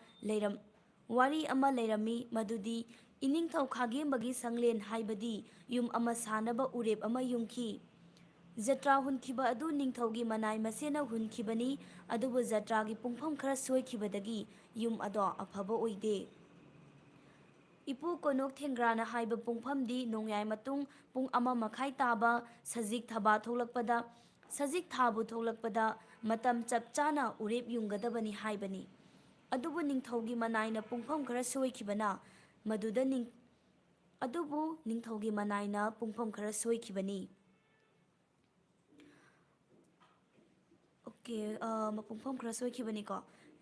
ꯂꯩꯔꯝꯃꯤ, ꯃꯗꯨꯗꯤ ꯏꯅꯤꯡꯊꯧ ꯈꯥꯒꯦꯝꯕꯒꯤ ꯁꯪꯂꯦꯟ ꯍꯥꯏꯕꯗꯤ ꯌꯨꯝ ꯑꯃ ꯁꯥꯅꯕ ꯎꯔꯦꯞ ꯑꯃ ꯌꯨꯡꯈꯤ꯫ ꯖꯇ꯭ꯔꯥ ꯍꯨꯟꯈꯤꯕ ꯑꯗꯨ ꯅꯤꯡꯊꯧꯒꯤ ꯃꯅꯥꯏ ꯃꯁꯦꯅ ꯍꯨꯟꯈꯤꯕꯅꯤ, ꯑꯗꯨꯕꯨ ꯖꯇ꯭ꯔꯥꯒꯤ ꯄꯨꯡꯐꯝ ꯈꯔ ꯁꯣꯏꯈꯤꯕꯗꯒꯤ ꯌꯨꯝ ꯑꯗꯣ ꯑꯐꯕ ꯑꯣꯏꯗꯦ꯫ ꯏꯄꯨ ꯀꯣꯅꯣꯛ ꯊꯦꯡꯒ꯭ꯔꯥꯅ ꯍꯥꯏꯕ ꯄꯨꯡꯐꯝꯗꯤ ꯅꯣꯡꯌꯥꯏ ꯃꯇꯨꯡ ꯄꯨꯡ 1:30 ꯇꯥꯕ ꯁꯖꯤꯛ ꯊꯥꯕꯨ ꯊꯣꯛꯂꯛꯄꯗ ꯃꯇꯝ ꯆꯞ ꯆꯥꯅ ꯎꯔꯦꯞ ꯌꯨꯡꯒꯗꯕꯅꯤ ꯍꯥꯏꯕꯅꯤ꯫ ꯑꯗꯨꯕꯨ ꯅꯤꯡꯊꯧꯒꯤ ꯃꯅꯥꯏꯅ ꯄꯨꯡꯐꯝ ꯈꯔ ꯁꯣꯏꯈꯤꯕꯅꯤ꯫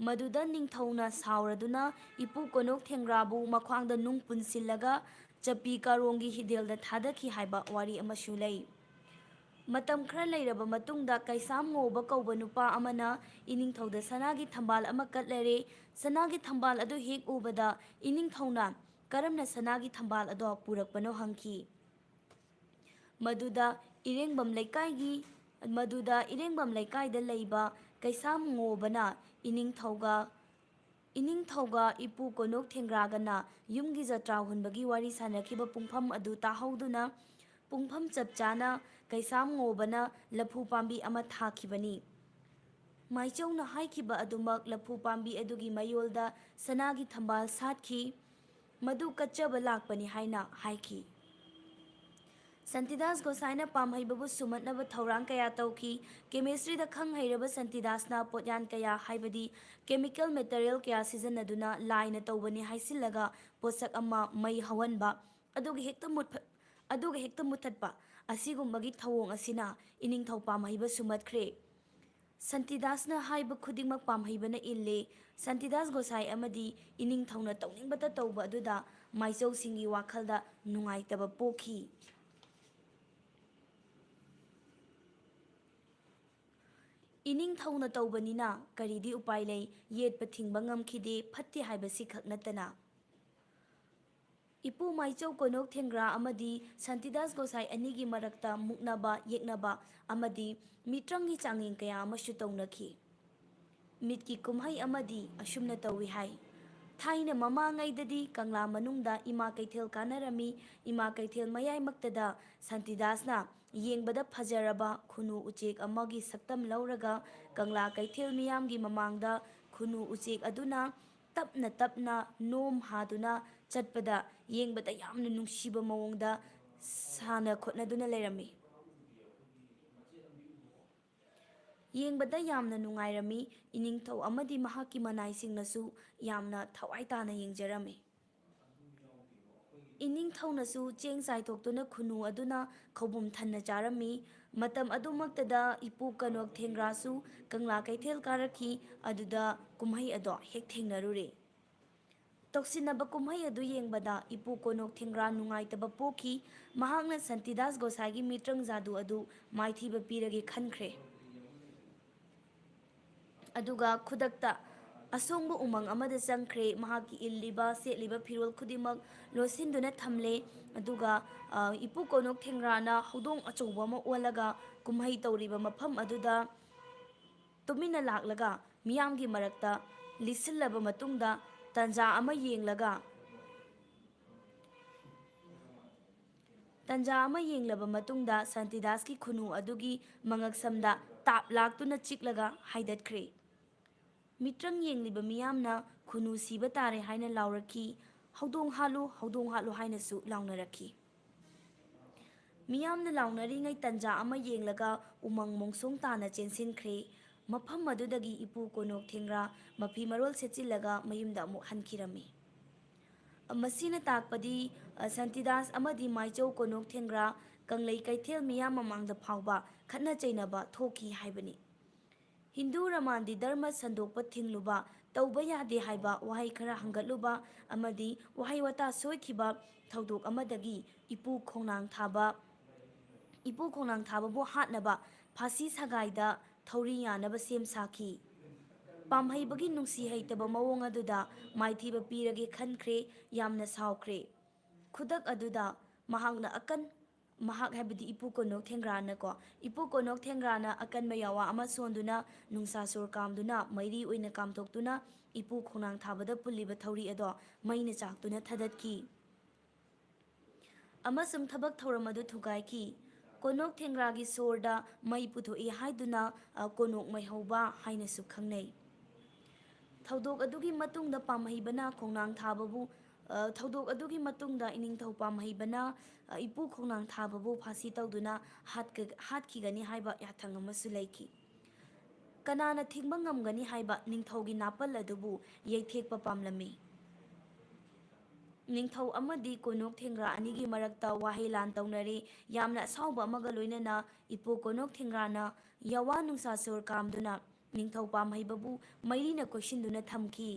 ꯃꯗꯨꯗ ꯅꯤꯡꯊꯧꯅ ꯁꯥꯎꯔꯗꯨꯅ ꯏꯄꯨ ꯀꯣꯅꯣꯛ ꯊꯦꯡꯒ꯭ꯔꯥꯕꯨ ꯃꯈ꯭ꯋꯥꯡꯗ ꯅꯨꯡ ꯄꯨꯟꯁꯤꯜꯂꯒ ꯆꯞꯄꯤ ꯀꯥꯔꯣꯡꯒꯤ ꯍꯤꯗꯦꯜꯗ ꯊꯥꯗꯈꯤ ꯍꯥꯏꯕ ꯋꯥꯔꯤ ꯑꯃꯁꯨ ꯂꯩ꯫ ꯃꯇꯝ ꯈꯔ ꯂꯩꯔꯕ ꯃꯇꯨꯡꯗ ꯀꯩꯁꯥꯝ ꯉꯣꯕ ꯀꯧꯕ ꯅꯨꯄꯥ ꯑꯃꯅ ꯏꯅꯤꯡꯊꯧꯗ ꯁꯅꯥꯒꯤ ꯊꯝꯕꯥꯜ ꯑꯃ ꯀꯠꯂꯔꯦ꯫ ꯁꯅꯥꯒꯤ ꯊꯝꯕꯥꯜ ꯑꯗꯨ ꯍꯦꯛ ꯎꯕꯗ ꯏꯅꯤꯡꯊꯧꯅ ꯀꯔꯝꯅ ꯁꯅꯥꯒꯤ ꯊꯝꯕꯥꯜ ꯑꯗꯣ ꯄꯨꯔꯛꯄꯅꯣ ꯍꯪꯈꯤ꯫ ꯃꯗꯨꯗ ꯏꯔꯦꯡꯕꯝ ꯂꯩꯀꯥꯏꯗ ꯂꯩꯕ ꯀꯩꯁꯥꯝ ꯉꯣꯕꯅ ꯏꯅꯤꯡꯊꯧꯒ ꯏꯄꯨ ꯀꯣꯅꯣꯛ ꯊꯦꯡꯒ꯭ꯔꯥꯒꯅ ꯌꯨꯝꯒꯤ ꯖꯇ꯭ꯔꯥ ꯍꯨꯟꯕꯒꯤ ꯋꯥꯔꯤ ꯁꯥꯅꯈꯤꯕ ꯄꯨꯡꯐꯝ ꯑꯗꯨ ꯇꯥꯍꯧꯗꯨꯅ ꯄꯨꯡꯐꯝ ꯆꯞ ꯆꯥꯅ ꯀꯩꯁꯥꯝ ꯉꯣꯕꯅ ꯂꯐꯨ ꯄꯥꯝꯕꯤ ꯑꯃ ꯊꯥꯈꯤꯕꯅꯤ꯫ ꯃꯥꯏꯆꯧꯅ ꯍꯥꯏꯈꯤꯕ ꯑꯗꯨꯃꯛ ꯂꯐꯨ ꯄꯥꯝꯕꯤ ꯑꯗꯨꯒꯤ ꯃꯌꯣꯜꯗ ꯁꯅꯥꯒꯤ ꯊꯝꯕꯥꯜ ꯁꯥꯠꯈꯤ꯫ ꯃꯗꯨ ꯀꯠꯆꯕ ꯂꯥꯛꯄꯅꯤ ꯍꯥꯏꯅ ꯍꯥꯏꯈꯤ꯫ ꯁꯥꯟꯇꯤꯗꯥꯁ ꯒꯣꯁꯥꯏꯅ ꯄꯥꯝꯍꯩꯕꯕꯨ ꯁꯨꯝꯍꯠꯅꯕ ꯊꯧꯔꯥꯡ ꯀꯌꯥ ꯇꯧꯈꯤ꯫ ꯀꯦꯃꯤꯁꯇ꯭ꯔꯤꯗ ꯈꯪ ꯍꯩꯔꯕ ꯁꯥꯟꯇꯤꯗꯥꯁꯅ ꯄꯣꯠꯌꯥꯟ ꯀꯌꯥ, ꯍꯥꯏꯕꯗꯤ ꯀꯦꯃꯤꯀꯦꯜ ꯃꯦꯇꯔꯤꯌꯦꯜ ꯀꯌꯥ ꯁꯤꯖꯤꯟꯅꯗꯨꯅ ꯂꯥꯏꯅ ꯇꯧꯕꯅꯤ ꯍꯥꯏꯁꯤꯜꯂꯒ ꯄꯣꯠꯁꯛ ꯑꯃ ꯃꯩ ꯍꯧꯍꯟꯕ, ꯑꯗꯨꯒ ꯍꯦꯛꯇ ꯃꯨꯠꯊꯠꯄ ꯑꯁꯤꯒꯨꯝꯕꯒꯤ ꯊꯧꯑꯣꯡ ꯑꯁꯤꯅ ꯏꯅꯤꯡꯊꯧ ꯄꯥꯝꯍꯩꯕ ꯁꯨꯝꯍꯠꯈ꯭ꯔꯦ꯫ ꯁꯥꯟꯇꯤꯗꯥꯁꯅ ꯍꯥꯏꯕ ꯈꯨꯗꯤꯡꯃꯛ ꯄꯥꯝꯍꯩꯕꯅ ꯏꯜꯂꯦ꯫ ꯁꯥꯟꯇꯤꯗꯥꯁ ꯒꯣꯁꯥꯏ ꯑꯃꯗꯤ ꯏꯅꯤꯡꯊꯧꯅ ꯇꯧꯅꯤꯡꯕꯇ ꯇꯧꯕ ꯑꯗꯨꯗ ꯃꯥꯏꯆꯧꯁꯤꯡꯒꯤ ꯋꯥꯈꯜꯗ ꯅꯨꯡꯉꯥꯏꯇꯕ ꯄꯣꯛꯈꯤ꯫ ꯏꯅꯤꯡꯊꯧꯅ ꯇꯧꯕꯅꯤꯅ ꯀꯔꯤꯗꯤ ꯎꯄꯥꯏ ꯂꯩ, ꯌꯦꯠꯄ ꯊꯤꯡꯕ ꯉꯝꯈꯤꯗꯦ, ꯐꯠꯇꯦ ꯍꯥꯏꯕꯁꯤ ꯈꯛ ꯅꯠꯇꯅ ꯏꯄꯨ ꯃꯥꯏꯆꯧ ꯀꯣꯅꯣꯛ ꯊꯦꯡꯒ꯭ꯔꯥ ꯑꯃꯗꯤ ꯁꯥꯟꯇꯤꯗꯥꯁ ꯒꯣꯁꯥꯏ ꯑꯅꯤꯒꯤ ꯃꯔꯛꯇ ꯃꯨꯛꯅꯕ, ꯌꯦꯛꯅꯕ ꯑꯃꯗꯤ ꯃꯤꯇ꯭ꯔꯪꯒꯤ ꯆꯥꯡꯌꯦꯡ ꯀꯌꯥ ꯑꯃꯁꯨ ꯇꯧꯅꯈꯤ꯫ ꯃꯤꯠꯀꯤ ꯀꯨꯝꯍꯩ ꯑꯃꯗꯤ ꯑꯁꯨꯝꯅ ꯇꯧꯏ ꯍꯥꯏ꯫ ꯊꯥꯏꯅ ꯃꯃꯥꯡꯉꯩꯗꯗꯤ ꯀꯪꯂꯥ ꯃꯅꯨꯡꯗ ꯏꯃꯥ ꯀꯩꯊꯦꯜ ꯀꯥꯅꯔꯝꯃꯤ꯫ ꯏꯃꯥ ꯀꯩꯊꯦꯜ ꯃꯌꯥꯏꯃꯛꯇꯗ ꯁꯥꯟꯇꯤꯗꯥꯁꯅ ꯌꯦꯡꯕꯗ ꯐꯖꯔꯕ ꯈꯨꯅꯨ ꯎꯆꯦꯛ ꯑꯃꯒꯤ ꯁꯛꯇꯝ ꯂꯧꯔꯒ ꯀꯪꯂꯥ ꯀꯩꯊꯦꯜ ꯃꯤꯌꯥꯝꯒꯤ ꯃꯃꯥꯡꯗ ꯈꯨꯅꯨ ꯎꯆꯦꯛ ꯑꯗꯨꯅ ꯇꯞꯅ ꯅꯣꯝ ꯍꯥꯗꯨꯅ ꯆꯠꯄꯗ ꯌꯦꯡꯕꯗ ꯌꯥꯝꯅ ꯅꯨꯡꯁꯤꯕ ꯃꯑꯣꯡꯗ ꯁꯥꯅ ꯈꯣꯠꯅꯗꯨꯅ ꯂꯩꯔꯝꯃꯤ꯫ ꯌꯦꯡꯕꯗ ꯌꯥꯝꯅ ꯅꯨꯡꯉꯥꯏꯔꯝꯃꯤ, ꯏꯅꯤꯡꯊꯧ ꯑꯃꯗꯤ ꯃꯍꯥꯛꯀꯤ ꯃꯅꯥꯏꯁꯤꯡꯅꯁꯨ ꯌꯥꯝꯅ ꯊꯋꯥꯏ ꯇꯥꯅ ꯌꯦꯡꯖꯔꯝꯃꯤ꯫ ꯏꯅꯤꯡꯊꯧꯅꯁꯨ ꯆꯦꯡ ꯆꯥꯏꯊꯣꯛꯇꯨꯅ ꯈꯨꯅꯨ ꯑꯗꯨꯅ ꯈꯧꯕꯨꯝ ꯊꯟꯅ ꯆꯥꯔꯝꯃꯤ꯫ ꯃꯇꯝ ꯑꯗꯨꯃꯛꯇꯗ ꯏꯄꯨ ꯀꯅꯣꯛ ꯊꯦꯡꯒ꯭ꯔꯥꯁꯨ ꯀꯪꯂꯥ ꯀꯩꯊꯦꯜ ꯀꯥꯔꯛꯈꯤ, ꯑꯗꯨꯗ ꯀꯨꯝꯍꯩ ꯑꯗꯣ ꯍꯦꯛ ꯊꯦꯡꯅꯔꯨꯔꯦ꯫ ꯇꯧꯁꯤꯟꯅꯕ ꯀꯨꯝꯍꯩ ꯑꯗꯨ ꯌꯦꯡꯕꯗ ꯏꯄꯨ ꯀꯣꯅꯣꯛ ꯊꯦꯡꯒ꯭ꯔꯥ ꯅꯨꯡꯉꯥꯏꯇꯕ ꯄꯣꯛꯈꯤ꯫ ꯃꯍꯥꯛꯅ ꯁꯟꯇꯤꯗꯥꯁ ꯒꯣꯁꯥꯏꯒꯤ ꯃꯤꯇ꯭ꯔꯪ ꯖꯥꯗꯨ ꯑꯗꯨ ꯃꯥꯏꯊꯤꯕ ꯄꯤꯔꯒꯦ ꯈꯟꯈ꯭ꯔꯦ꯫ ꯑꯗꯨꯒ ꯈꯨꯗꯛꯇ ꯑꯁꯣꯡꯕ ꯎꯃꯪ ꯑꯃꯗ ꯆꯪꯈ꯭ꯔꯦ꯫ ꯃꯍꯥꯛꯀꯤ ꯏꯜꯂꯤꯕ ꯁꯦꯠꯂꯤꯕ ꯐꯤꯔꯣꯜ ꯈꯨꯗꯤꯡꯃꯛ ꯂꯣꯠꯁꯤꯟꯗꯨꯅ ꯊꯝꯂꯦ꯫ ꯑꯗꯨꯒ ꯏꯄꯨ ꯀꯣꯅꯣꯛ ꯊꯦꯡꯒ꯭ꯔꯥꯅ ꯍꯧꯗꯣꯡ ꯑꯆꯧꯕ ꯑꯃ ꯑꯣꯜꯂꯒ ꯀꯨꯝꯍꯩ ꯇꯧꯔꯤꯕ ꯃꯐꯝ ꯑꯗꯨꯗ ꯇꯨꯃꯤꯟꯅ ꯂꯥꯛꯂꯒ ꯃꯤꯌꯥꯝꯒꯤ ꯃꯔꯛꯇ ꯂꯤꯠꯁꯤꯜꯂꯕ ꯃꯇꯨꯡꯗ ꯇꯟꯖꯥ ꯑꯃ ꯌꯦꯡꯂꯕ ꯃꯇꯨꯡꯗ ꯁꯟꯇꯤꯗꯥꯁꯀꯤ ꯈꯨꯅꯨ ꯑꯗꯨꯒꯤ ꯃꯉꯛꯁꯝꯗ ꯇꯥꯞ ꯂꯥꯛꯇꯨꯅ ꯆꯤꯛꯂꯒ ꯍꯥꯏꯗꯠꯈ꯭ꯔꯦ꯫ ꯃꯤꯇ꯭ꯔꯪ ꯌꯦꯡꯂꯤꯕ ꯃꯤꯌꯥꯝꯅ ꯈꯨꯅꯨ ꯁꯤꯕ ꯇꯥꯔꯦ ꯍꯥꯏꯅ ꯂꯥꯎꯔꯛꯈꯤ꯫ ꯍꯧꯗꯣꯡ ꯍꯥꯠꯂꯨ ꯍꯥꯏꯅꯁꯨ ꯂꯥꯎꯅꯔꯛꯈꯤ꯫ ꯃꯤꯌꯥꯝꯅ ꯂꯥꯎꯅꯔꯤꯉꯩ ꯇꯟꯖꯥ ꯑꯃ ꯌꯦꯡꯂꯒ ꯎꯃꯪ ꯃꯣꯡꯁꯣꯡ ꯇꯥꯅ ꯆꯦꯟꯁꯤꯟꯈ꯭ꯔꯦ꯫ ꯃꯐꯝ ꯑꯗꯨꯗꯒꯤ ꯏꯄꯨ ꯀꯣꯅꯣꯛ ꯊꯦꯡꯒ꯭ꯔꯥ ꯃꯐꯤ ꯃꯔꯣꯜ ꯁꯦꯠꯆꯤꯜꯂꯒ ꯃꯌꯨꯝꯗ ꯑꯃꯨꯛ ꯍꯟꯈꯤꯔꯝꯃꯤ꯫ ꯃꯁꯤꯅ ꯇꯥꯛꯄꯗꯤ ꯁꯟꯇꯤꯗꯥꯁ ꯑꯃꯗꯤ ꯃꯥꯏꯆꯧ ꯀꯣꯅꯣꯛ ꯊꯦꯡꯒ꯭ꯔꯥ ꯀꯪꯂꯩ ꯀꯩꯊꯦꯜ ꯃꯤꯌꯥꯝ ꯃꯃꯥꯡꯗ ꯐꯥꯎꯕ ꯈꯠꯅ ꯆꯩꯅꯕ ꯊꯣꯛꯈꯤ ꯍꯥꯏꯕꯅꯤ꯫ ꯍꯤꯟꯗꯨ ꯔꯃꯥꯟꯗꯤ ꯙꯔꯃ ꯁꯟꯗꯣꯛꯄ ꯊꯤꯡꯂꯨꯕ, ꯇꯧꯕ ꯌꯥꯗꯦ ꯍꯥꯏꯕ ꯋꯥꯍꯩ ꯈꯔ ꯍꯪꯒꯠꯂꯨꯕ ꯑꯃꯗꯤ ꯋꯥꯍꯩ ꯋꯥꯇꯥ ꯁꯣꯏꯈꯤꯕ ꯊꯧꯗꯣꯛ ꯑꯃꯗꯒꯤ ꯏꯄꯨ ꯈꯣꯡꯅꯥꯡ ꯊꯥꯕꯕꯨ ꯍꯥꯠꯅꯕ ꯐꯥꯁꯤ ꯁꯒꯥꯏꯗ ꯊꯧꯔꯤ ꯌꯥꯅꯕ ꯁꯦꯝ ꯁꯥꯈꯤ꯫ ꯄꯥꯝꯍꯩꯕꯒꯤ ꯅꯨꯡꯁꯤ ꯍꯩꯇꯕ ꯃꯑꯣꯡ ꯑꯗꯨꯗ ꯃꯥꯏꯊꯤꯕ ꯄꯤꯔꯒꯦ ꯈꯟꯈ꯭ꯔꯦ, ꯌꯥꯝꯅ ꯁꯥꯎꯈ꯭ꯔꯦ꯫ ꯈꯨꯗꯛ ꯑꯗꯨꯗ ꯃꯍꯥꯛ ꯍꯥꯏꯕꯗꯤ ꯏꯄꯨ ꯀꯣꯅꯣꯛ ꯊꯦꯡꯒ꯭ꯔꯥꯅꯀꯣ, ꯏꯄꯨ ꯀꯣꯅꯣꯛ ꯊꯦꯡꯒ꯭ꯔꯥꯅ ꯑꯀꯟꯕ ꯌꯥꯋꯥ ꯑꯃ ꯁꯣꯟꯗꯨꯅ ꯅꯨꯡꯁꯥ ꯁꯣꯔ ꯀꯥꯝꯗꯨꯅ ꯃꯩꯔꯤ ꯑꯣꯏꯅ ꯀꯥꯝꯊꯣꯛꯇꯨꯅ ꯏꯄꯨ ꯈꯣꯡꯅꯥꯡ ꯊꯥꯕꯗ ꯄꯨꯜꯂꯤꯕ ꯊꯧꯔꯤ ꯑꯗꯣ ꯃꯩꯅ ꯆꯥꯛꯇꯨꯅ ꯊꯥꯗꯠꯈꯤ ꯑꯃꯁꯨꯡ ꯊꯕꯛ ꯊꯧꯔꯝ ꯑꯗꯨ ꯊꯨꯒꯥꯏꯈꯤ꯫ ꯀꯣꯅꯣꯛ ꯊꯦꯡꯒ꯭ꯔꯥꯒꯤ ꯁꯣꯔꯗ ꯃꯩ ꯄꯨꯊꯣꯛꯏ ꯍꯥꯏꯗꯨꯅ ꯀꯣꯅꯣꯛ ꯃꯩꯍꯧꯕ ꯍꯥꯏꯅꯁꯨ ꯈꯪꯅꯩ꯫ ꯊꯧꯗꯣꯛ ꯑꯗꯨꯒꯤ ꯃꯇꯨꯡꯗ ꯏꯅꯤꯡꯊꯧ ꯄꯥꯝꯍꯩꯕꯅ ꯏꯄꯨ ꯈꯣꯡꯅꯥꯡ ꯊꯥꯕꯕꯨ ꯐꯥꯁꯤ ꯇꯧꯗꯨꯅ ꯍꯥꯠꯈꯤꯒꯅꯤ ꯍꯥꯏꯕ ꯌꯥꯊꯪ ꯑꯃꯁꯨ ꯂꯩꯈꯤ꯫ ꯀꯅꯥꯅ ꯊꯤꯡꯕ ꯉꯝꯒꯅꯤ ꯍꯥꯏꯕ ꯅꯤꯡꯊꯧꯒꯤ ꯅꯥꯄꯜ ꯑꯗꯨꯕꯨ ꯌꯩꯊꯦꯛꯄ ꯄꯥꯝꯂꯝꯃꯤ꯫ ꯅꯤꯡꯊꯧ ꯑꯃꯗꯤ ꯀꯣꯅꯣꯛ ꯊꯦꯡꯒ꯭ꯔꯥ ꯑꯅꯤꯒꯤ ꯃꯔꯛꯇ ꯋꯥꯍꯩ ꯂꯥꯟ ꯇꯧꯅꯔꯦ꯫ ꯌꯥꯝꯅ ꯑꯁꯥꯎꯕ ꯑꯃꯒ ꯂꯣꯏꯅꯅ ꯏꯄꯨ ꯀꯣꯅꯣꯛ ꯊꯦꯡꯒ꯭ꯔꯥꯅ ꯌꯥꯋꯥ ꯅꯨꯡꯁꯥ ꯁꯣꯔ ꯀꯥꯝꯗꯨꯅ ꯅꯤꯡꯊꯧ ꯄꯥꯝꯍꯩꯕꯕꯨ ꯃꯩꯔꯤꯅ ꯀꯣꯏꯁꯤꯟꯗꯨꯅ ꯊꯝꯈꯤ꯫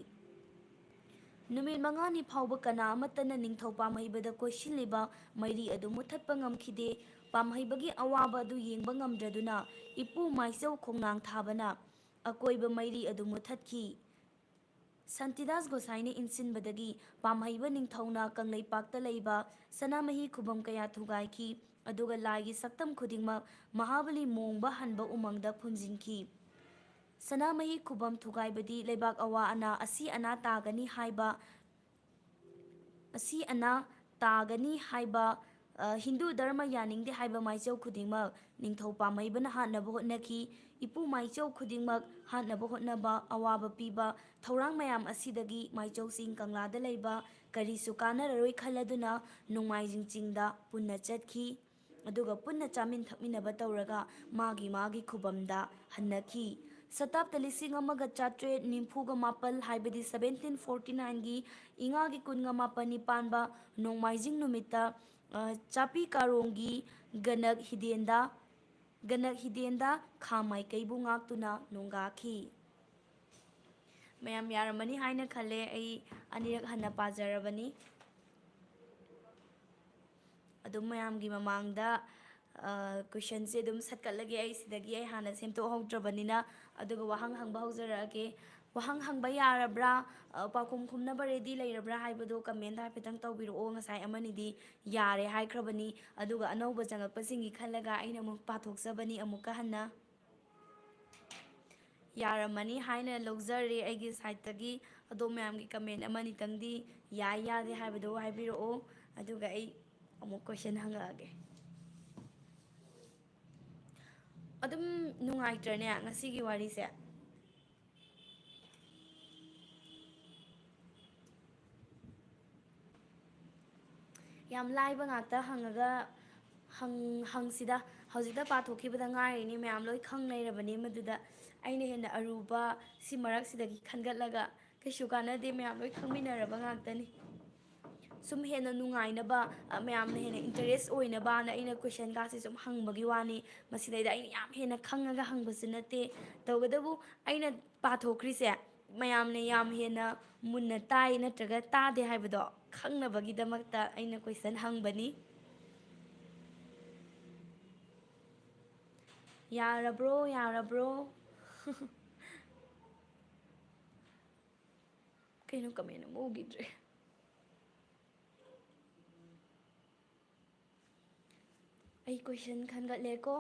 ꯅꯨꯃꯤꯠ 5ꯅꯤ ꯐꯥꯎꯕ ꯀꯅꯥ ꯑꯃꯠꯇꯅ ꯅꯤꯡꯊꯧ ꯄꯥꯝꯍꯩꯕꯗ ꯀꯣꯏꯁꯤꯜꯂꯤꯕ ꯃꯩꯔꯤ ꯑꯗꯨ ꯃꯨꯠꯊꯠꯄ ꯉꯝꯈꯤꯗꯦ꯫ ꯄꯥꯝꯍꯩꯕꯒꯤ ꯑꯋꯥꯕ ꯑꯗꯨ ꯌꯦꯡꯕ ꯉꯝꯗ꯭ꯔꯗꯨꯅ ꯏꯄꯨ ꯃꯥꯏꯆꯧ ꯈꯣꯡꯅꯥꯡ ꯊꯥꯕꯅ ꯑꯀꯣꯏꯕ ꯃꯩꯔꯤ ꯑꯗꯨ ꯃꯨꯠꯊꯠꯈꯤ꯫ ꯁꯟꯇꯤꯗꯥꯁ ꯒꯣꯁꯥꯏꯅ ꯏꯟꯁꯤꯟꯕꯗꯒꯤ ꯄꯥꯝꯍꯩꯕ ꯅꯤꯡꯊꯧꯅ ꯀꯪꯂꯩꯄꯥꯛꯇ ꯂꯩꯕ ꯁꯅꯥꯃꯍꯤ ꯈꯨꯕꯝ kaya ꯊꯨꯒꯥꯏꯈꯤ, ꯑꯗꯨꯒ ꯂꯥꯏꯒꯤ ꯁꯛꯇꯝ ꯈꯨꯗꯤꯡꯃꯛ ꯃꯍꯥꯕꯂꯤ ꯃꯣꯡꯕ ꯍꯟꯕ ꯎꯃꯪꯗ ꯐꯨꯝꯖꯤꯟꯈꯤ꯫ ꯁꯅꯥꯃꯍꯤ ꯈꯨꯕꯝ ꯊꯨꯒꯥꯏꯕꯗꯤ ꯂꯩꯕꯥꯛ ꯑꯋꯥ ꯑꯅꯥ ꯑꯁꯤ ꯑꯅꯥ ꯇꯥꯒꯅꯤ ꯍꯥꯏꯕ ꯍꯤꯟꯗꯨ ꯙꯔꯃ ꯌꯥꯅꯤꯡꯗꯦ ꯍꯥꯏꯕ ꯃꯥꯏꯆꯧ ꯈꯨꯗꯤꯡꯃꯛ ꯅꯤꯡꯊꯧ ꯄꯥꯝꯍꯩꯕꯅ ꯍꯥꯠꯅꯕ ꯍꯣꯠꯅꯈꯤ꯫ ꯏꯄꯨ ꯃꯥꯏꯆꯧ ꯈꯨꯗꯤꯡꯃꯛ ꯍꯥꯠꯅꯕ ꯍꯣꯠꯅꯕ, ꯑꯋꯥꯕ ꯄꯤꯕ ꯊꯧꯔꯥꯡ ꯃꯌꯥꯝ ꯑꯁꯤꯗꯒꯤ ꯃꯥꯏꯆꯧꯁꯤꯡ ꯀꯪꯂꯥꯗ ꯂꯩꯕ ꯀꯔꯤꯁꯨ ꯀꯥꯟꯅꯔꯔꯣꯏ ꯈꯜꯂꯗꯨꯅ ꯅꯣꯡꯃꯥꯏꯖꯤꯡ ꯆꯤꯡꯗ ꯄꯨꯟꯅ ꯆꯠꯈꯤ꯫ ꯑꯗꯨꯒ ꯄꯨꯟꯅ ꯆꯥꯃꯤꯟ ꯊꯛꯃꯤꯟꯅꯕ ꯇꯧꯔꯒ ꯃꯥꯒꯤ ꯈꯨꯕꯝꯗ ꯍꯟꯅꯈꯤ꯫ ꯁꯇꯥꯞꯇ 1897 ꯍꯥꯏꯕꯗꯤ 1749ꯒꯤ ꯏꯉꯥꯒꯤ 28ꯅꯤ ꯄꯥꯟꯕ ꯅꯣꯡꯃꯥꯏꯖꯤꯡ ꯅꯨꯃꯤꯠꯇ ꯆꯥꯄꯤ ꯀꯥꯔꯣꯡꯒꯤ ꯒꯅꯛ ꯍꯤꯗꯦꯟꯗ ꯈꯥ ꯃꯥꯏꯀꯩꯕꯨ ꯉꯥꯛꯇꯨꯅ ꯅꯣꯡꯒꯥꯈꯤ꯫ ꯃꯌꯥꯝ ꯌꯥꯔꯝꯃꯅꯤ ꯍꯥꯏꯅ ꯈꯜꯂꯦ꯫ ꯑꯩ ꯑꯅꯤꯔꯛ ꯍꯟꯅ ꯄꯥꯖꯔꯕꯅꯤ꯫ ꯑꯗꯨꯝ ꯃꯌꯥꯝꯒꯤ ꯃꯃꯥꯡꯗ ꯀꯣꯏꯁꯟꯁꯦ ꯑꯗꯨꯝ ꯁꯠꯀꯠꯂꯒꯦ ꯑꯩ ꯁꯤꯗꯒꯤ ꯑꯩ ꯍꯥꯟꯅ ꯁꯦꯝꯗꯣꯛꯍꯧꯗ꯭ꯔꯕꯅꯤꯅ, ꯑꯗꯨꯒ ꯋꯥꯍꯪ ꯍꯪꯕ ꯍꯧꯖꯔꯛꯑꯒꯦ꯫ ꯋꯥꯍꯪ ꯍꯪꯕ ꯌꯥꯔꯕ꯭ꯔꯥ, ꯄꯥꯎꯈꯨꯝ ꯈꯨꯝꯅꯕ ꯔꯦꯗꯤ ꯂꯩꯔꯕ꯭ꯔꯥ ꯍꯥꯏꯕꯗꯨ ꯀꯃꯦꯟꯗ ꯍꯥꯏꯐꯦꯠꯇꯪ ꯇꯧꯕꯤꯔꯛꯑꯣ꯫ ꯉꯁꯥꯏ ꯑꯃꯅꯤꯗꯤ ꯌꯥꯔꯦ ꯍꯥꯏꯈ꯭ꯔꯕꯅꯤ, ꯑꯗꯨꯒ ꯑꯅꯧꯕ ꯆꯪꯉꯛꯄꯁꯤꯡꯒꯤ ꯈꯜꯂꯒ ꯑꯩꯅ ꯑꯃꯨꯛ ꯄꯥꯊꯣꯛꯆꯕꯅꯤ ꯑꯃꯨꯛꯀ ꯍꯟꯅ꯫ ꯌꯥꯔꯝꯃꯅꯤ ꯍꯥꯏꯅ ꯂꯧꯖꯔꯦ ꯑꯩꯒꯤ ꯁꯥꯏꯠꯇꯒꯤ꯫ ꯑꯗꯣ ꯃꯌꯥꯝꯒꯤ ꯀꯃꯦꯟ ꯑꯃꯅꯤꯇꯪꯗꯤ ꯌꯥꯏ ꯌꯥꯗꯦ ꯍꯥꯏꯕꯗꯣ ꯍꯥꯏꯕꯤꯔꯛꯑꯣ, ꯑꯗꯨꯒ ꯑꯩ ꯑꯃꯨꯛ ꯀꯣꯏꯁꯟ ꯍꯪꯉꯛꯑꯒꯦ꯫ ꯑꯗꯨꯝ ꯅꯨꯡꯉꯥꯏꯇ꯭ꯔꯅꯦ ꯉꯁꯤꯒꯤ ꯋꯥꯔꯤꯁꯦ? ꯌꯥꯝ ꯂꯥꯏꯕ ꯉꯥꯛꯇ ꯍꯪꯉꯒ ꯍꯧꯖꯤꯛꯇ ꯄꯥꯊꯣꯛꯈꯤꯕꯗ ꯉꯥꯏꯔꯤꯅꯤ ꯃꯌꯥꯝ ꯂꯣꯏ ꯈꯪ ꯂꯩꯔꯕꯅꯤ ꯃꯗꯨꯗ ꯑꯩꯅ ꯍꯦꯟꯅ ꯑꯔꯨꯕ ꯁꯤ ꯃꯔꯛꯁꯤꯗꯒꯤ ꯈꯟꯒꯠꯂꯒ ꯀꯩꯁꯨ ꯀꯥꯟꯅꯗꯦ ꯃꯌꯥꯝ ꯂꯣꯏ ꯈꯪꯃꯤꯟꯅꯔꯕ ꯉꯥꯛꯇꯅꯤ ꯁꯨꯝ ꯍꯦꯟꯅ ꯅꯨꯡꯉꯥꯏꯅꯕ ꯃꯌꯥꯝꯅ ꯍꯦꯟꯅ ꯏꯟꯇꯔꯦꯁ ꯑꯣꯏꯅꯕꯅ ꯑꯩꯅ ꯀꯣꯏꯁꯟꯒꯥꯁꯦ ꯁꯨꯝ ꯍꯪꯕꯒꯤ ꯋꯥꯅꯤ ꯃꯁꯤꯗꯩꯗ ꯑꯩꯅ ꯌꯥꯝ ꯍꯦꯟꯅ ꯈꯪꯉꯒ ꯍꯪꯕꯁꯨ ꯅꯠꯇꯦ ꯇꯧꯕꯇꯕꯨ ꯑꯩꯅ ꯄꯥꯊꯣꯛꯈ꯭ꯔꯤꯁꯦ ꯃꯌꯥꯝꯅ ꯌꯥꯝ ꯍꯦꯟꯅ ꯃꯨꯟꯅ ꯇꯥꯏ ꯅꯠꯇ꯭ꯔꯒ ꯇꯥꯗꯦ ꯍꯥꯏꯕꯗꯣ ꯈꯪꯅꯕꯒꯤꯗꯃꯛꯇ ꯑꯩꯅ ꯀꯣꯏꯁꯟ ꯍꯪꯕꯅꯤ ꯌꯥꯔꯕ꯭ꯔꯣ ꯌꯥꯔꯕ꯭ꯔꯣ ꯀꯩꯅꯣ ꯀꯃꯦꯟ ꯑꯃ ꯎꯈꯤꯗ꯭ꯔꯦ ꯑꯩ ꯀꯣꯏꯁꯟ ꯈꯟꯒꯠꯂꯦꯀꯣ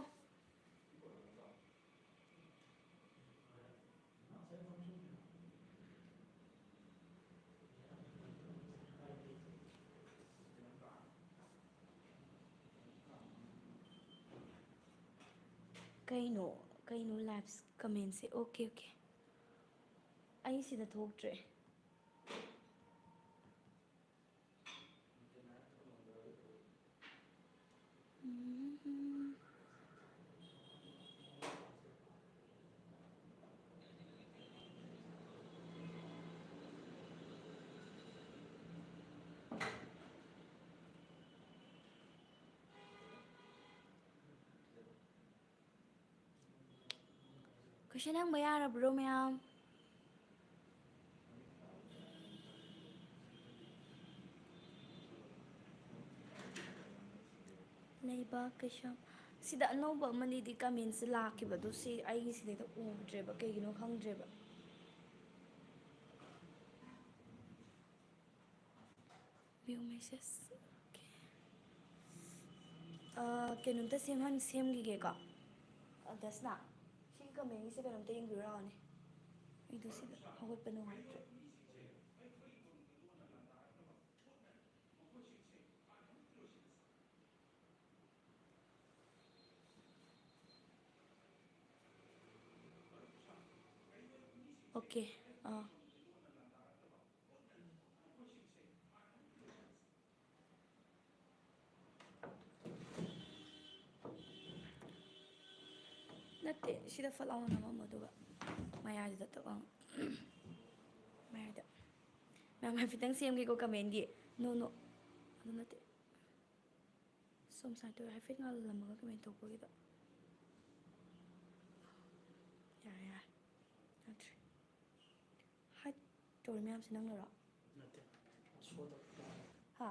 ꯀꯩꯅꯣ ꯀꯩꯅꯣ ꯂꯥꯏꯞ ꯀꯃꯦꯟꯁꯦ ꯑꯣꯀꯦ ꯑꯣꯀꯦ ꯑꯩ ꯁꯤꯗ ꯊꯣꯛꯇ꯭ꯔꯦ ꯀꯣꯏꯁꯟ ꯍꯪꯕ ꯌꯥꯔꯕ꯭ꯔꯣ ꯃꯌꯥꯝ ꯂꯩꯕꯥꯛ ꯀꯩꯁꯥꯝ ꯁꯤꯗ ꯑꯅꯧꯕ ꯑꯃꯅꯤꯗꯤ ꯀꯃꯦꯟꯁꯦ ꯂꯥꯛꯈꯤꯕꯗꯣ ꯁꯤ ꯑꯩꯒꯤ ꯁꯤꯗꯩꯗ ꯎꯗ꯭ꯔꯦꯕ ꯀꯩꯒꯤꯅꯣ ꯈꯪꯗ꯭ꯔꯦꯕ ꯚ꯭ꯌꯨ ꯃꯦꯁꯦꯁ ꯀꯩꯅꯣꯝꯇ ꯁꯦꯝꯈꯤꯒꯦꯀꯣ ꯗꯁꯅꯥ ꯁꯤꯒꯤ ꯀꯃꯦꯟꯒꯤꯁꯦ ꯀꯩꯅꯣꯝꯇ ꯌꯦꯡꯕꯤꯔꯛꯑꯣꯅꯦ ꯑꯩꯗꯣ ꯁꯤꯗ ꯍꯧꯒꯠꯄ ꯅꯨꯡꯉꯥꯏꯇ꯭ꯔꯦ ꯑꯣꯀꯦ ꯅꯠꯇꯦ ꯁꯤꯗ ꯐꯠ ꯂꯥꯎꯅ ꯅꯝꯃꯝꯃꯣ ꯑꯗꯨꯒ ꯃꯌꯥꯏꯗꯨꯗ ꯇꯛ ꯂꯥꯎꯅ ꯃꯌꯥꯏꯗ ꯃꯌꯥꯝ ꯍꯥꯏꯐꯦꯠꯇꯪ ꯁꯦꯝꯒꯦꯀꯣ ꯀꯃꯦꯟꯒꯤ ꯅꯣ ꯅꯣ ꯑꯗꯨ ꯅꯠꯇꯦ ꯁꯣꯝ ꯁꯥꯏꯠꯇ ꯍꯥꯏꯐꯦꯠ ꯉꯥꯜꯍꯜꯂꯝꯃꯒ ꯀꯃꯦꯟ ꯇꯧꯕꯒꯤꯗꯣ ꯌꯥꯔꯦ ꯌꯥꯔꯦ ꯅꯠꯇ꯭ꯔꯦ ꯍꯥꯏꯠ ꯇꯧꯔꯤ ꯃꯌꯥꯝꯁꯦ ꯅꯪꯅꯔꯣ ꯅꯠꯇꯦ ꯍꯥ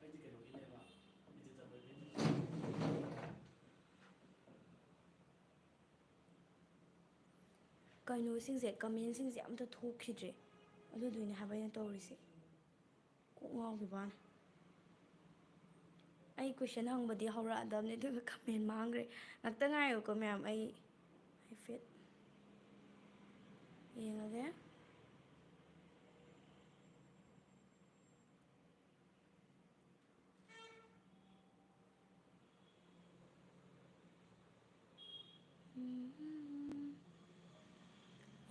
ꯑꯩꯗꯤ ꯀꯩꯅꯣꯒꯤꯅꯦꯕ ꯀꯩꯅꯣꯁꯤꯡꯁꯦ ꯀꯃꯦꯟꯁꯤꯡꯁꯦ ꯑꯝꯇ ꯊꯣꯛꯈꯤꯗ꯭ꯔꯦ ꯑꯗꯨꯗꯨꯏꯅꯦ ꯍꯥꯏꯕ ꯑꯩꯅ ꯇꯧꯔꯤꯁꯦ ꯀꯣꯛ ꯉꯥꯎꯈꯤꯕꯅꯤ ꯑꯩ ꯀꯣꯏꯁꯟ ꯍꯪꯕꯗꯤ ꯍꯧꯔꯛꯑꯗꯕꯅꯦ ꯑꯗꯨꯒ ꯀꯃꯦꯟ ꯃꯥꯡꯈ꯭ꯔꯦ ꯉꯥꯛꯇ ꯉꯥꯏꯌꯨꯀꯣ ꯃꯌꯥꯝ ꯑꯩ ꯍꯥꯏꯐꯦꯠ ꯌꯦꯡꯉꯒꯦ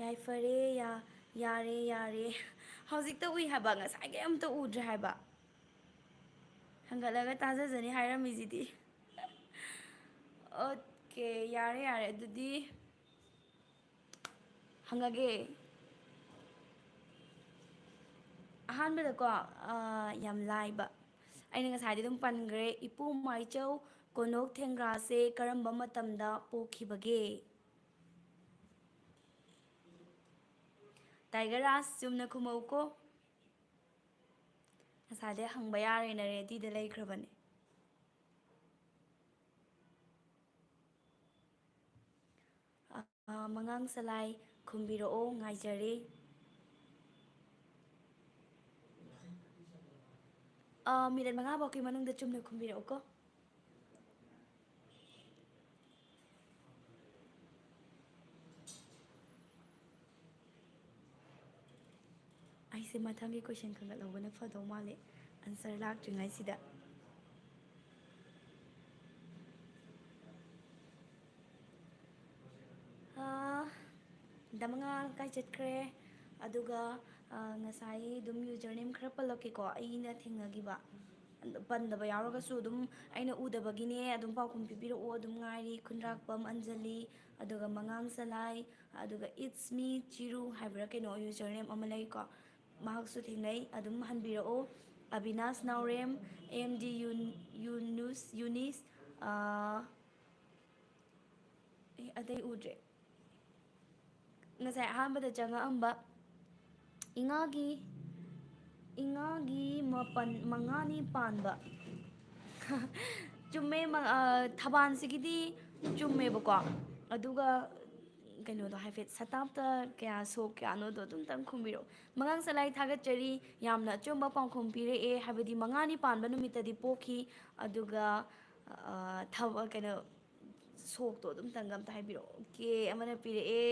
ꯌꯥꯏꯐꯔꯦ ꯌꯥꯔꯦ ꯌꯥꯔꯦ ꯍꯧꯖꯤꯛꯇ ꯎꯏ ꯍꯥꯏꯕ ꯉꯁꯥꯏꯒꯤ ꯑꯝꯇ ꯎꯗ꯭ꯔꯦ ꯍꯥꯏꯕ ꯍꯪꯒꯠꯂꯒ ꯇꯥꯖꯖꯅꯤ ꯍꯥꯏꯔꯝꯃꯤꯁꯤꯗꯤ ꯑꯣꯀꯦ ꯌꯥꯔꯦ ꯌꯥꯔꯦ ꯑꯗꯨꯗꯤ ꯍꯪꯉꯒꯦ ꯑꯍꯥꯟꯕꯗꯀꯣ ꯌꯥꯝ ꯂꯥꯏꯕ ꯑꯩꯅ ꯉꯁꯥꯏꯗꯤ ꯑꯗꯨꯝ ꯄꯟꯈ꯭ꯔꯦ ꯏꯄꯨ ꯃꯥꯏꯆꯧ ꯀꯣꯅꯣꯛ ꯊꯦꯡꯒ꯭ꯔꯥꯁꯦ ꯀꯔꯝꯕ ꯃꯇꯝꯗ ꯄꯣꯛꯈꯤꯕꯒꯦ ꯇꯥꯏꯒꯔ ꯔꯥꯖ ꯆꯨꯝꯅ ꯈꯨꯝꯃꯧꯀꯣ ꯉꯁꯥꯏꯗꯩ ꯍꯪꯕ ꯌꯥꯔꯦꯅ ꯔꯦꯗꯤꯗ ꯂꯩꯈ꯭ꯔꯕꯅꯦ ꯃꯉꯥꯡ ꯁꯂꯥꯏ ꯈꯨꯝꯕꯤꯔꯛꯑꯣ ꯉꯥꯏꯖꯔꯦ ꯃꯤꯅꯠ 5ꯐꯥꯎꯒꯤ ꯃꯅꯨꯡꯗ ꯆꯨꯝꯅ ꯈꯨꯝꯕꯤꯔꯛꯎꯀꯣ ꯑꯩꯁꯦ ꯃꯊꯪꯒꯤ ꯀꯣꯏꯁꯟ ꯈꯟꯒꯠꯍꯧꯕꯅ ꯐꯗꯧ ꯃꯥꯜꯂꯦ ꯑꯟꯁꯔ ꯂꯥꯛꯇ꯭ꯔꯤꯉꯩꯁꯤꯗ ꯗꯃꯉꯥ ꯀꯥꯏ ꯆꯠꯈ꯭ꯔꯦ ꯑꯗꯨꯒ ꯉꯁꯥꯏ ꯑꯗꯨꯝ ꯌꯨꯖꯔ ꯅꯦꯝ ꯈꯔ ꯄꯜꯂꯛꯀꯦꯀꯣ ꯑꯩꯅ ꯊꯦꯡꯅꯈꯤꯕ ꯄꯟꯗꯕ ꯌꯥꯎꯔꯒꯁꯨ ꯑꯗꯨꯝ ꯑꯩꯅ ꯎꯗꯕꯒꯤꯅꯦ ꯑꯗꯨꯝ ꯄꯥꯎꯈꯨꯝ ꯄꯤꯕꯤꯔꯛꯑꯣ ꯑꯗꯨꯝ ꯉꯥꯏꯔꯤ ꯈꯨꯟꯗ꯭ꯔꯥꯛꯄꯝ ꯑꯟꯖꯂꯤ ꯑꯗꯨꯒ ꯃꯉꯥꯡ ꯁꯂꯥꯏ ꯑꯗꯨꯒ ꯏꯠꯁ ꯃꯤ ꯆꯤꯔꯨ ꯍꯥꯏꯕ꯭ꯔꯥ ꯀꯩꯅꯣ ꯌꯨꯖꯔ ꯅꯦꯝ ꯑꯃ ꯂꯩꯀꯣ ꯃꯍꯥꯛꯁꯨ ꯊꯦꯡꯅꯩ ꯑꯗꯨꯝ ꯍꯟꯕꯤꯔꯛꯑꯣ ꯑꯕꯤꯅꯥꯁ ꯅꯥꯎꯔꯦꯝ ꯑꯦꯝ ꯗꯤ ꯌꯨꯅꯤꯁ ꯑꯇꯩ ꯎꯗ꯭ꯔꯦ ꯉꯁꯥꯏ ꯑꯍꯥꯟꯕꯗ ꯆꯪꯉꯛꯑꯝꯕ ꯏꯉꯥꯒꯤ ꯃꯉꯥꯅꯤ ꯄꯥꯟꯕ ꯆꯨꯝꯃꯦ ꯊꯕꯥꯜꯁꯤꯒꯤꯗꯤ ꯆꯨꯝꯃꯦꯕꯀꯣ ꯑꯗꯨꯒ ꯀꯩꯅꯣꯗꯣ ꯍꯥꯏꯐꯦꯠ ꯁꯇꯥꯞꯇ ꯀꯌꯥ ꯁꯣꯛ ꯀꯌꯥꯅꯣꯗꯣ ꯑꯗꯨꯝꯇꯪ ꯈꯨꯝꯕꯤꯔꯛꯑꯣ ꯃꯉꯥꯡ ꯁꯂꯥꯏ ꯊꯥꯒꯠꯆꯔꯤ ꯌꯥꯝꯅ ꯑꯆꯨꯝꯕ ꯄꯥꯎꯈꯨꯝ ꯄꯤꯔꯛꯑꯦ ꯍꯥꯏꯕꯗꯤ ꯃꯉꯥꯅꯤ ꯄꯥꯟꯕ ꯅꯨꯃꯤꯠꯇꯗꯤ ꯄꯣꯛꯈꯤ ꯑꯗꯨꯒ ꯀꯩꯅꯣ ꯁꯣꯛꯇꯣ ꯑꯗꯨꯝꯇꯪꯒ ꯑꯝꯇ ꯍꯥꯏꯕꯤꯔꯛꯑꯣ ꯑꯣꯀꯦ ꯑꯃꯅ ꯄꯤꯔꯛꯑꯦ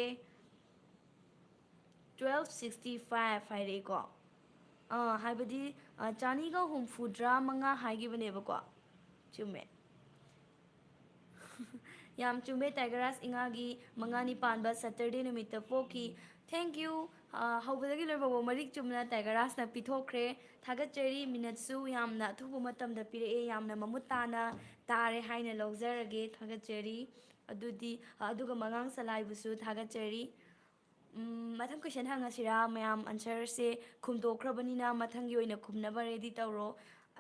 1265 ꯍꯥꯏꯔꯛꯑꯦꯀꯣ ꯍꯥꯏꯕꯗꯤ ꯆꯅꯤꯒ ꯍꯨꯝꯐꯨꯗ꯭ꯔꯥ ꯃꯉꯥ ꯍꯥꯏꯈꯤꯕꯅꯦꯕꯀꯣ ꯆꯨꯝꯃꯦ ꯌꯥꯝ ꯆꯨꯝꯃꯦ ꯇꯥꯏꯒꯔꯥꯁ ꯏꯉꯥꯒꯤ ꯃꯉꯥꯅꯤ ꯄꯥꯟꯕ ꯁꯇꯔꯗꯦ ꯅꯨꯃꯤꯠꯇ ꯄꯣꯛꯈꯤ ꯊꯦꯡꯛ ꯌꯨ ꯍꯧꯕꯗꯒꯤ ꯂꯣꯏꯕꯐꯥꯎ ꯃꯔꯤꯛ ꯆꯨꯝꯅ ꯇꯥꯏꯒꯔꯥꯁꯅ ꯄꯤꯊꯣꯛꯈ꯭ꯔꯦ ꯊꯥꯒꯠꯆꯔꯤ ꯃꯤꯅꯠꯁꯨ ꯌꯥꯝꯅ ꯑꯊꯨꯕ ꯃꯇꯝꯗ ꯄꯤꯔꯛꯑꯦ ꯌꯥꯝꯅ ꯃꯃꯨꯠ ꯇꯥꯅ ꯇꯥꯔꯦ ꯍꯥꯏꯅ ꯂꯧꯖꯔꯒꯦ ꯊꯥꯒꯠꯆꯔꯤ ꯑꯗꯨꯗꯤ ꯑꯗꯨꯒ ꯃꯉꯥꯡ ꯁꯂꯥꯏꯕꯨꯁꯨ ꯊꯥꯒꯠꯆꯔꯤ ꯃꯊꯪ ꯀꯣꯏꯁꯟ ꯍꯪꯉꯁꯤꯔꯥ ꯃꯌꯥꯝ ꯑꯟꯁꯔꯁꯦ ꯈꯨꯝꯗꯣꯛꯈ꯭ꯔꯕꯅꯤꯅ ꯃꯊꯪꯒꯤ ꯑꯣꯏꯅ ꯈꯨꯝꯅꯕ ꯔꯦꯗꯤ ꯇꯧꯔꯣ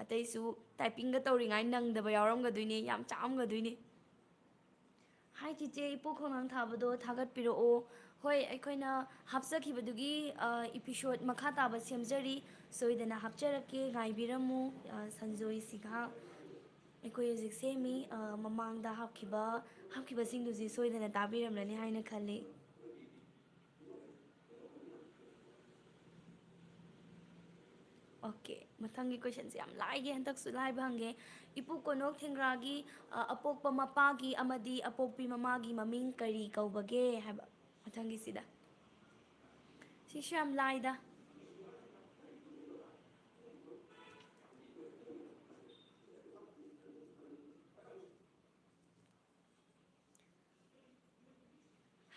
ꯑꯇꯩꯁꯨ ꯇꯥꯏꯄꯤꯡꯒ ꯇꯧꯔꯤꯉꯥꯏ ꯅꯪꯗꯕ ꯌꯥꯎꯔꯝꯒꯗꯣꯏꯅꯦ ꯌꯥꯝ ꯆꯥꯝꯒꯗꯣꯏꯅꯦ ꯍꯥꯏ ꯆꯤꯆꯦ ꯏꯄꯨ ꯈꯣꯡꯅꯥꯡ ꯊꯥꯕꯗꯣ ꯊꯥꯒꯠꯄꯤꯔꯛꯑꯣ ꯍꯣꯏ ꯑꯩꯈꯣꯏꯅ ꯍꯥꯞꯆꯈꯤꯕꯗꯨꯒꯤ ꯏꯄꯤꯁꯣꯠ ꯃꯈꯥ ꯇꯥꯕ ꯁꯦꯝꯖꯔꯤ ꯁꯣꯏꯗꯅ ꯍꯥꯞꯆꯔꯛꯀꯦ ꯉꯥꯏꯕꯤꯔꯝꯃꯨ ꯁꯟꯖꯣꯏ ꯁꯤꯒ ꯑꯩꯈꯣꯏ ꯍꯧꯖꯤꯛ ꯁꯦꯝꯃꯤ ꯃꯃꯥꯡꯗ ꯍꯥꯞꯈꯤꯕꯁꯤꯡꯗꯨꯁꯨ ꯁꯣꯏꯗꯅ ꯇꯥꯕꯤꯔꯝꯂꯅꯤ ꯍꯥꯏꯅ ꯈꯜꯂꯤ ꯑꯣꯀꯦ ꯃꯊꯪꯒꯤ ꯀꯣꯏꯁꯟꯁꯦ ꯌꯥꯝ ꯂꯥꯏꯒꯦ ꯍꯟꯗꯛꯁꯨ ꯂꯥꯏꯕ ꯍꯪꯒꯦ ꯏꯄꯨ ꯀꯣꯅꯣꯛ ꯊꯦꯡꯒ꯭ꯔꯥꯒꯤ ꯑꯄꯣꯛꯄ ꯃꯄꯥꯒꯤ ꯑꯃꯗꯤ ꯑꯄꯣꯛꯄꯤ ꯃꯃꯥꯒꯤ ꯃꯃꯤꯡ ꯀꯔꯤ ꯀꯧꯕꯒꯦ ꯍꯥꯏꯕ ꯃꯊꯪꯒꯤꯁꯤꯗ ꯁꯤꯁꯨ ꯌꯥꯝ ꯂꯥꯏꯗ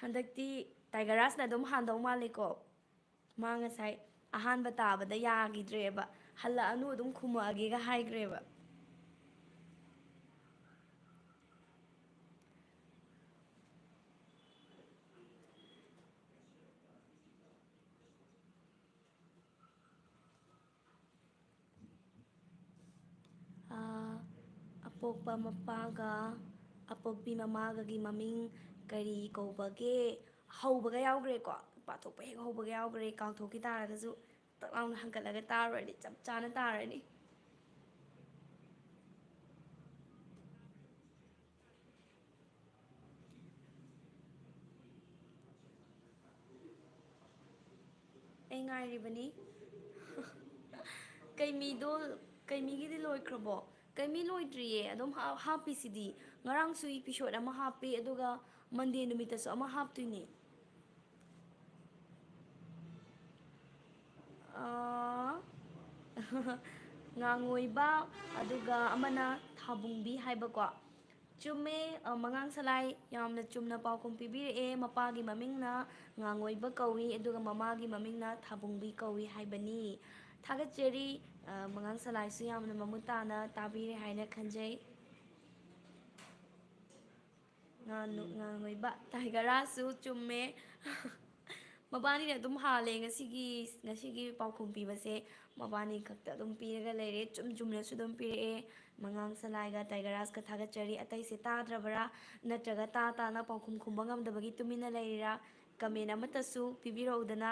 ꯍꯟꯗꯛꯇꯤ ꯇꯥꯏꯒꯔꯥꯁꯅ ꯑꯗꯨꯝ ꯍꯥꯟꯗꯧ ꯃꯥꯜꯂꯦꯀꯣ ꯃꯥ ꯉꯁꯥꯏ ꯑꯍꯥꯟꯕ ꯇꯥꯕꯗ ꯌꯥꯈꯤꯗ꯭ꯔꯦꯕ ꯍꯜꯂꯛꯑꯅꯨ ꯑꯗꯨꯝ ꯈꯨꯝꯃꯛꯑꯒꯦꯒ ꯍꯥꯏꯈ꯭ꯔꯦꯕ ꯑꯄꯣꯛꯄ ꯃꯄꯥꯒ ꯑꯄꯣꯛꯄꯤ ꯃꯃꯥꯒꯒꯤ ꯃꯃꯤꯡ ꯀꯔꯤ ꯀꯧꯕꯒꯦ ꯍꯧꯕꯒ ꯌꯥꯎꯈ꯭ꯔꯦꯀꯣ ꯄꯥꯊꯣꯛꯄ ꯍꯦꯛ ꯍꯧꯕꯒ ꯌꯥꯎꯈ꯭ꯔꯦ ꯀꯥꯎꯊꯣꯛꯈꯤ ꯇꯥꯔꯒꯁꯨ ꯇꯛ ꯂꯥꯎꯅ ꯍꯟꯀꯠꯂꯒ ꯇꯥꯔꯨꯔꯗꯤ ꯆꯞ ꯆꯥꯅ ꯇꯥꯔꯅꯤ ꯑꯩ ꯉꯥꯏꯔꯤꯕꯅꯤ ꯀꯩꯃꯤꯗꯣ ꯀꯩꯃꯤꯒꯤꯗꯤ ꯂꯣꯏꯈ꯭ꯔꯕꯣ ꯀꯩꯃꯤ ꯂꯣꯏꯗ꯭ꯔꯤꯌꯦ ꯑꯗꯨꯝ ꯍꯥꯞꯄꯤꯁꯤꯗꯤ ꯉꯔꯥꯡꯁꯨ ꯏꯄꯤꯁꯣꯠ ꯑꯃ ꯍꯥꯞꯄꯤ ꯑꯗꯨꯒ ꯃꯟꯗꯦ ꯅꯨꯃꯤꯠꯇꯁꯨ ꯑꯃ ꯍꯥꯞꯇꯣꯏꯅꯦ ꯉꯥꯡꯉꯣꯏꯕ ꯑꯗꯨꯒ ꯑꯃꯅ ꯊꯥꯕꯨꯡꯕꯤ ꯍꯥꯏꯕꯀꯣ ꯆꯨꯝꯃꯦ ꯃꯉꯥꯡ ꯁꯂꯥꯏ ꯌꯥꯝꯅ ꯆꯨꯝꯅ ꯄꯥꯎꯈꯨꯝ ꯄꯤꯕꯤꯔꯛꯑꯦ ꯃꯄꯥꯒꯤ ꯃꯃꯤꯡꯅ ꯉꯥꯡꯉꯣꯏꯕ ꯀꯧꯏ ꯑꯗꯨꯒ ꯃꯃꯥꯒꯤ ꯃꯃꯤꯡꯅ ꯊꯥꯕꯨꯡꯕꯤ ꯀꯧꯏ ꯍꯥꯏꯕꯅꯤ ꯊꯥꯒꯠꯆꯔꯤ ꯃꯉꯥꯡ ꯁꯂꯥꯏꯁꯨ ꯌꯥꯝꯅ ꯃꯃꯨꯠ ꯇꯥꯅ ꯇꯥꯕꯤꯔꯦ ꯍꯥꯏꯅ ꯈꯟꯖꯩ ꯉꯥꯡꯉꯣꯏꯕ ꯇꯥꯏꯒꯔꯥꯁꯨ ꯆꯨꯝꯃꯦ ꯃꯕꯥꯅꯤꯅ ꯑꯗꯨꯝ ꯍꯥꯜꯂꯦ ꯉꯁꯤꯒꯤ ꯄꯥꯎꯈꯨꯝ ꯄꯤꯕꯁꯦ ꯃꯕꯥꯅꯤ ꯈꯛꯇ ꯑꯗꯨꯝ ꯄꯤꯔꯒ ꯂꯩꯔꯦ ꯆꯨꯝꯅꯁꯨ ꯑꯗꯨꯝ ꯄꯤꯔꯛꯑꯦ ꯃꯉꯥꯡ ꯁꯂꯥꯏꯒ ꯇꯥꯏꯒꯔꯥꯁꯀ ꯊꯥꯒꯠꯆꯔꯤ ꯑꯇꯩꯁꯦ ꯇꯥꯗ꯭ꯔꯕꯔꯥ ꯅꯠꯇ꯭ꯔꯒ ꯇꯥꯅ ꯄꯥꯎꯈꯨꯝ ꯈꯨꯝꯕ ꯉꯝꯗꯕꯒꯤ ꯇꯨꯃꯤꯟꯅ ꯂꯩꯔꯤꯔꯥ ꯀꯃꯦꯟ ꯑꯃꯠꯇꯁꯨ ꯄꯤꯕꯤꯔꯛꯎꯗꯅ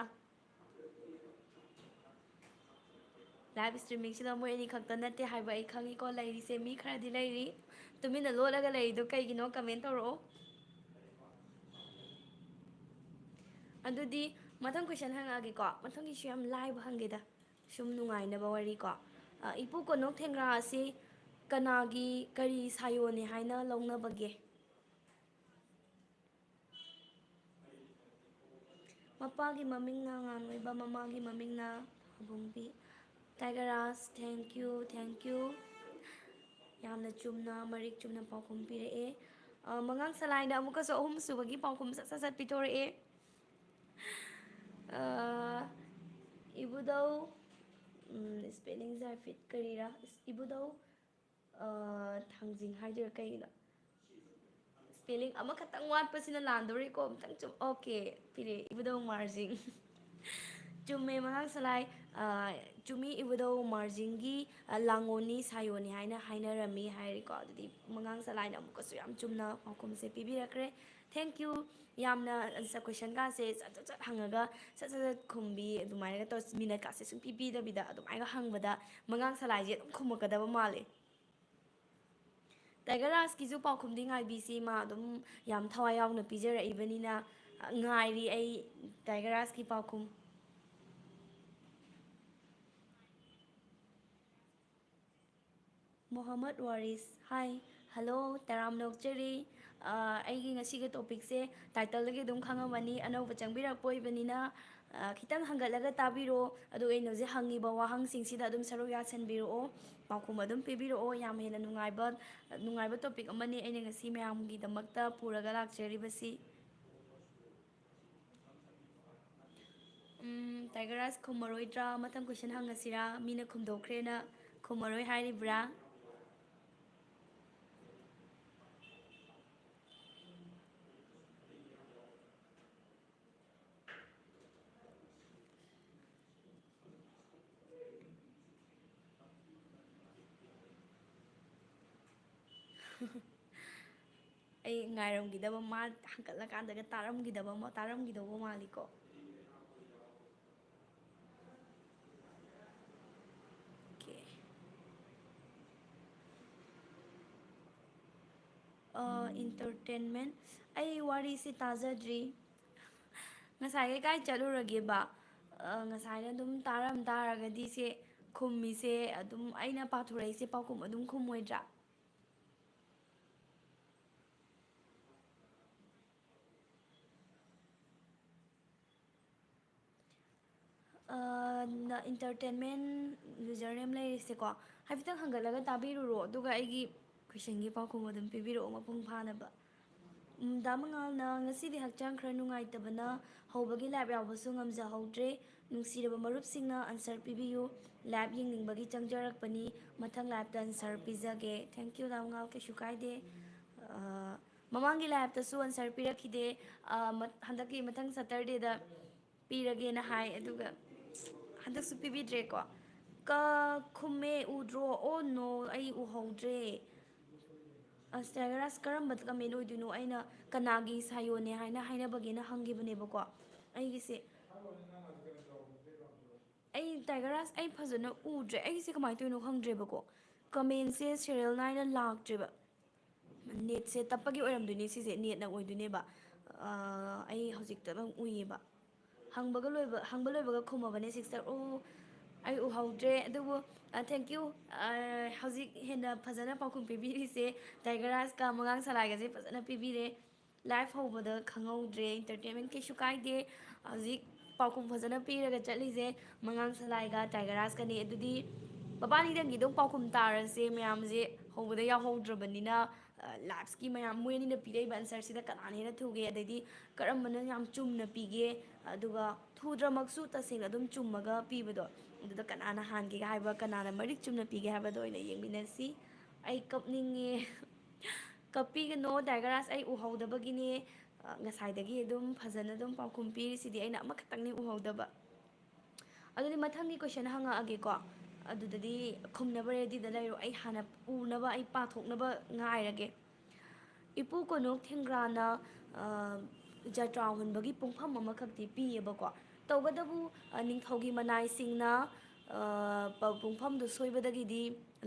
ꯂꯥꯏꯚ ꯏꯁꯇ꯭ꯔꯤꯃꯤꯡꯁꯤꯗ ꯃꯣꯏ ꯑꯅꯤ ꯈꯛꯇ ꯅꯠꯇꯦ ꯍꯥꯏꯕ ꯑꯩ ꯈꯪꯉꯤꯀꯣ ꯂꯩꯔꯤꯁꯦ ꯃꯤ ꯈꯔꯗꯤ ꯂꯩꯔꯤ ꯇꯨꯃꯤꯟꯅ ꯂꯣꯠꯂꯒ ꯂꯩꯔꯤꯗꯣ ꯀꯩꯒꯤꯅꯣ ꯀꯃꯦꯟ ꯇꯧꯔꯛꯑꯣ ꯑꯗꯨꯗꯤ ꯃꯊꯪ ꯀꯣꯏꯁꯟ ꯍꯪꯉꯛꯑꯒꯦꯀꯣ ꯃꯊꯪꯒꯤꯁꯨ ꯌꯥꯝ ꯂꯥꯏꯕ ꯍꯪꯒꯦꯗ ꯁꯨꯝ ꯅꯨꯡꯉꯥꯏꯅꯕ ꯋꯥꯔꯤꯀꯣ ꯏꯄꯨ ꯀꯣꯅꯣꯛ ꯊꯦꯡꯒ꯭ꯔꯥ ꯑꯁꯤ ꯀꯅꯥꯒꯤ ꯀꯔꯤ ꯁꯥꯌꯣꯟꯅꯦ ꯍꯥꯏꯅ ꯂꯧꯅꯕꯒꯦ ꯃꯄꯥꯒꯤ ꯃꯃꯤꯡꯅ ꯉꯥꯡꯂꯣꯏꯕ ꯃꯃꯥꯒꯤ ꯃꯃꯤꯡꯅ ꯑꯕꯨꯡꯕꯤ ꯇꯥꯏꯒꯔꯥꯁ ꯊꯦꯡꯛ ꯌꯨ ꯌꯥꯝꯅ ꯆꯨꯝꯅ ꯃꯔꯤꯛ ꯆꯨꯝꯅ ꯄꯥꯎꯈꯨꯝ ꯄꯤꯔꯛꯑꯦ ꯃꯉꯥꯡ ꯁꯂꯥꯏꯅ ꯑꯃꯨꯛꯀꯁꯨ ꯑꯍꯨꯝ ꯁꯨꯕꯒꯤ ꯄꯥꯎꯈꯨꯝ ꯁꯠ ꯄꯤꯊꯣꯔꯛꯑꯦ ꯏꯕꯨꯙꯧ ꯁ꯭ꯄꯦꯂꯤꯡꯁꯦ ꯍꯥꯏꯐꯦꯠ ꯀꯔꯤꯔꯥ ꯏꯕꯨꯙꯧ ꯊꯥꯡꯖꯤꯡ ꯍꯥꯏꯗꯣꯏꯔꯥ ꯀꯩꯅꯣ ꯁ꯭ꯄꯦꯂꯤꯡ ꯑꯃꯈꯛꯇꯪ ꯋꯥꯠꯄꯁꯤꯅ ꯂꯥꯟꯗꯧꯔꯤꯀꯣ ꯑꯝꯇꯪ ꯑꯣꯀꯦ ꯄꯤꯔꯦ ꯏꯕꯨꯙꯧ ꯃꯥꯔꯖꯤꯡ ꯆꯨꯝꯃꯦ ꯃꯉꯥꯡ ꯁꯂꯥꯏ ꯆꯨꯝꯃꯤ ꯏꯕꯨꯙꯧ ꯃꯥꯔꯖꯤꯡꯒꯤ ꯂꯥꯡꯒꯣꯜꯅꯤ ꯁꯥꯌꯣꯟꯅꯤ ꯍꯥꯏꯅ ꯍꯥꯏꯅꯔꯝꯃꯤ ꯍꯥꯏꯔꯦꯀꯣ ꯑꯗꯨꯗꯤ ꯃꯉꯥꯡ ꯁꯂꯥꯏꯅ ꯑꯃꯨꯛꯀꯁꯨ ꯌꯥꯝ ꯆꯨꯝꯅ ꯄꯥꯎꯈꯨꯝꯁꯦ ꯄꯤꯕꯤꯔꯛꯈ꯭ꯔꯦ ꯊꯦꯡꯛ ꯌꯨ ꯌꯥꯝꯅ ꯀꯣꯏꯁꯟꯀꯥꯁꯦ ꯁꯠ ꯁꯠ ꯁꯠ ꯍꯪꯉꯒ ꯁꯠ ꯁꯠ ꯁꯠ ꯈꯨꯝꯕꯤ ꯑꯗꯨꯃꯥꯏꯅꯒ ꯇꯧꯔ ꯃꯤꯅꯠꯀꯥꯁꯦ ꯁꯨꯝ ꯄꯤꯕꯤꯗꯕꯤꯗ ꯑꯗꯨꯃꯥꯏꯅ ꯍꯪꯕꯗ ꯃꯉꯥꯡ ꯁꯂꯥꯏꯁꯦ ꯑꯗꯨꯝ ꯈꯨꯝꯃꯛꯀꯗꯕ ꯃꯥꯜꯂꯦ ꯇꯥꯏꯒꯔ ꯔꯥꯖꯀꯤꯁꯨ ꯄꯥꯎꯈꯨꯝꯗꯤ ꯉꯥꯏꯕꯤꯁꯤ ꯃꯥ ꯑꯗꯨꯝ ꯌꯥꯝ ꯊꯋꯥꯏ ꯌꯥꯎꯅ ꯄꯤꯖꯔꯛꯏꯕꯅꯤꯅ ꯉꯥꯏꯔꯤ ꯑꯩ ꯇꯥꯏꯒꯔ ꯔꯥꯖꯀꯤ ꯄꯥꯎꯈꯨꯝ ꯃꯣꯍꯝꯃꯗ ꯋꯥꯔꯤꯁ ꯍꯥꯏ ꯍꯜꯂꯣ ꯇꯔꯥꯝꯅ ꯑꯣꯛꯆꯔꯤ ꯑꯩꯒꯤ ꯉꯁꯤꯒꯤ ꯇꯣꯄꯤꯛꯁꯦ ꯇꯥꯏꯇꯜꯗꯒꯤ ꯑꯗꯨꯝ ꯈꯪꯉꯝꯃꯅꯤ ꯑꯅꯧꯕ ꯆꯪꯕꯤꯔꯛꯄ ꯑꯣꯏꯕꯅꯤꯅ ꯈꯤꯇꯪ ꯍꯪꯒꯠꯂꯒ ꯇꯥꯕꯤꯔꯣ ꯑꯗꯨꯒ ꯑꯩꯅ ꯍꯧꯖꯤꯛ ꯍꯪꯉꯤꯕ ꯋꯥꯍꯪꯁꯤꯡꯁꯤꯗ ꯑꯗꯨꯝ ꯁꯔꯨꯛ ꯌꯥꯁꯟꯕꯤꯔꯛꯑꯣ ꯄꯥꯎꯈꯨꯝ ꯑꯗꯨꯝ ꯄꯤꯕꯤꯔꯛꯑꯣ ꯌꯥꯝ ꯍꯦꯟꯅ ꯅꯨꯡꯉꯥꯏꯕ ꯇꯣꯄꯤꯛ ꯑꯃꯅꯤ ꯑꯩꯅ ꯉꯁꯤ ꯃꯌꯥꯝꯒꯤꯗꯃꯛꯇ ꯄꯨꯔꯒ ꯂꯥꯛꯆꯔꯤꯕꯁꯤ ꯇꯥꯏꯒꯔ ꯔꯥꯖ ꯈꯨꯝꯃꯔꯣꯏꯗ꯭ꯔꯥ ꯃꯊꯪ ꯀꯣꯏꯁꯟ ꯍꯪꯉꯁꯤꯔꯥ ꯃꯤꯅ ꯈꯨꯝꯗꯣꯛꯈ꯭ꯔꯦꯅ ꯈꯨꯝꯃꯔꯣꯏ ꯍꯥꯏꯔꯤꯕ꯭ꯔꯥ ꯑꯩ ꯉꯥꯏꯔꯝꯈꯤꯗꯕ ꯃꯥ ꯍꯪꯀꯠꯂꯀꯥꯟꯗꯒ ꯇꯥꯔꯝꯈꯤꯗꯧꯕ ꯃꯥꯜꯂꯤꯀꯣ ꯑꯣꯀꯦ ꯏꯟꯇꯔꯇꯦꯟꯃꯦꯟ ꯑꯩ ꯋꯥꯔꯤꯁꯤ ꯇꯥꯖꯗ꯭ꯔꯤ ꯉꯁꯥꯏ ꯀꯥꯏ ꯆꯠꯂꯨꯔꯒꯦꯕ ꯉꯁꯥꯏꯅ ꯑꯗꯨꯝ ꯇꯥꯔꯝ ꯇꯥꯔꯒꯗꯤ ꯁꯦ ꯈꯨꯝꯃꯤꯁꯦ ꯑꯗꯨꯝ ꯑꯩꯅ ꯄꯥꯊꯣꯔꯛꯏꯁꯦ ꯄꯥꯎꯈꯨꯝ ꯑꯗꯨꯝ ꯈꯨꯝꯃꯣꯏꯗ꯭ꯔꯥ ꯏꯟꯇꯔꯇꯦꯟꯃꯦꯟ ꯌꯨꯖꯔ ꯅꯦꯝ ꯂꯩꯔꯤꯁꯦꯀꯣ ꯍꯥꯏꯐꯦꯠꯇꯪ ꯍꯪꯒꯠꯂꯒ ꯇꯥꯕꯤꯔꯨꯔꯣ ꯑꯗꯨꯒ ꯑꯩꯒꯤ ꯀꯣꯏꯁꯟꯒꯤ ꯄꯥꯎꯈꯨꯝ ꯑꯗꯨꯝ ꯄꯤꯕꯤꯔꯛꯑꯣ ꯃꯄꯨꯡ ꯐꯥꯅꯕ ꯗꯥ ꯃꯉꯥꯜꯅ ꯉꯁꯤꯗꯤ ꯍꯛꯆꯥꯡ ꯈꯔ ꯅꯨꯡꯉꯥꯏꯇꯕꯅ ꯍꯧꯕꯒꯤ ꯂꯥꯏꯞ ꯌꯥꯎꯕꯁꯨ ꯉꯝꯖꯍꯧꯗ꯭ꯔꯦ ꯅꯨꯡꯁꯤꯔꯕ ꯃꯔꯨꯞꯁꯤꯡꯅ ꯑꯟꯁꯔ ꯄꯤꯕꯤꯌꯨ ꯂꯥꯏꯞ ꯌꯦꯡꯅꯤꯡꯕꯒꯤ ꯆꯪꯖꯔꯛꯄꯅꯤ ꯃꯊꯪ ꯂꯥꯏꯞꯇ ꯑꯟꯁꯔ ꯄꯤꯖꯒꯦ ꯊꯦꯡꯛ ꯌꯨ ꯗꯥ ꯃꯉꯥꯜ ꯀꯩꯁꯨ ꯀꯥꯏꯗꯦ ꯃꯃꯥꯡꯒꯤ ꯂꯥꯏꯞꯇꯁꯨ ꯑꯟꯁꯔ ꯄꯤꯔꯛꯈꯤꯗꯦ ꯍꯟꯗꯛꯀꯤ ꯃꯊꯪ ꯁꯇꯔꯗꯦꯗ ꯄꯤꯔꯒꯦꯅ ꯍꯥꯏ ꯑꯗꯨꯒ ꯍꯟꯗꯛꯁꯨ ꯄꯤꯕꯤꯗ꯭ꯔꯦꯀꯣ ꯈꯨꯝꯃꯦ ꯎꯗ꯭ꯔꯣ ꯑꯣ ꯅꯣ ꯑꯩ ꯎꯍꯧꯗ꯭ꯔꯦ ꯑꯁ ꯇꯥꯏꯒꯔ ꯔꯥꯖ ꯀꯔꯝꯕ ꯀꯃꯦꯟ ꯑꯣꯏꯗꯣꯏꯅꯣ ꯑꯩꯅ ꯀꯅꯥꯒꯤ ꯁꯥꯌꯣꯟꯅꯦ ꯍꯥꯏꯅ ꯍꯥꯏꯅꯕꯒꯦꯅ ꯍꯪꯈꯤꯕꯅꯦꯕꯀꯣ ꯑꯩꯒꯤꯁꯦ ꯑꯩ ꯇꯥꯏꯒꯔ ꯔꯥꯖ ꯑꯩ ꯐꯖꯅ ꯎꯗ꯭ꯔꯦ ꯑꯩꯒꯤꯁꯦ ꯀꯃꯥꯏꯅ ꯇꯧꯔꯤꯅꯣ ꯈꯪꯗ꯭ꯔꯦꯕꯀꯣ ꯀꯃꯦꯟꯁꯦ ꯁꯦꯔꯤꯌꯦꯜ ꯅꯥꯏꯅ ꯂꯥꯛꯇ꯭ꯔꯦꯕ ꯅꯦꯠꯁꯦ ꯇꯞꯄꯒꯤ ꯑꯣꯏꯔꯝꯗꯣꯏꯅꯦ ꯁꯤꯁꯦ ꯅꯦꯠꯅ ꯑꯣꯏꯗꯣꯏꯅꯦꯕ ꯑꯩ ꯍꯧꯖꯤꯛꯇ ꯑꯗꯨꯝ ꯎꯏꯌꯦꯕ ꯍꯪꯕ ꯂꯣꯏꯕꯒ ꯈꯨꯝꯃꯕꯅꯦ ꯁꯤꯛꯁꯇꯔ ꯑꯣ ꯑꯩ ꯎꯍꯧꯗ꯭ꯔꯦ ꯑꯗꯨꯕꯨ ꯊꯦꯡꯀ꯭ꯌꯨ ꯍꯧꯖꯤꯛ ꯍꯦꯟꯅ ꯐꯖꯅ ꯄꯥꯎꯈꯨꯝ ꯄꯤꯕꯤꯔꯤꯁꯦ ꯇꯥꯏꯒꯔ ꯔꯥꯖꯀ ꯃꯉꯥꯡ ꯁꯂꯥꯏꯒꯁꯦ ꯐꯖꯅ ꯄꯤꯕꯤꯔꯦ ꯂꯥꯏꯐ ꯍꯧꯕꯗ ꯈꯪꯍꯧꯗ꯭ꯔꯦ ꯏꯟꯇꯔꯇꯦꯟꯃꯦꯟ ꯀꯩꯁꯨ ꯀꯥꯏꯗꯦ ꯍꯧꯖꯤꯛ ꯄꯥꯎꯈꯨꯝ ꯐꯖꯅ ꯄꯤꯔꯒ ꯆꯠꯂꯤꯁꯦ ꯃꯉꯥꯡ ꯁꯂꯥꯏꯒ ꯇꯥꯏꯒꯔ ꯔꯥꯖꯀꯅꯤ ꯑꯗꯨꯗꯤ ꯃꯕꯥꯅꯤꯗꯪꯒꯤ ꯑꯗꯨꯝ ꯄꯥꯎꯈꯨꯝ ꯇꯥꯔꯁꯦ ꯃꯌꯥꯝꯁꯦ ꯍꯧꯕꯗ ꯌꯥꯎꯍꯧꯗ꯭ꯔꯕꯅꯤꯅ ꯂꯥꯏꯞꯁꯀꯤ ꯃꯌꯥꯝ ꯃꯣꯏ ꯑꯅꯤꯅ ꯄꯤꯔꯛꯏꯕ ꯑꯟꯁꯔꯁꯤꯗ ꯀꯅꯥꯅ ꯍꯦꯟꯅ ꯊꯨꯒꯦ ꯑꯗꯩꯗꯤ ꯀꯔꯝꯕꯅ ꯌꯥꯝ ꯆꯨꯝꯅ ꯄꯤꯒꯦ ꯑꯗꯨꯒ ꯊꯨꯗ꯭ꯔꯃꯛꯁꯨ ꯇꯁꯦꯡꯅ ꯑꯗꯨꯝ ꯆꯨꯝꯃꯒ ꯄꯤꯕꯗꯣ ꯑꯗꯨꯗ ꯀꯅꯥꯅ ꯍꯥꯟꯒꯦ ꯍꯥꯏꯕ ꯀꯅꯥꯅ ꯃꯔꯤꯛ ꯆꯨꯝꯅ ꯄꯤꯒꯦ ꯍꯥꯏꯕꯗꯣ ꯑꯣꯏꯅ ꯌꯦꯡꯃꯤꯟꯅꯁꯤ ꯑꯩ ꯀꯞꯅꯤꯡꯉꯦ ꯀꯞꯄꯤꯒꯅꯣ ꯇꯥꯏꯒꯔ ꯔꯥꯖ ꯑꯩ ꯎꯍꯧꯗꯕꯒꯤꯅꯦ ꯉꯁꯥꯏꯗꯒꯤ ꯑꯗꯨꯝ ꯐꯖꯅ ꯑꯗꯨꯝ ꯄꯥꯎꯈꯨꯝ ꯄꯤꯔꯤꯁꯤꯗꯤ ꯑꯩꯅ ꯑꯃꯈꯛꯇꯪꯅꯤ ꯎꯍꯧꯗꯕ ꯑꯗꯨꯗꯤ ꯃꯊꯪꯒꯤ ꯀꯣꯏꯁꯟ ꯍꯪꯉꯛꯑꯒꯦꯀꯣ ꯑꯗꯨꯗꯗꯤ ꯈꯨꯝꯅꯕ ꯔꯦꯗꯤꯗ ꯂꯩꯔꯣ ꯑꯩ ꯍꯥꯟꯅ ꯎꯅꯕ ꯑꯩ ꯄꯥꯊꯣꯛꯅꯕ ꯉꯥꯏꯔꯒꯦ ꯏꯄꯨ ꯀꯣꯅꯣꯛ ꯊꯦꯡꯒ꯭ꯔꯥꯅ ꯖꯇ꯭ꯔꯥ ꯍꯨꯟꯕꯒꯤ ꯄꯨꯡꯐꯝ ꯑꯃꯈꯛꯇꯤ ꯄꯤꯌꯦꯕꯀꯣ ꯇꯧꯕꯇꯕꯨ ꯅꯤꯡꯊꯧꯒꯤ ꯃꯅꯥꯏꯁꯤꯡꯅ ꯄꯨꯡꯐꯝꯗꯨ ꯁꯣꯏꯕꯗꯒꯤꯗꯤ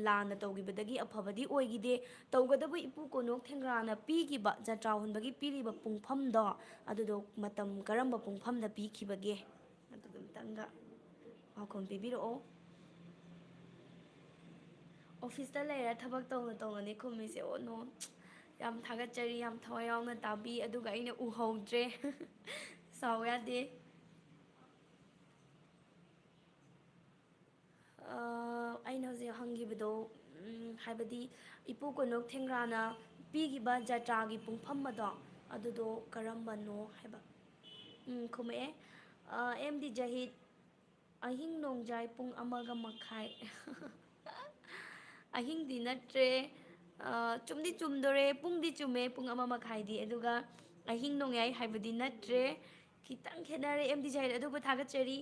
ꯂꯥꯟꯅ ꯇꯧꯈꯤꯕꯗꯒꯤ ꯑꯐꯕꯗꯤ ꯑꯣꯏꯈꯤꯗꯦ ꯇꯧꯒꯗꯕꯨ ꯏꯄꯨ ꯀꯣꯅꯣꯛ ꯊꯦꯡꯒ꯭ꯔꯥꯅ ꯄꯤꯈꯤꯕ ꯖꯇ꯭ꯔꯥ ꯍꯨꯟꯕꯒꯤ ꯄꯤꯔꯤꯕ ꯄꯨꯡꯐꯝꯗꯣ ꯑꯗꯨꯗꯣ ꯃꯇꯝ ꯀꯔꯝꯕ ꯄꯨꯡꯐꯝꯗ ꯄꯤꯈꯤꯕꯒꯦ ꯑꯗꯨꯗ ꯑꯝꯇꯪꯒ ꯄꯥꯎꯈꯨꯝ ꯄꯤꯕꯤꯔꯛꯑꯣ ꯑꯣꯐꯤꯁꯇ ꯂꯩꯔ ꯊꯕꯛ ꯇꯧꯅ ꯇꯧꯅꯅꯤ ꯈꯨꯝꯃꯤꯁꯦ ꯑꯣ ꯅꯣ ꯌꯥꯝ ꯊꯥꯒꯠꯆꯔꯤ ꯌꯥꯝ ꯊꯋꯥꯏ ꯌꯥꯎꯅ ꯇꯥꯕꯤ ꯑꯗꯨꯒ ꯑꯩꯅ ꯎꯍꯧꯗ꯭ꯔꯦ ꯁꯥꯎ ꯌꯥꯗꯦ ꯑꯩꯅ ꯍꯧꯖꯤꯛ ꯍꯪꯈꯤꯕꯗꯣ ꯍꯥꯏꯕꯗꯤ ꯏꯄꯨ ꯀꯣꯅꯣꯛ ꯊꯦꯡꯒ꯭ꯔꯥꯅ ꯄꯤꯈꯤꯕ ꯖꯇ꯭ꯔꯥꯒꯤ ꯄꯨꯡꯐꯝ ꯑꯗꯣ ꯑꯗꯨꯗꯣ ꯀꯔꯝꯕꯅꯣ ꯍꯥꯏꯕ ꯈꯨꯝꯃꯛꯑꯦ ꯑꯦꯝ ꯗꯤ ꯖꯍꯤꯠ ꯑꯍꯤꯡ ꯅꯣꯡꯖꯥꯏ ꯄꯨꯡ 1:30 ꯑꯍꯤꯡꯗꯤ ꯅꯠꯇ꯭ꯔꯦ ꯆꯨꯝꯗꯤ ꯆꯨꯝꯗꯣꯔꯦ ꯄꯨꯡꯗꯤ ꯆꯨꯝꯃꯦ ꯄꯨꯡ 1:30ꯗꯤ ꯑꯗꯨꯒ ꯑꯍꯤꯡ ꯅꯣꯡꯌꯥꯏ ꯍꯥꯏꯕꯗꯤ ꯅꯠꯇ꯭ꯔꯦ ꯈꯤꯇꯪ ꯈꯦꯠꯅꯔꯦ ꯑꯦꯝ ꯗꯤ ꯖꯥꯍꯤꯠ ꯑꯗꯨꯕꯨ ꯊꯥꯒꯠꯆꯔꯤ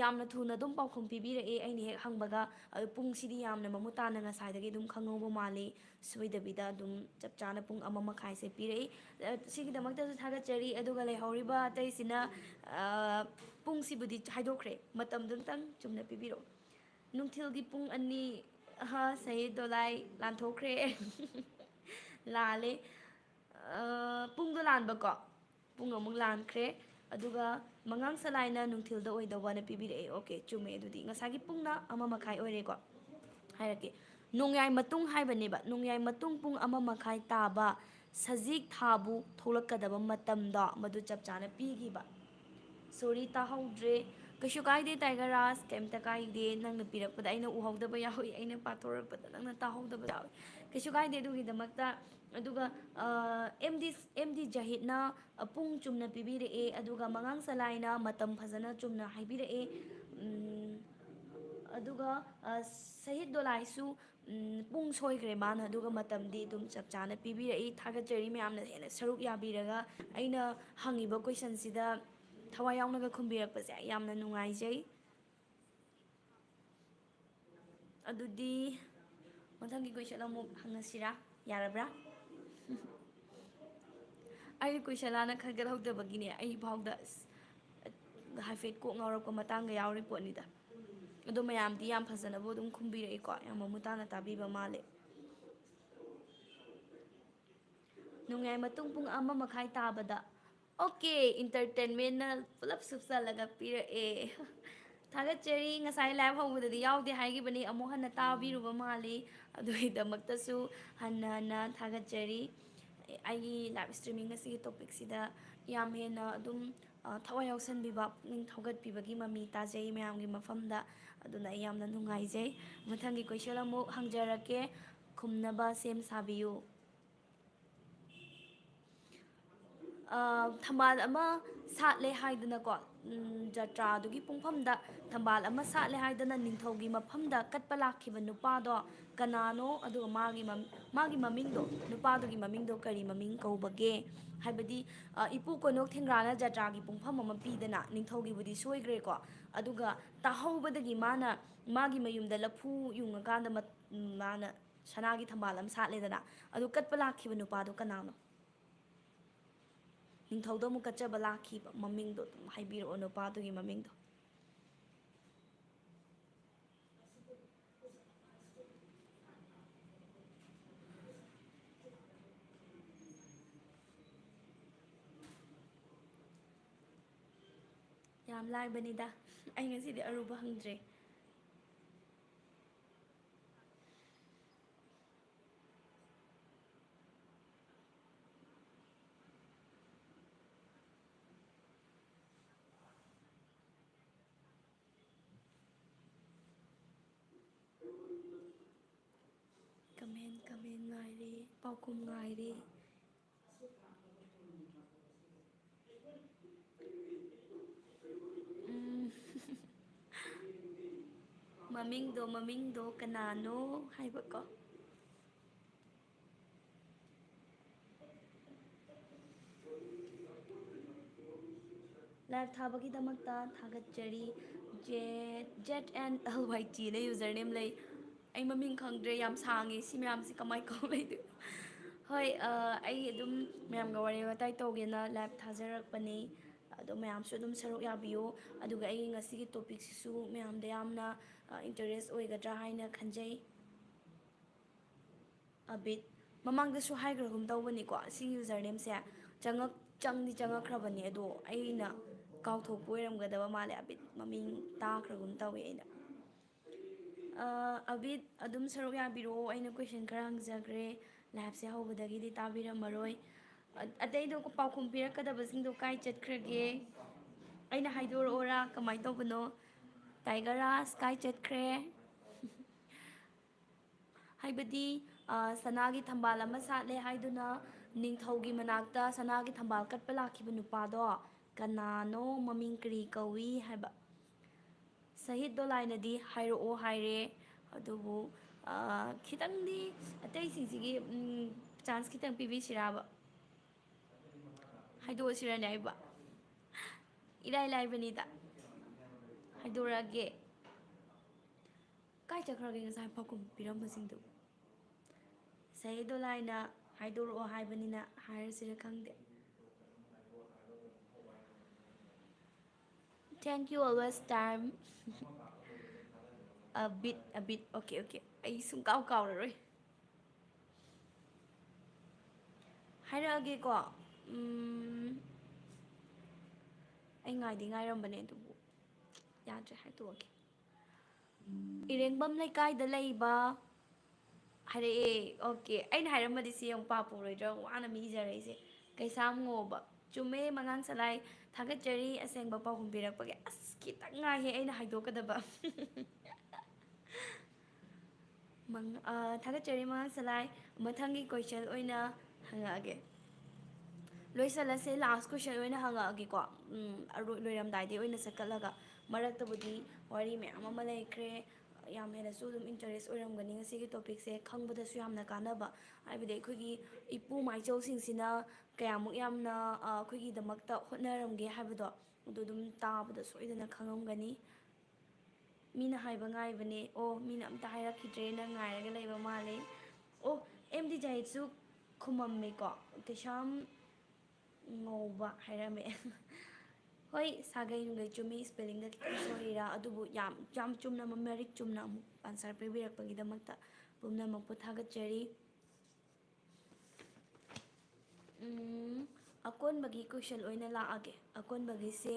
ꯌꯥꯝꯅ ꯊꯨꯅ ꯑꯗꯨꯝ ꯄꯥꯎꯈꯨꯝ ꯄꯤꯕꯤꯔꯛꯑꯦ ꯑꯩꯅ ꯍꯦꯛ ꯍꯪꯕꯒ ꯑꯗꯨ ꯄꯨꯡꯁꯤꯗꯤ ꯌꯥꯝꯅ ꯃꯃꯨꯠ ꯇꯥꯅ ꯉꯁꯥꯏꯗꯒꯤ ꯑꯗꯨꯝ ꯈꯪꯍꯧꯕ ꯃꯥꯜꯂꯤ ꯁꯣꯏꯗꯕꯤꯗ ꯑꯗꯨꯝ ꯆꯞ ꯆꯥꯅ ꯄꯨꯡ 1:30ꯁꯦ ꯄꯤꯔꯛꯏ ꯁꯤꯒꯤꯗꯃꯛꯇꯁꯨ ꯊꯥꯒꯠꯆꯔꯤ ꯑꯗꯨꯒ ꯂꯩꯍꯧꯔꯤꯕ ꯑꯇꯩꯁꯤꯅ ꯄꯨꯡꯁꯤꯕꯨꯗꯤ ꯍꯥꯏꯗꯣꯛꯈ꯭ꯔꯦ ꯃꯇꯝꯗꯨꯇꯪ ꯆꯨꯝꯅ ꯄꯤꯕꯤꯔꯛꯑꯣ ꯅꯨꯡꯊꯤꯜꯒꯤ ꯄꯨꯡ 2 ꯁꯍꯤꯠ ꯗꯣꯂꯥꯏ ꯂꯥꯟꯊꯣꯛꯈ꯭ꯔꯦ ꯂꯥꯜꯂꯦ ꯄꯨꯡꯗꯣ ꯂꯥꯟꯕꯀꯣ ꯄꯨꯡ ꯑꯃꯨꯛ ꯂꯥꯟꯈ꯭ꯔꯦ ꯑꯗꯨꯒ ꯃꯉꯥꯡ ꯁꯂꯥꯏꯅ ꯅꯨꯡꯊꯤꯜꯗ ꯑꯣꯏꯗꯧꯕꯅ ꯄꯤꯕꯤꯔꯛꯑꯦ ꯑꯣꯀꯦ ꯆꯨꯝꯃꯦ ꯑꯗꯨꯗꯤ ꯉꯁꯥꯏꯒꯤ ꯄꯨꯡꯅ 1:30 ꯑꯣꯏꯔꯦꯀꯣ ꯍꯥꯏꯔꯛꯀꯦ ꯅꯣꯡꯌꯥꯏ ꯃꯇꯨꯡ ꯍꯥꯏꯕꯅꯦꯕ ꯅꯣꯡꯌꯥꯏ ꯃꯇꯨꯡ ꯄꯨꯡ 1:30 ꯇꯥꯕ ꯁꯖꯤꯛ ꯊꯥꯕꯨ ꯊꯣꯛꯂꯛꯀꯗꯕ ꯃꯇꯝꯗꯣ ꯃꯗꯨ ꯆꯞ ꯆꯥꯅ ꯄꯤꯈꯤꯕ ꯁꯣꯔꯤ ꯇꯥꯍꯧꯗ꯭ꯔꯦ ꯀꯩꯁꯨ ꯀꯥꯏꯗꯦ ꯇꯥꯏꯒꯔ ꯔꯥꯖ ꯀꯩꯝꯇ ꯀꯥꯏꯗꯦ ꯅꯪꯅ ꯄꯤꯔꯛꯄꯗ ꯑꯩꯅ ꯎꯍꯧꯗꯕ ꯌꯥꯎꯏ ꯑꯩꯅ ꯄꯥꯊꯣꯔꯛꯄꯗ ꯅꯪꯅ ꯇꯥꯍꯧꯗꯕ ꯌꯥꯎꯏ ꯀꯩꯁꯨ ꯀꯥꯏꯗꯦ ꯑꯗꯨꯒꯤꯗꯃꯛꯇ ꯑꯗꯨꯒ ꯑꯦꯝ ꯗꯤ ꯖꯍꯤꯠꯅ ꯄꯨꯡ ꯆꯨꯝꯅ ꯄꯤꯕꯤꯔꯛꯑꯦ ꯑꯗꯨꯒ ꯃꯉꯥꯡ ꯁꯂꯥꯏꯅ ꯃꯇꯝ ꯐꯖꯅ ꯆꯨꯝꯅ ꯍꯥꯏꯕꯤꯔꯛꯑꯦ ꯑꯗꯨꯒ ꯁꯍꯤꯠ ꯗꯣꯂꯥꯏꯁꯨ ꯄꯨꯡ ꯁꯣꯏꯈ꯭ꯔꯦ ꯃꯥꯅ ꯑꯗꯨꯒ ꯃꯇꯝꯗꯤ ꯑꯗꯨꯝ ꯆꯞ ꯆꯥꯅ ꯄꯤꯕꯤꯔꯛꯏ ꯊꯥꯒꯠꯆꯔꯤ ꯃꯌꯥꯝꯅ ꯍꯦꯟꯅ ꯁꯔꯨꯛ ꯌꯥꯕꯤꯔꯒ ꯑꯩꯅ ꯍꯪꯉꯤꯕ ꯀꯣꯏꯁꯟꯁꯤꯗ ꯊꯋꯥꯏ ꯌꯥꯎꯅꯒ ꯈꯨꯝꯕꯤꯔꯛꯄꯁꯦ ꯌꯥꯝꯅ ꯅꯨꯡꯉꯥꯏꯖꯩ ꯑꯗꯨꯗꯤ ꯃꯊꯪꯒꯤ ꯀꯣꯏꯁꯟ ꯑꯃꯨꯛ ꯍꯪꯉꯁꯤꯔꯥ ꯌꯥꯔꯕ꯭ꯔꯥ ꯑꯩ ꯀꯣꯏꯁꯟ ꯂꯥꯟꯅ ꯈꯟꯒꯠꯍꯧꯗꯕꯒꯤꯅꯦ ꯑꯩ ꯐꯥꯎꯗ ꯍꯥꯏꯐꯦꯠ ꯀꯣꯛ ꯉꯥꯎꯔꯛꯄ ꯃꯇꯥꯡꯒ ꯌꯥꯎꯔꯤ ꯄꯣꯠꯅꯤꯗ ꯑꯗꯣ ꯃꯌꯥꯝꯗꯤ ꯌꯥꯝ ꯐꯖꯅꯕꯨ ꯑꯗꯨꯝ ꯈꯨꯝꯕꯤꯔꯛꯏꯀꯣ ꯌꯥꯝ ꯃꯃꯨꯠ ꯇꯥꯅ ꯇꯥꯕꯤꯕ ꯃꯥꯜꯂꯦ ꯅꯣꯡꯌꯥꯏ ꯃꯇꯨꯡ ꯄꯨꯡ 1:30 ꯇꯥꯕꯗ ꯑꯣꯀꯦ ꯏꯟꯇꯔꯇꯦꯟꯃꯦꯟꯅ ꯄꯨꯂꯞ ꯁꯨꯞꯆꯜꯂꯒ ꯄꯤꯔꯛꯑꯦ ꯊꯥꯒꯠꯆꯔꯤ ꯉꯁꯥꯏ ꯂꯥꯏꯚ ꯍꯧꯕꯗꯗꯤ ꯌꯥꯎꯗꯦ ꯍꯥꯏꯈꯤꯕꯅꯤ ꯑꯃꯨꯛ ꯍꯟꯅ ꯇꯥꯕꯤꯔꯨꯕ ꯃꯥꯜꯂꯤ ꯑꯗꯨꯒꯤꯗꯃꯛꯇꯁꯨ ꯍꯟꯅ ꯍꯟꯅ ꯊꯥꯒꯠꯆꯔꯤ ꯑꯩꯒꯤ ꯂꯥꯏꯚ ꯏꯁꯇ꯭ꯔꯤꯃꯤꯡ ꯑꯁꯤꯒꯤ ꯇꯣꯄꯤꯛꯁꯤꯗ ꯌꯥꯝ ꯍꯦꯟꯅ ꯑꯗꯨꯝ ꯊꯋꯥꯏ ꯌꯥꯎꯁꯟꯕꯤꯕ ꯄꯨꯛꯅꯤꯡ ꯊꯧꯒꯠꯄꯤꯕꯒꯤ ꯃꯃꯤ ꯇꯥꯖꯩ ꯃꯌꯥꯝꯒꯤ ꯃꯐꯝꯗ ꯑꯗꯨꯅ ꯑꯩ ꯌꯥꯝꯅ ꯅꯨꯡꯉꯥꯏꯖꯩ ꯃꯊꯪꯒꯤ ꯀꯣꯏꯁꯟ ꯑꯃꯨꯛ ꯍꯪꯖꯔꯛꯀꯦ ꯈꯨꯝꯅꯕ ꯁꯦꯝ ꯁꯥꯕꯤꯌꯨ ꯊꯝꯕꯥꯜ ꯑꯃ ꯁꯥꯠꯂꯦ ꯍꯥꯏꯗꯅꯀꯣ ꯖꯇ꯭ꯔꯥꯗꯨꯒꯤ ꯄꯨꯡꯐꯝꯗ ꯊꯝꯕꯥꯜ ꯑꯃ ꯁꯥꯠꯂꯦ ꯍꯥꯏꯗꯅ ꯅꯤꯡꯊꯧꯒꯤ ꯃꯐꯝꯗ ꯀꯠꯄ ꯂꯥꯛꯈꯤꯕ ꯅꯨꯄꯥꯗꯣ ꯀꯅꯥꯅꯣ ꯑꯗꯨꯒ ꯃꯥꯒꯤ ꯃꯃꯤꯡꯗꯣ ꯅꯨꯄꯥꯗꯨꯒꯤ ꯃꯃꯤꯡꯗꯣ ꯀꯔꯤ ꯃꯃꯤꯡ ꯀꯧꯕꯒꯦ ꯍꯥꯏꯕꯗꯤ ꯏꯄꯨ ꯀꯣꯅꯣꯛ ꯊꯦꯡꯒ꯭ꯔꯥꯅ ꯖꯇ꯭ꯔꯥꯒꯤ ꯄꯨꯡꯐꯝ ꯑꯃ ꯄꯤꯗꯅ ꯅꯤꯡꯊꯧꯒꯤꯕꯨꯗꯤ ꯁꯣꯏꯈ꯭ꯔꯦꯀꯣ ꯑꯗꯨꯒ ꯇꯥꯍꯧꯕꯗꯒꯤ ꯃꯥꯒꯤ ꯃꯌꯨꯝꯗ ꯂꯐꯨ ꯌꯨꯡꯉꯀꯥꯟꯗ ꯃꯥꯅ ꯁꯅꯥꯒꯤ ꯊꯝꯕꯥꯜ ꯑꯃ ꯁꯥꯠꯂꯦꯗꯅ ꯑꯗꯨ ꯀꯠꯄ ꯂꯥꯛꯈꯤꯕ ꯅꯨꯄꯥꯗꯣ ꯀꯅꯥꯅꯣ ꯅꯤꯡꯊꯧꯗ ꯑꯃꯨꯛ ꯀꯠꯆꯕ ꯂꯥꯛꯈꯤꯕ ꯃꯃꯤꯡꯗꯣ ꯑꯗꯨꯝ ꯍꯥꯏꯕꯤꯔꯛꯑꯣ ꯅꯨꯄꯥꯗꯨꯒꯤ ꯃꯃꯤꯡꯗꯣ ꯌꯥꯝ ꯂꯥꯏꯕꯅꯤꯗ ꯑꯩ ꯉꯁꯤꯗꯤ ꯑꯔꯨꯕ ꯍꯪꯗ꯭ꯔꯦ ꯀꯃꯦꯟ ꯉꯥꯏꯔꯦ ꯄꯥꯎꯈꯨꯝ ꯉꯥꯏꯔꯦ ꯃꯃꯤꯡꯗꯣ ꯀꯅꯥꯅꯣ ꯍꯥꯏꯕꯀꯣ ꯂꯥꯏꯚ ꯊꯥꯕꯒꯤꯗꯃꯛꯇ ꯊꯥꯒꯠꯆꯔꯤ ZNLYT ꯌꯨꯖꯔ ꯅꯦꯝ ꯂꯩ ꯑꯩ ꯃꯃꯤꯡ ꯈꯪꯗ꯭ꯔꯦ ꯌꯥꯝ ꯁꯥꯡꯉꯦ ꯁꯤ ꯃꯌꯥꯝꯁꯤ ꯀꯃꯥꯏ ꯀꯧ ꯂꯩꯗꯣꯏꯅꯣ ꯍꯣꯏ ꯑꯩ ꯑꯗꯨꯝ ꯃꯌꯥꯝꯒ ꯋꯥꯔꯤ ꯋꯥꯇꯥꯏ ꯇꯧꯒꯦꯅ ꯂꯥꯏꯚ ꯊꯥꯖꯔꯛꯄꯅꯤ ꯑꯗꯣ ꯃꯌꯥꯝꯁꯨ ꯑꯗꯨꯝ ꯁꯔꯨꯛ ꯌꯥꯕꯤꯌꯨ ꯑꯗꯨꯒ ꯑꯩꯒꯤ ꯉꯁꯤꯒꯤ ꯇꯣꯄꯤꯛꯁꯤꯁꯨ ꯃꯌꯥꯝꯗ ꯌꯥꯝꯅ ꯏꯟꯇꯔꯦꯁ ꯑꯣꯏꯒꯗ꯭ꯔꯥ ꯍꯥꯏꯅ ꯈꯟꯖꯩ ꯑꯕꯤꯠ ꯃꯃꯥꯡꯗꯁꯨ ꯍꯥꯏꯈ꯭ꯔꯒꯨꯝ ꯇꯧꯕꯅꯤꯀꯣ ꯁꯤꯒꯤ ꯌꯨꯖꯔ ꯅꯦꯝꯁꯦ ꯆꯪꯉꯛꯈ꯭ꯔꯕꯅꯤ ꯑꯗꯣ ꯑꯩꯅ ꯀꯥꯎꯊꯣꯛꯄ ꯑꯣꯏꯔꯝꯒꯗꯕ ꯃꯥꯜꯂꯦ ꯑꯕꯤꯠ ꯃꯃꯤꯡ ꯇꯥꯈ꯭ꯔꯒꯨꯝ ꯇꯧꯋꯦ ꯑꯩꯅ ꯑꯕꯤꯠ ꯑꯗꯨꯝ ꯁꯔꯨꯛ ꯌꯥꯕꯤꯔꯛꯑꯣ ꯑꯩꯅ ꯀꯣꯏꯁꯟ ꯈꯔ ꯍꯪꯖꯈ꯭ꯔꯦ ꯂꯥꯏꯐꯁꯦ ꯍꯧꯕꯗꯒꯤꯗꯤ ꯇꯥꯕꯤꯔꯝꯃꯔꯣꯏ ꯑꯇꯩꯗꯣ ꯄꯥꯎꯈꯨꯝ ꯄꯤꯔꯛꯀꯗꯕꯁꯤꯡꯗꯣ ꯀꯥꯏ ꯆꯠꯈ꯭ꯔꯒꯦ ꯑꯩꯅ ꯍꯥꯏꯗꯣꯔꯛꯑꯣꯔꯥ ꯀꯃꯥꯏꯅ ꯇꯧꯕꯅꯣ ꯇꯥꯏꯒꯔꯥꯁ ꯀꯥꯏ ꯆꯠꯈ꯭ꯔꯦ ꯍꯥꯏꯕꯗꯤ ꯁꯅꯥꯒꯤ ꯊꯝꯕꯥꯜ ꯑꯃ ꯁꯥꯠꯂꯦ ꯍꯥꯏꯗꯨꯅ ꯅꯤꯡꯊꯧꯒꯤ ꯃꯅꯥꯛꯇ ꯁꯅꯥꯒꯤ ꯊꯝꯕꯥꯜ ꯀꯠꯄ ꯂꯥꯛꯈꯤꯕ ꯅꯨꯄꯥꯗꯣ ꯀꯅꯥꯅꯣ ꯃꯃꯤꯡ ꯀꯔꯤ ꯀꯧꯏ ꯍꯥꯏꯕ ꯁꯍꯤꯠ ꯗꯣꯂꯥꯏꯅꯗꯤ ꯍꯥꯏꯔꯛꯑꯣ ꯍꯥꯏꯔꯦ ꯑꯗꯨꯕꯨ ꯈꯤꯇꯪꯗꯤ ꯑꯇꯩꯁꯤꯡꯁꯤꯒꯤ ꯆꯥꯟꯁ ꯈꯤꯇꯪ ꯄꯤꯕꯤꯁꯤꯔꯥꯕ ꯍꯥꯏꯗꯣꯛꯑꯁꯤꯔꯅꯦ ꯑꯩꯕ ꯏꯔꯥꯏ ꯂꯥꯏꯕꯅꯤꯗ ꯍꯥꯏꯗꯣꯔꯛꯑꯒꯦ ꯀꯥꯏ ꯆꯠꯈ꯭ꯔꯒꯦ ꯉꯁꯥꯏ ꯄꯥꯎꯈꯨꯝ ꯄꯤꯔꯝꯕꯁꯤꯡꯗꯨ ꯁꯍꯤꯠ ꯗꯣꯂꯥꯏꯅ ꯍꯥꯏꯗꯣꯔꯛꯑꯣ ꯍꯥꯏꯕꯅꯤꯅ ꯍꯥꯏꯔꯁꯤꯔ ꯈꯪꯗꯦ thank you always time a bit okay okay ꯑꯩ ꯁꯨꯡꯀꯥꯎ ꯀꯥꯎꯔꯔꯣꯏ ꯍꯥꯏꯔꯛꯑꯒꯦꯀꯣ ꯑꯩ ꯉꯥꯏꯗꯤ ꯉꯥꯏꯔꯝꯕꯅꯦ ꯑꯗꯨꯕꯨ ꯌꯥꯗ꯭ꯔꯦ ꯍꯥꯏꯗꯣꯛꯑꯒꯦ ꯏꯔꯦꯡꯕꯝ ꯂꯩꯀꯥꯏꯗ ꯂꯩꯕ ꯍꯥꯏꯔꯛꯑꯦ ꯑꯣꯀꯦ ꯑꯩꯅ ꯍꯥꯏꯔꯝꯃꯗꯤ ꯁꯤ ꯑꯃꯨꯛ ꯄꯥꯄꯨꯔꯣꯏꯗ꯭ꯔꯥ ꯋꯥꯅ ꯃꯤ ꯏꯖꯔꯛꯏꯁꯦ ꯀꯩꯁꯥꯝ ꯉꯣꯕ ꯆꯨꯝꯃꯦ ꯃꯉꯥꯡ ꯁꯂꯥꯏ ꯊꯥꯒꯠꯆꯔꯤ ꯑꯁꯦꯡꯕ ꯄꯥꯎꯈꯨꯝ ꯄꯤꯔꯛꯄꯒꯤ ꯑꯁ ꯈꯤꯇꯪ ꯉꯥꯏꯍꯦ ꯑꯩꯅ ꯍꯥꯏꯗꯣꯛꯀꯗꯕ ꯊꯥꯒꯠꯆꯔꯤ ꯃꯉꯥꯡ ꯁꯂꯥꯏ ꯃꯊꯪꯒꯤ ꯀꯣꯏꯁꯟ ꯑꯣꯏꯅ ꯍꯪꯉꯛꯑꯒꯦ ꯂꯣꯏꯁꯤꯜꯂꯁꯦ ꯂꯥꯁ ꯀꯣꯏꯁꯟ ꯑꯣꯏꯅ ꯍꯪꯉꯛꯑꯒꯦꯀꯣ ꯂꯣꯏꯔꯝꯗꯥꯏꯗꯩ ꯑꯣꯏꯅ ꯆꯠꯀꯠꯂꯒ ꯃꯔꯛꯇꯕꯨꯗꯤ ꯋꯥꯔꯤ ꯃꯌꯥꯝ ꯑꯃ ꯂꯩꯈ꯭ꯔꯦ ꯌꯥꯝ ꯍꯦꯟꯅꯁꯨ ꯑꯗꯨꯝ ꯏꯟꯇꯔꯦꯁ ꯑꯣꯏꯔꯝꯒꯅꯤ ꯉꯁꯤꯒꯤ ꯇꯣꯄꯤꯛꯁꯦ ꯈꯪꯕꯗꯁꯨ ꯌꯥꯝꯅ ꯀꯥꯟꯅꯕ ꯍꯥꯏꯕꯗꯤ ꯑꯩꯈꯣꯏꯒꯤ ꯏꯄꯨ ꯃꯥꯏꯆꯧꯁꯤꯡꯁꯤꯅ ꯀꯌꯥꯃꯨꯛ ꯌꯥꯝꯅ ꯑꯩꯈꯣꯏꯒꯤꯗꯃꯛꯇ ꯍꯣꯠꯅꯔꯝꯒꯦ ꯍꯥꯏꯕꯗꯣ ꯑꯗꯨ ꯑꯗꯨꯝ ꯇꯥꯕꯗ ꯁꯣꯏꯗꯅ ꯈꯪꯉꯝꯒꯅꯤ ꯃꯤꯅ ꯍꯥꯏꯕ ꯉꯥꯏꯕꯅꯦ ꯑꯣ ꯃꯤꯅ ꯑꯝꯇ ꯍꯥꯏꯔꯛꯈꯤꯗ꯭ꯔꯦꯅ ꯉꯥꯏꯔꯒ ꯂꯩꯕ ꯃꯥꯜꯂꯦ ꯑꯣ ꯑꯦꯝ ꯗꯤ ꯖꯥꯍꯤꯠꯁꯨ ꯈꯨꯃꯝꯃꯦꯀꯣ ꯀꯩꯁꯥꯝ ꯉꯧꯕ ꯍꯥꯏꯔꯝꯃꯦ ꯍꯣꯏ ꯁꯥꯒꯩ ꯅꯨꯡꯒꯩ ꯆꯨꯝꯃꯤ ꯏꯁꯄꯦꯂꯤꯡꯗ ꯈꯤꯇꯪ ꯁꯣꯏꯔꯤꯔꯥ ꯑꯗꯨꯕꯨ ꯌꯥꯝ ꯆꯨꯝꯅ ꯃꯔꯤꯛ ꯆꯨꯝꯅ ꯑꯃꯨꯛ ꯑꯟꯁꯔ ꯄꯤꯕꯤꯔꯛꯄꯒꯤꯗꯃꯛꯇ ꯄꯨꯝꯅꯃꯛꯄꯨ ꯊꯥꯒꯠꯆꯔꯤ ꯑꯀꯣꯟꯕꯒꯤ ꯀꯣꯏꯁꯟ ꯑꯣꯏꯅ ꯂꯥꯛꯑꯒꯦ ꯑꯀꯣꯟꯕꯒꯤꯁꯦ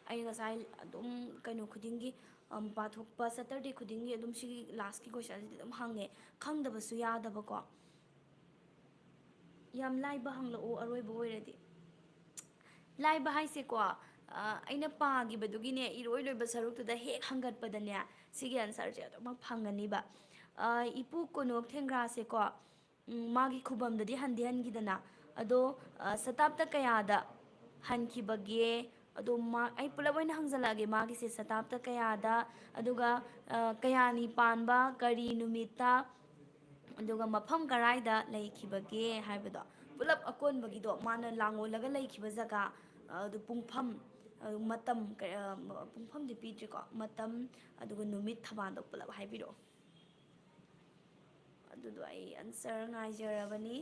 ꯑꯩ ꯉꯁꯥꯏ ꯑꯗꯨꯝ ꯀꯩꯅꯣ ꯈꯨꯗꯤꯡꯒꯤ ꯄꯥꯊꯣꯛꯄ ꯁꯇꯔꯗꯦ ꯈꯨꯗꯤꯡꯒꯤ ꯑꯗꯨꯝ ꯁꯤꯒꯤ ꯂꯥꯁꯀꯤ ꯀꯣꯏꯁꯟꯁꯤꯗꯤ ꯑꯗꯨꯝ ꯍꯪꯉꯦ ꯈꯪꯗꯕꯁꯨ ꯌꯥꯗꯕꯀꯣ ꯌꯥꯝ ꯂꯥꯏꯕ ꯍꯪꯂꯛꯑꯣ ꯑꯔꯣꯏꯕ ꯑꯣꯏꯔꯗꯤ ꯂꯥꯏꯕ ꯍꯥꯏꯁꯦꯀꯣ ꯑꯩꯅ ꯄꯥꯈꯤꯕꯗꯨꯒꯤꯅꯦ ꯏꯔꯣꯏ ꯂꯣꯏꯕ ꯁꯔꯨꯛꯇꯨꯗ ꯍꯦꯛ ꯍꯪꯒꯠꯄꯗꯅꯦ ꯁꯤꯒꯤ ꯑꯟꯁꯔꯁꯦ ꯑꯗꯨꯃꯛ ꯐꯪꯒꯅꯤꯕ ꯏꯄꯨ ꯀꯣꯅꯣꯛ ꯊꯦꯡꯒ꯭ꯔꯥꯁꯦꯀꯣ ꯃꯥꯒꯤ ꯈꯨꯕꯝꯗꯗꯤ ꯍꯟꯗꯤ ꯍꯟꯈꯤꯗꯅ ꯑꯗꯣ ꯁꯇꯥꯞꯇ ꯀꯌꯥꯗ ꯍꯟꯈꯤꯕꯒꯦ ꯑꯗꯣ ꯑꯩ ꯄꯨꯂꯞ ꯑꯣꯏꯅ ꯍꯪꯖꯜꯂꯛꯑꯒꯦ ꯃꯥꯒꯤꯁꯦ ꯁꯇꯥꯞꯇ ꯀꯌꯥꯗ ꯑꯗꯨꯒ ꯀꯌꯥꯅꯤ ꯄꯥꯟꯕ ꯀꯔꯤ ꯅꯨꯃꯤꯠꯇ ꯑꯗꯨꯒ ꯃꯐꯝ ꯀꯔꯥꯏꯗ ꯂꯩꯈꯤꯕꯒꯦ ꯍꯥꯏꯕꯗꯣ ꯄꯨꯂꯞ ꯑꯀꯣꯟꯕꯒꯤꯗꯣ ꯃꯥꯅ ꯂꯥꯡꯑꯣꯜꯂꯒ ꯂꯩꯈꯤꯕ ꯖꯒꯥ ꯑꯗꯨ ꯄꯨꯡꯐꯝ ꯃꯇꯝ ꯄꯨꯡꯐꯝꯗꯤ ꯄꯤꯗ꯭ꯔꯤꯀꯣ ꯃꯇꯝ ꯑꯗꯨꯒ ꯅꯨꯃꯤꯠ ꯊꯕꯥꯜꯗꯣ ꯄꯨꯂꯞ ꯍꯥꯏꯕꯤꯔꯛꯑꯣ ꯑꯗꯨꯗꯣ ꯑꯩ ꯑꯟꯁꯔ ꯉꯥꯏꯖꯔꯕꯅꯤ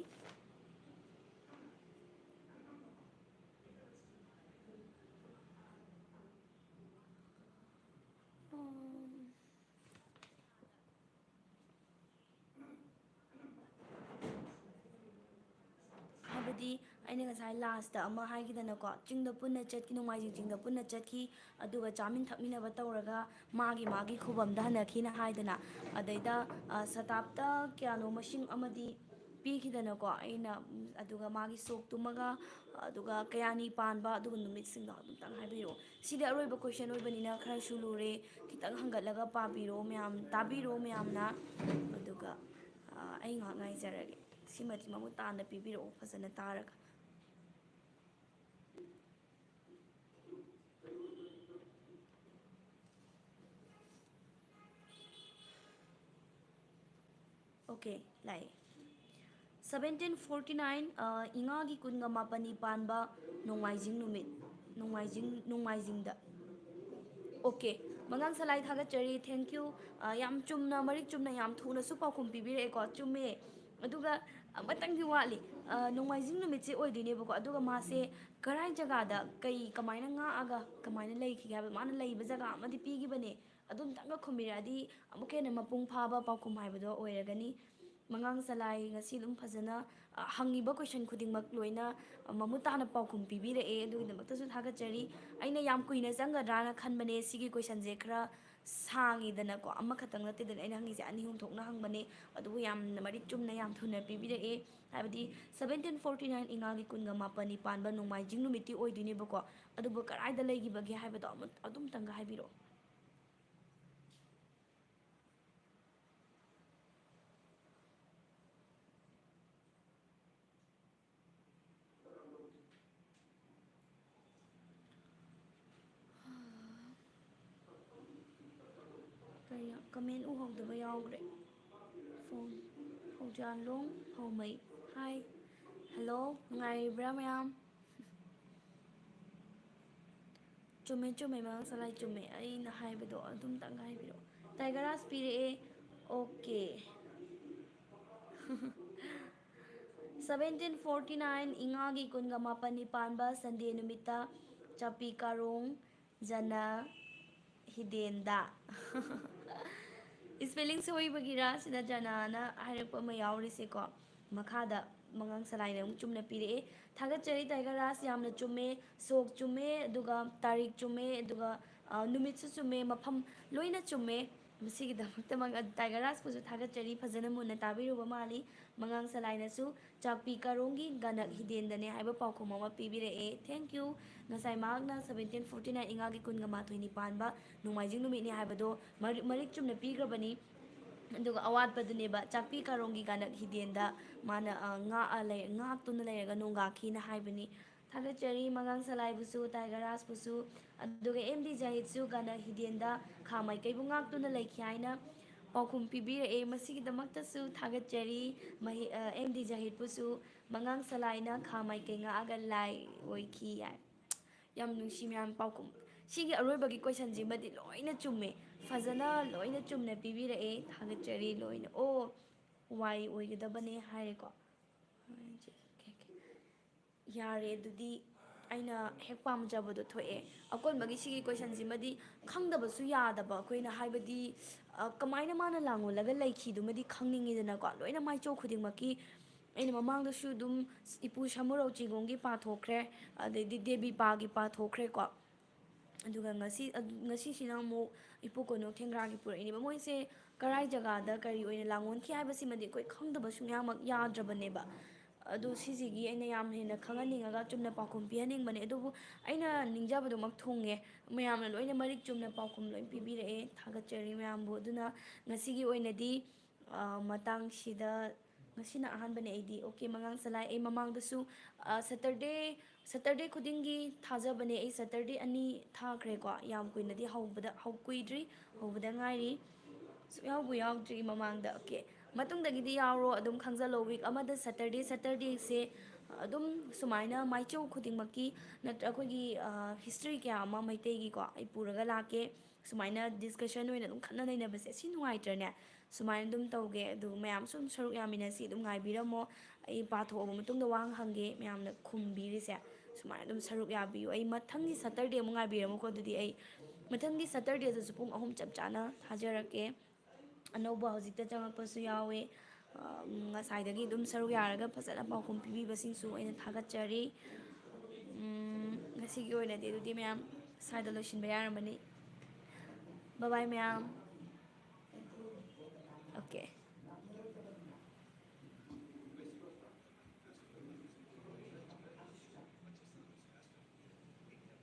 ꯍꯥꯏꯕꯗꯤ ꯑꯩꯅ ꯉꯁꯥꯏ ꯂꯥꯁꯇ ꯑꯃ ꯍꯥꯏꯈꯤꯗꯅꯀꯣ ꯆꯤꯡꯗ ꯄꯨꯟꯅ ꯆꯠꯈꯤ ꯅꯣꯡꯃꯥꯏꯖꯤꯡ ꯆꯤꯡꯗ ꯄꯨꯟꯅ ꯆꯠꯈꯤ ꯑꯗꯨꯒ ꯆꯥꯃꯤꯟ ꯊꯛꯃꯤꯟꯅꯕ ꯇꯧꯔꯒ ꯃꯥꯒꯤ ꯈꯨꯕꯝꯗ ꯍꯟꯅꯈꯤꯅ ꯍꯥꯏꯗꯅ ꯑꯗꯩꯗ ꯁꯇꯥꯞꯇ ꯀꯌꯥꯅꯣ ꯃꯁꯤꯡ ꯑꯃꯗꯤ ꯄꯤꯈꯤꯗꯅꯀꯣ ꯑꯩꯅ ꯑꯗꯨꯒ ꯃꯥꯒꯤ ꯁꯣꯛꯇꯨꯃꯒ ꯑꯗꯨꯒ ꯀꯌꯥꯅꯤ ꯄꯥꯟꯕ ꯑꯗꯨꯒ ꯅꯨꯃꯤꯠꯁꯤꯡꯗꯣ ꯑꯗꯨꯝꯇꯪ ꯍꯥꯏꯕꯤꯔꯛꯑꯣ ꯁꯤꯗꯤ ꯑꯔꯣꯏꯕ ꯀꯣꯏꯁꯟ ꯑꯣꯏꯕꯅꯤꯅ ꯈꯔꯁꯨ ꯂꯨꯔꯦ ꯈꯤꯇꯪ ꯍꯪꯒꯠꯂꯒ ꯄꯥꯕꯤꯔꯣ ꯃꯌꯥꯝ ꯇꯥꯕꯤꯔꯣ ꯃꯌꯥꯝꯅ ꯑꯗꯨꯒ ꯑꯩ ꯉꯥꯏꯍꯥꯛ ꯉꯥꯏꯖꯔꯒꯦ ꯁꯤꯃꯗꯤ ꯃꯃꯨꯠ ꯇꯥꯅ ꯄꯤꯕꯤꯔꯛꯑꯣ ꯐꯖꯅ ꯇꯥꯔꯒ ꯑꯣꯀꯦ ꯂꯥꯛꯑꯦ 1749 ꯏꯉꯥꯒꯤ ꯀꯨꯟꯒ ꯃꯥꯄꯟꯅꯤ ꯄꯥꯟꯕ ꯅꯣꯡꯃꯥꯏꯖꯤꯡ ꯅꯨꯃꯤꯠ ꯅꯣꯡꯃꯥꯏꯖꯤꯡꯗ ꯑꯣꯀꯦ ꯃꯉꯥꯡ ꯁꯂꯥꯏ ꯊꯥꯒꯠꯆꯔꯤ ꯊꯦꯡꯀ꯭ꯌꯨ ꯌꯥꯝ ꯆꯨꯝꯅ ꯃꯔꯤꯛ ꯆꯨꯝꯅ ꯌꯥꯝ ꯊꯨꯅꯁꯨ ꯄꯥꯎꯈꯨꯝ ꯄꯤꯕꯤꯔꯛꯑꯦꯀꯣ ꯆꯨꯝꯃꯦ ꯑꯗꯨꯒ ꯑꯃꯇꯪꯗꯤ ꯋꯥꯠꯂꯤ ꯅꯣꯡꯃꯥꯏꯖꯤꯡ ꯅꯨꯃꯤꯠꯁꯦ ꯑꯣꯏꯗꯣꯏꯅꯦꯕꯀꯣ ꯑꯗꯨꯒ ꯃꯥꯁꯦ ꯀꯔꯥꯏ ꯖꯒꯥꯗ ꯀꯃꯥꯏꯅ ꯉꯥꯛꯑꯒ ꯀꯃꯥꯏꯅ ꯂꯩꯈꯤꯒꯦ ꯍꯥꯏꯕ ꯃꯥꯅ ꯂꯩꯕ ꯖꯒꯥ ꯑꯃꯗꯤ ꯄꯤꯈꯤꯕꯅꯦ ꯑꯗꯨꯝꯇꯪꯒ ꯈꯨꯝꯕꯤꯔꯛꯑꯗꯤ ꯑꯃꯨꯛ ꯍꯦꯟꯅ ꯃꯄꯨꯡ ꯐꯥꯕ ꯄꯥꯎꯈꯨꯝ ꯍꯥꯏꯕꯗꯣ ꯑꯣꯏꯔꯒꯅꯤ ꯃꯉꯥꯡ ꯁꯂꯥꯏ ꯉꯁꯤ ꯑꯗꯨꯝ ꯐꯖꯅ ꯍꯪꯉꯤꯕ ꯀꯣꯏꯁꯟ ꯈꯨꯗꯤꯡꯃꯛ ꯂꯣꯏꯅ ꯃꯃꯨꯠ ꯇꯥꯅ ꯄꯥꯎꯈꯨꯝ ꯄꯤꯕꯤꯔꯛꯑꯦ ꯑꯗꯨꯒꯤꯗꯃꯛꯇꯁꯨ ꯊꯥꯒꯠꯆꯔꯤ ꯑꯩꯅ ꯌꯥꯝ ꯀꯨꯏꯅ ꯆꯪꯒꯗ꯭ꯔꯥꯅ ꯈꯟꯕꯅꯦ ꯁꯤꯒꯤ ꯀꯣꯏꯁꯟꯁꯦ ꯈꯔ ꯁꯥꯡꯉꯤꯗꯅꯀꯣ ꯑꯃꯈꯛꯇꯪ ꯅꯠꯇꯦꯗꯅ ꯑꯩꯅ ꯍꯪꯉꯤꯁꯦ ꯑꯅꯤ ꯑꯍꯨꯝ ꯊꯣꯛꯅ ꯍꯪꯕꯅꯦ ꯑꯗꯨꯕꯨ ꯌꯥꯝꯅ ꯃꯔꯤꯛ ꯆꯨꯝꯅ ꯌꯥꯝ ꯊꯨꯅ ꯄꯤꯕꯤꯔꯛꯑꯦ ꯍꯥꯏꯕꯗꯤ 1749 ꯏꯉꯥꯒꯤ ꯀꯨꯟꯒ ꯃꯥꯄꯟꯅꯤ ꯄꯥꯟꯕ ꯅꯣꯡꯃꯥꯏꯖꯤꯡ ꯅꯨꯃꯤꯠꯇꯤ ꯑꯣꯏꯗꯣꯏꯅꯦꯕꯀꯣ ꯑꯗꯨꯕꯨ ꯀꯗꯥꯏꯗ ꯂꯩꯈꯤꯕꯒꯦ ꯍꯥꯏꯕꯗꯣ ꯑꯗꯨꯝꯇꯪꯒ ꯍꯥꯏꯕꯤꯔꯛꯑꯣ ꯀꯃꯦꯟ ꯎꯍꯧꯗꯕ ꯌꯥꯎꯈ꯭ꯔꯦ ꯐꯣꯟ ꯐꯧꯖꯥꯜꯂꯣꯡ ꯐꯧꯃꯩ ꯍꯥꯏ ꯍꯜꯂꯣ ꯅꯨꯡꯉꯥꯏꯔꯤꯕ꯭ꯔꯥ ꯃꯌꯥꯝ ꯆꯨꯝꯃꯦ ꯆꯨꯝꯃꯦ ꯃꯉꯥꯡ ꯁꯂꯥꯏ ꯆꯨꯝꯃꯦ ꯑꯩꯅ ꯍꯥꯏꯕꯗꯣ ꯑꯗꯨꯝꯇꯪꯒ ꯍꯥꯏꯕꯤꯔꯛꯑꯣ ꯇꯥꯏꯒꯔꯥꯁ ꯄꯤꯔꯛꯑꯦ ꯑꯣꯀꯦ 1749 ꯏꯉꯥꯒꯤ ꯀꯨꯟꯒ ꯃꯥꯄꯟꯅꯤ ꯄꯥꯟꯕ ꯁꯟꯗꯦ ꯅꯨꯃꯤꯠꯇ ꯆꯥꯄꯤ ꯀꯥꯔꯣꯡ ꯖꯅ ꯍꯤꯗꯦꯟꯗ ꯏꯁꯄꯦꯂꯤꯡ ꯁꯣꯏꯕꯒꯤꯔ ꯁꯤꯗ ꯖꯅꯥꯅ ꯍꯥꯏꯔꯛꯄ ꯑꯃ ꯌꯥꯎꯔꯤꯁꯦꯀꯣ ꯃꯈꯥꯗ ꯃꯉꯥꯡ ꯁꯂꯥꯏꯅ ꯑꯃꯨꯛ ꯆꯨꯝꯅ ꯄꯤꯔꯛꯑꯦ ꯊꯥꯒꯠꯆꯔꯤ ꯇꯥꯏꯒꯔ ꯔꯥꯖ ꯌꯥꯝꯅ ꯆꯨꯝꯃꯦ ꯁꯣꯛ ꯆꯨꯝꯃꯦ ꯑꯗꯨꯒ ꯇꯥꯔꯤꯛ ꯆꯨꯝꯃꯦ ꯑꯗꯨꯒ ꯅꯨꯃꯤꯠꯁꯨ ꯆꯨꯝꯃꯦ ꯃꯐꯝ ꯂꯣꯏꯅ ꯆꯨꯝꯃꯦ ꯃꯁꯤꯒꯤꯗꯃꯛꯇ ꯇꯥꯏꯒꯔ ꯔꯥꯖꯄꯨꯁꯨ ꯊꯥꯒꯠꯆꯔꯤ ꯐꯖꯅ ꯃꯨꯟꯅ ꯇꯥꯕꯤꯔꯨꯕ ꯃꯥꯜꯂꯤ ꯃꯉꯥꯡ ꯁꯂꯥꯏꯅꯁꯨ ꯆꯥꯛꯄꯤ ꯀꯥꯔꯣꯡꯒꯤ ꯒꯅꯛ ꯍꯤꯗꯦꯟꯗꯅꯦ ꯍꯥꯏꯕ ꯄꯥꯎꯈꯨꯝ ꯑꯃ ꯄꯤꯕꯤꯔꯛꯑꯦ ꯊꯦꯡꯛ ꯌꯨ ꯉꯁꯥꯏ ꯃꯍꯥꯛꯅ 1749 ꯏꯉꯥꯒꯤ ꯀꯨꯟꯒ ꯃꯥꯊꯣꯏꯅꯤ ꯄꯥꯟꯕ ꯅꯣꯡꯃꯥꯏꯖꯤꯡ ꯅꯨꯃꯤꯠꯅꯤ ꯍꯥꯏꯕꯗꯣ ꯃꯔꯤꯛ ꯆꯨꯝꯅ ꯄꯤꯈ꯭ꯔꯕꯅꯤ ꯑꯗꯨꯒ ꯑꯋꯥꯠꯄꯗꯨꯅꯦꯕ ꯆꯥꯛꯄꯤ ꯀꯥꯔꯣꯡꯒꯤ ꯒꯅꯛ ꯍꯤꯗꯦꯟꯗ ꯃꯥꯅ ꯉꯥꯛꯇꯨꯅ ꯂꯩꯔꯒ ꯅꯣꯡꯒꯥꯈꯤꯅ ꯍꯥꯏꯕꯅꯤ ꯊꯥꯒꯠꯆꯔꯤ ꯃꯉꯥꯡ ꯁꯂꯥꯏꯕꯨꯁꯨ ꯇꯥꯏꯒꯔ ꯔꯥꯖꯄꯨꯁꯨ ꯑꯗꯨꯒ ꯑꯦꯝ ꯗꯤ ꯖꯥꯍꯤꯠꯁꯨ ꯒꯅꯛ ꯍꯤꯗꯦꯟꯗ ꯈꯥ ꯃꯥꯏꯀꯩꯕꯨ ꯉꯥꯛꯇꯨꯅ ꯂꯩꯈꯤ ꯍꯥꯏꯅ ꯄꯥꯎꯈꯨꯝ ꯄꯤꯕꯤꯔꯛꯑꯦ ꯃꯁꯤꯒꯤꯗꯃꯛꯇꯁꯨ ꯊꯥꯒꯠꯆꯔꯤ ꯑꯦꯝ ꯗꯤ ꯖꯥꯍꯤꯠꯄꯨꯁꯨ ꯃꯉꯥꯡ ꯁꯂꯥꯏꯅ ꯈꯥ ꯃꯥꯏꯀꯩ ꯉꯥꯛꯑꯒ ꯂꯥꯏ ꯑꯣꯏꯈꯤ ꯌꯥꯏ ꯌꯥꯝ ꯅꯨꯡꯁꯤ ꯃꯌꯥꯝ ꯄꯥꯎꯈꯨꯝ ꯁꯤꯒꯤ ꯑꯔꯣꯏꯕꯒꯤ ꯀꯣꯏꯁꯟꯁꯤꯃꯗꯤ ꯂꯣꯏꯅ ꯆꯨꯝꯃꯦ ꯐꯖꯅ ꯂꯣꯏꯅ ꯆꯨꯝꯅ ꯄꯤꯕꯤꯔꯛꯑꯦ ꯊꯥꯒꯠꯆꯔꯤ ꯂꯣꯏꯅ ꯑꯣ ꯋꯥꯏ ꯑꯣꯏꯒꯗꯕꯅꯦ ꯍꯥꯏꯔꯦꯀꯣ ꯌꯥꯔꯦ ꯑꯗꯨꯗꯤ ꯑꯩꯅ ꯍꯦꯛ ꯄꯥꯝꯖꯕꯗꯣ ꯊꯣꯛꯑꯦ ꯑꯀꯣꯟꯕꯒꯤ ꯁꯤꯒꯤ ꯀꯣꯏꯁꯟꯁꯤꯃꯗꯤ ꯈꯪꯗꯕꯁꯨ ꯌꯥꯗꯕ ꯑꯩꯈꯣꯏꯅ ꯍꯥꯏꯕꯗꯤ ꯀꯃꯥꯏꯅ ꯃꯥꯅ ꯂꯥꯡꯑꯣꯜꯂꯒ ꯂꯩꯈꯤꯗꯨꯃꯗꯤ ꯈꯪꯅꯤꯡꯉꯤꯗꯅꯀꯣ ꯂꯣꯏꯅ ꯃꯥꯏꯆꯧ ꯈꯨꯗꯤꯡꯃꯛꯀꯤ ꯑꯩꯅ ꯃꯃꯥꯡꯗꯁꯨ ꯑꯗꯨꯝ ꯏꯄꯨ ꯁꯃꯨꯔꯧ ꯆꯤꯡꯒꯣꯡꯒꯤ ꯄꯥꯊꯣꯛꯈ꯭ꯔꯦ ꯑꯗꯩꯗꯤ ꯗꯦꯕꯤ ꯄꯥꯊꯣꯛꯈ꯭ꯔꯦꯀꯣ ꯑꯗꯨꯒ ꯉꯁꯤꯁꯤꯅ ꯑꯃꯨꯛ ꯏꯄꯨ ꯀꯣꯅꯣꯛ ꯊꯦꯡꯒ꯭ꯔꯥꯒꯤ ꯄꯨꯔꯛꯏꯅꯦꯕ ꯃꯣꯏꯁꯦ ꯀꯔꯥꯏ ꯖꯒꯥꯗ ꯀꯔꯤ ꯑꯣꯏꯅ ꯂꯥꯡꯑꯣꯟꯈꯤ ꯍꯥꯏꯕꯁꯤꯃꯗꯤ ꯑꯩꯈꯣꯏ ꯈꯪꯗꯕ ꯁꯨꯡꯌꯥꯃꯛ ꯌꯥꯗ꯭ꯔꯕꯅꯦꯕ ꯑꯗꯣ ꯁꯤꯁꯤꯒꯤ ꯑꯩꯅ ꯌꯥꯝ ꯍꯦꯟꯅ ꯈꯪꯍꯟꯅꯤꯡꯉꯒ ꯆꯨꯝꯅ ꯄꯥꯎꯈꯨꯝ ꯄꯤꯍꯟꯅꯤꯡꯕꯅꯦ ꯑꯗꯨꯕꯨ ꯑꯩꯅ ꯅꯤꯡꯖꯕꯗꯨꯃꯛ ꯊꯨꯡꯉꯦ ꯃꯌꯥꯝꯅ ꯂꯣꯏꯅ ꯃꯔꯤꯛ ꯆꯨꯝꯅ ꯄꯥꯎꯈꯨꯝ ꯂꯣꯏ ꯄꯤꯕꯤꯔꯛꯑꯦ ꯊꯥꯒꯠꯆꯔꯤ ꯃꯌꯥꯝꯕꯨ ꯑꯗꯨꯅ ꯉꯁꯤꯒꯤ ꯑꯣꯏꯅꯗꯤ ꯃꯇꯥꯡꯁꯤꯗ ꯉꯁꯤꯅ ꯑꯍꯥꯟꯕꯅꯦ ꯑꯩꯗꯤ ꯑꯣꯀꯦ ꯃꯉꯥꯡ ꯁꯂꯥꯏ ꯑꯩ ꯃꯃꯥꯡꯗꯁꯨ ꯁꯇꯔꯗꯦ ꯈꯨꯗꯤꯡꯒꯤ ꯊꯥꯖꯕꯅꯦ ꯑꯩ ꯁꯇꯔꯗꯦ 2 ꯊꯥꯈ꯭ꯔꯦꯀꯣ ꯌꯥꯝ ꯀꯨꯏꯅꯗꯤ ꯀꯨꯏꯗ꯭ꯔꯤ ꯍꯧꯕꯗ ꯉꯥꯏꯔꯤ ꯁꯨꯡꯌꯥꯎꯕꯨ ꯌꯥꯎꯗ꯭ꯔꯤ ꯃꯃꯥꯡꯗ ꯑꯣꯀꯦ ꯃꯇꯨꯡꯗꯒꯤꯗꯤ ꯌꯥꯎꯔꯣ ꯑꯗꯨꯝ ꯈꯪꯖꯜꯂꯣ ꯋꯤꯛ ꯑꯃꯗ ꯁꯇꯔꯗꯦꯁꯦ ꯑꯗꯨꯝ ꯁꯨꯃꯥꯏꯅ ꯃꯥꯏꯆꯧ ꯈꯨꯗꯤꯡꯃꯛꯀꯤ ꯅꯠꯇ꯭ꯔ ꯑꯩꯈꯣꯏꯒꯤ ꯍꯤꯁꯇ꯭ꯔꯤ ꯀꯌꯥ ꯑꯃ ꯃꯩꯇꯩꯒꯤꯀꯣ ꯑꯩ ꯄꯨꯔꯒ ꯂꯥꯛꯀꯦ ꯁꯨꯃꯥꯏꯅ ꯗꯤꯁꯀꯁꯟ ꯑꯣꯏꯅ ꯑꯗꯨꯝ ꯈꯠꯅ ꯅꯩꯅꯕꯁꯦ ꯁꯤ ꯅꯨꯡꯉꯥꯏꯇ꯭ꯔꯅꯦ ꯁꯨꯃꯥꯏꯅ ꯑꯗꯨꯝ ꯇꯧꯒꯦ ꯑꯗꯨ ꯃꯌꯥꯝ ꯁꯨꯝ ꯁꯔꯨꯛ ꯌꯥꯃꯤꯟꯅꯁꯤ ꯑꯗꯨꯝ ꯉꯥꯏꯕꯤꯔꯝꯃꯣ ꯑꯩ ꯄꯥꯊꯣꯛꯑꯕ ꯃꯇꯨꯡꯗ ꯋꯥ ꯍꯪꯒꯦ ꯃꯌꯥꯝꯅ ꯈꯨꯝꯕꯤꯔꯤꯁꯦ ꯁꯨꯃꯥꯏꯅ ꯑꯗum ꯁꯔꯨꯛ ꯌꯥꯕꯤꯌꯨ ꯑꯩ ꯃꯊꯪꯒꯤ ꯁꯇꯔꯗꯦ ꯑꯃꯨꯛ ꯉꯥꯏꯕꯤꯔꯝꯃꯨꯀꯣ ꯑꯗꯨꯗꯤ ꯑꯩ ꯃꯊꯪꯒꯤ ꯁꯇꯔꯗꯦꯗꯁꯨ ꯄꯨꯡ 3 ꯆꯞ ꯆꯥꯅ ꯊꯥꯖꯔꯛꯀꯦ ꯑꯅꯧꯕ ꯍꯧꯖꯤꯛꯇ ꯆꯪꯉꯛꯄꯁꯨ ꯌꯥꯎꯋꯦ ꯉꯁꯥꯏꯗꯒꯤ ꯑꯗꯨꯝ ꯁꯔꯨꯛ ꯌꯥꯔꯒ ꯐꯖꯅ ꯄꯥꯎꯈꯨꯝ ꯄꯤꯕꯤꯕꯁꯤꯡꯁꯨ ꯑꯩꯅ ꯊꯥꯒꯠꯆꯔꯤ ꯉꯁꯤꯒꯤ ꯑꯣꯏꯅꯗꯤ ꯑꯗꯨꯗꯤ ꯃꯌꯥꯝ ꯁ꯭ꯋꯥꯏꯗ ꯂꯣꯏꯁꯤꯟꯕ ꯌꯥꯔꯝꯃꯅꯤ ꯕꯥꯏ ꯃꯌꯥꯝ ꯑꯣꯀꯦ